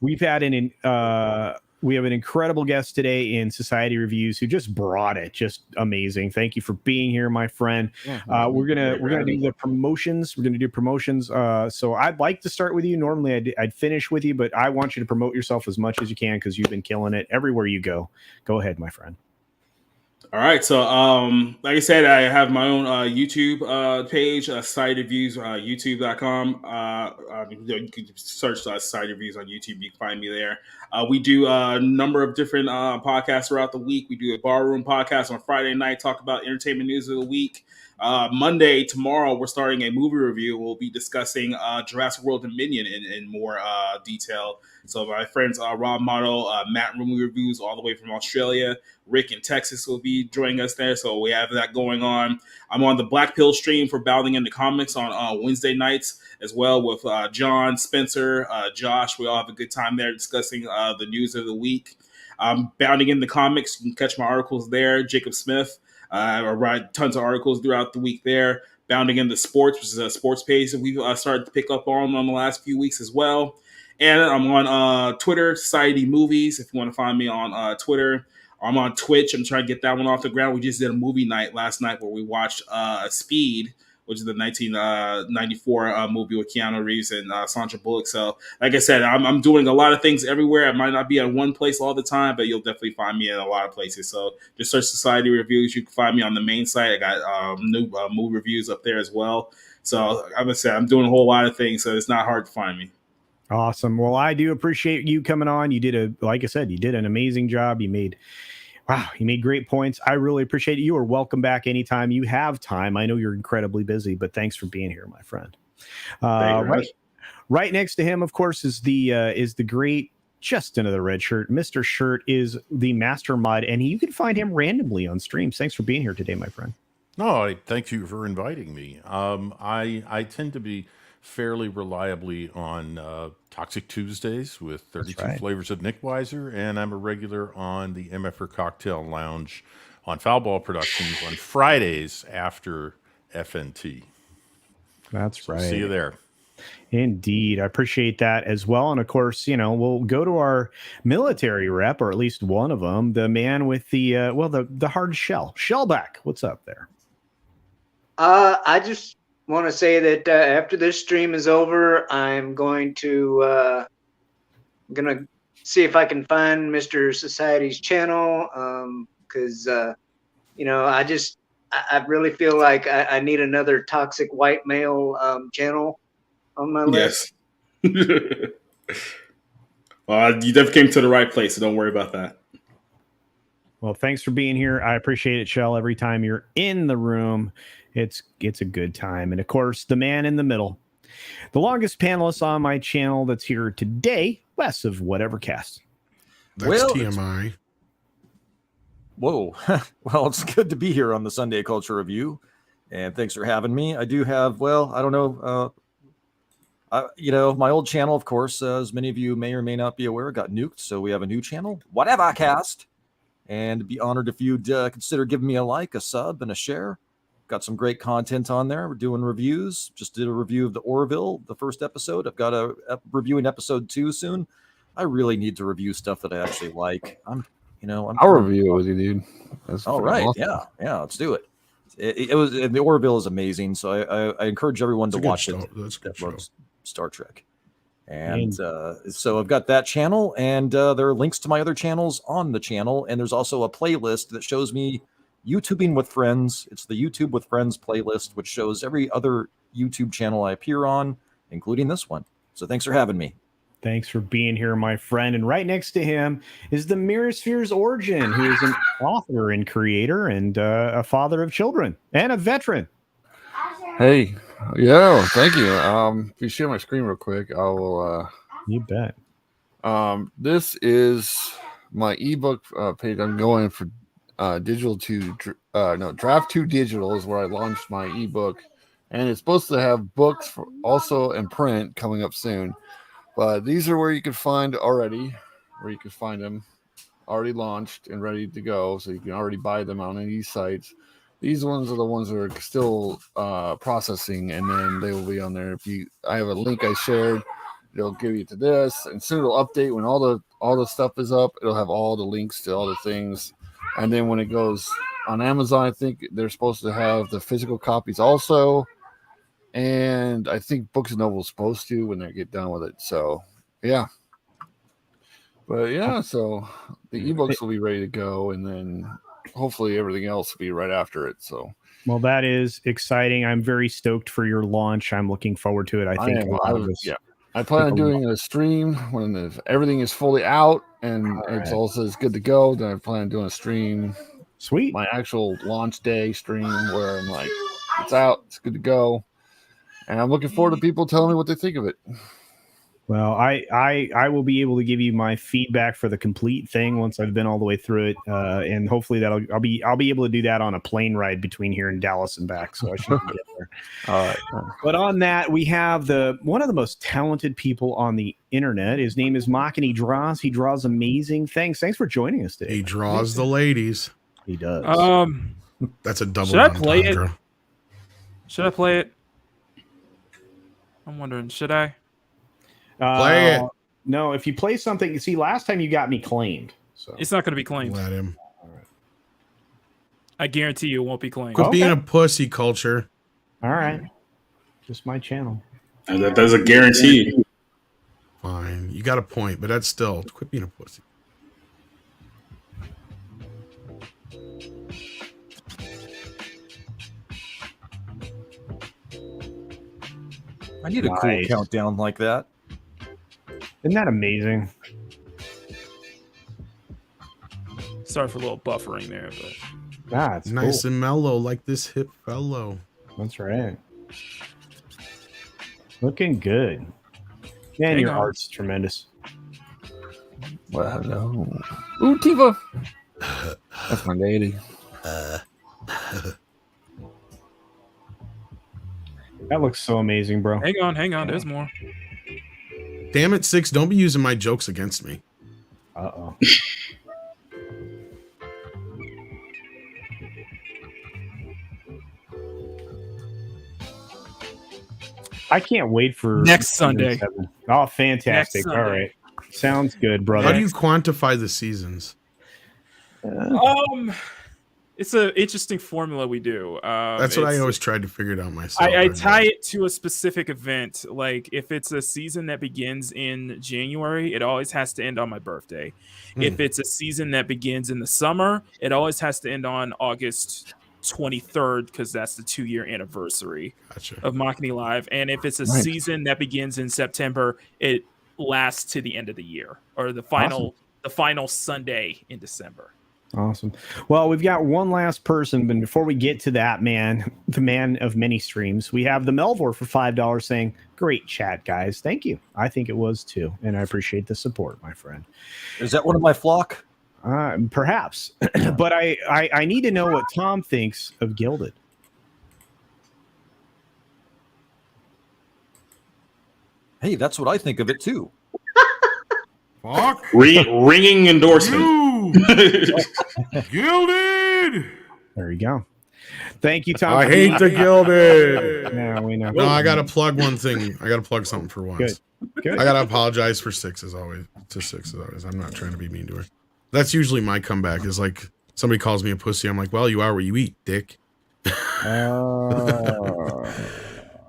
We have an incredible guest today in Society Reviews who just brought it. Just amazing. Thank you for being here, my friend. We're gonna do the promotions. We're gonna do promotions. So I'd like to start with you. Normally I'd finish with you, but I want you to promote yourself as much as you can because you've been killing it everywhere you go. Go ahead, my friend. All right, so like I said, I have my own YouTube page, Side Reviews, YouTube.com. You can search Side Reviews on YouTube. You can find me there. We do a number of different podcasts throughout the week. We do a Barroom podcast on Friday night, talk about entertainment news of the week. Monday, tomorrow, we're starting a movie review. We'll be discussing Jurassic World Dominion in more detail. So my friends Rob Motto, Matt Movie Reviews all the way from Australia. Rick in Texas will be joining us there. So we have that going on. I'm on the Black Pill stream for Bounding into Comics on Wednesday nights. as well with John, Spencer, Josh. We all have a good time there discussing the news of the week. Bounding in the comics, you can catch my articles there. Jacob Smith, I write tons of articles throughout the week there. Bounding in the sports, which is a sports page that we've started to pick up on the last few weeks as well. And I'm on Twitter, Society Movies, if you want to find me on Twitter. I'm on Twitch. I'm trying to get that one off the ground. We just did a movie night last night where we watched Speed, which is the 1994 movie with Keanu Reeves and Sandra Bullock. So, like I said, I'm doing a lot of things everywhere. I might not be at one place all the time, but you'll definitely find me in a lot of places. So just search Society Reviews. You can find me on the main site. I got new movie reviews up there as well. So, like I said, I'm doing a whole lot of things, so it's not hard to find me. Awesome. Well, I do appreciate you coming on. You did like I said, you did an amazing job. You made great points. I really appreciate it. You are welcome back anytime you have time. I know you're incredibly busy, but thanks for being here, my friend. Right next to him, of course, is the great Justin of the Red Shirt. Mr. Shirt is the master mod, and you can find him randomly on streams. Thanks for being here today, my friend. No, I thank you for inviting me. I tend to be fairly reliably on Toxic Tuesdays with 32 Flavors of Nick Weiser, and I'm a regular on the MFR Cocktail Lounge on Foulball Productions on Fridays after FNT. That's right. See you there. Indeed. I appreciate that as well. And of course, we'll go to our military rep, or at least one of them, the man with the hard shell. Shellback, what's up there? I just want to say that after this stream is over, I'm going to see if I can find Mr. Society's channel, because I really feel like I need another toxic white male channel on my list. Yes. Well, you definitely came to the right place, so don't worry about that. Well, thanks for being here. I appreciate it, Shell. Every time you're in the room, it's a good time. And of course, the man in the middle, the longest panelist on my channel that's here today, Wes of Whatever Cast. That's TMI. Whoa. Well, it's good to be here on the Sunday Culture Review, and thanks for having me. I do have, I don't know, my old channel, of course, as many of you may or may not be aware, got nuked, so we have a new channel, Whatever Cast, and be honored if you'd consider giving me a like, a sub, and a share. Got some great content on there. We're doing reviews. Just did a review of the Orville, the first episode. I've got a reviewing episode 2 soon. I really need to review stuff that I actually like. I'll review it with you, dude. That's all right. Awesome. Yeah. Let's do it. It was the Orville is amazing. So I encourage everyone to watch it. That's a good show. Star Trek. And so I've got that channel, and there are links to my other channels on the channel. And there's also a playlist that shows me YouTubing with friends. It's the YouTube with Friends playlist, which shows every other YouTube channel I appear on, including this one. So thanks for having me. Thanks for being here, my friend. And right next to him is the Mirrorsphere's Origin, who is an author and creator and a father of children and a veteran. Hey, thank you. If you share my screen real quick, I will. You bet. This is my ebook page. I'm going for digital to draft to digital is where I launched my ebook, and it's supposed to have books also in print coming up soon. But these are where you can find them already launched and ready to go, so you can already buy them on any sites. These ones are the ones that are still processing, and then they will be on there. I have a link I shared. It'll give you to this, and soon it'll update when all the stuff is up. It'll have all the links to all the things, and then when it goes on Amazon, I think they're supposed to have the physical copies also, and I think Books and Novel's supposed to when they get done with it. So yeah, so the ebooks will be ready to go, and then hopefully everything else will be right after it. So, well, that is exciting. I'm very stoked for your launch. I'm looking forward to it. I think I plan on doing a stream when everything is fully out and it's also good to go. Then I plan on doing a stream. Sweet. My actual launch day stream where I'm like, it's out, it's good to go. And I'm looking forward to people telling me what they think of it. Well, I will be able to give you my feedback for the complete thing once I've been all the way through it, and hopefully I'll be able to do that on a plane ride between here and Dallas and back. So I should get there. All right. But on that, we have one of the most talented people on the internet. His name is Mock, and he draws. He draws amazing things. Thanks for joining us today. He draws the ladies. He does. That's a double. Should I play it? Should I play it? I'm wondering. Should I? Play it. No, if you play something, see, last time you got me claimed. So It's not going to be claimed. Let him. I guarantee you it won't be claimed. Quit being a pussy, Culture. All right. Just my channel. That's a guarantee. Fine. You got a point, but that's still quit being a pussy. I need a cool Nice. countdown like that. Isn't that amazing? Sorry for a little buffering there, but It's Nice cool. and mellow, like this hip fellow. That's right. Looking good. Man, Hang your on. art's tremendous. Well, hello. Ooh, Tiva. That's my lady. That looks so amazing, bro. hang on. There's more. Damn it, Six. Don't be using my jokes against me. Uh-oh. I can't wait for Next Sunday. season 7. Oh, fantastic. Next All Sunday. right. Sounds good, brother. How do you quantify the seasons? It's an interesting formula we do. That's what I it's- always tried to figure it out myself. I tie it to a specific event. Like if it's a season that begins in January, it always has to end on my birthday. If it's a season that begins in the summer, it always has to end on August 23rd because that's the 2-year anniversary Gotcha. of Machini Live. And if it's a Nice. season that begins in September, it lasts to the end of the year or the final Sunday in December. Awesome. Well, we've got one last person, but before we get to that man, the man of many streams, we have the Melvor for $5 saying, "Great chat, guys. Thank you. I think it was too, and I appreciate the support, my friend." Is that one of my flock? Perhaps, but I need to know what Tom thinks of Gilded. Hey, that's what I think of it too. Fuck Ringing endorsement. you, Gilded. There you go. Thank you, Tom. I hate the Gilded. Yeah, we know. No, I gotta plug one thing. I gotta plug something for once. Good. I gotta apologize for Six as always. To Six as always. I'm not trying to be mean to her. That's usually my comeback. Is like somebody calls me a pussy. I'm like, well, you are what you eat, dick.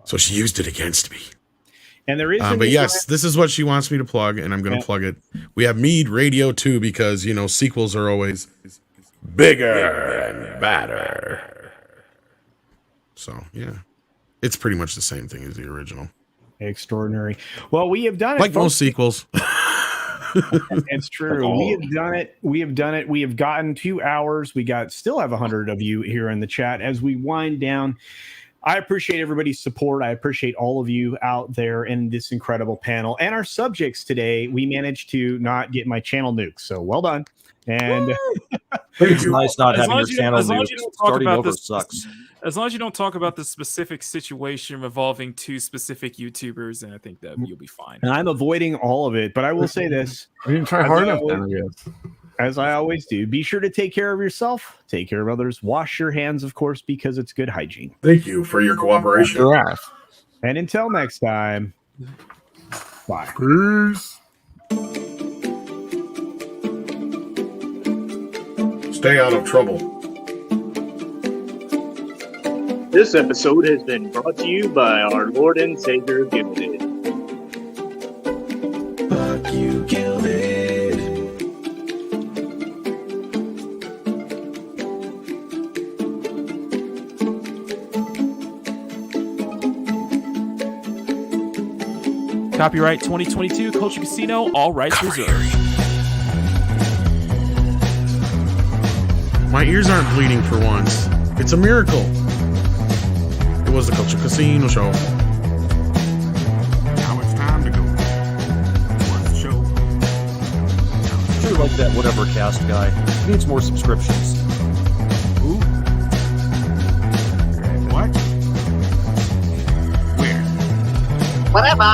So she used it against me. And there is, But yes, this is what she wants me to plug, and I'm going to plug it. We have Mead Radio 2 because, you know, sequels are always bigger and badder. So, yeah. It's pretty much the same thing as the original. extraordinary. Well, we have done it. Like most sequels. It's true. We have done it. We have done it. We have gotten 2 hours. We still have 100 of you here in the chat as we wind down. I appreciate everybody's support. I appreciate all of you out there in this incredible panel. And our subjects today, we managed to not get my channel nuked. So well done. And It's nice not As having long your as you- channel as long as nuked. you don't talk Starting about over this- sucks. As long as you don't talk about the specific situation involving 2 specific YouTubers, and I think that you'll be fine. I'm avoiding all of it. But I will say this. We didn't try hard enough then, I guess. As I always do, be sure to take care of yourself, take care of others, wash your hands, of course, because it's good hygiene. Thank you for your cooperation. Your ass. And until next time, bye. Peace. Stay out of trouble. This episode has been brought to you by our Lord and Savior, Gilded. Fuck you, Gilded. Copyright 2022 Culture Casino, all rights reserved. My ears aren't bleeding for once. It's a miracle. It was the Culture Casino show. Now it's time to go. like that whatever cast guy. He needs more subscriptions. Who? What? Where? Whatever.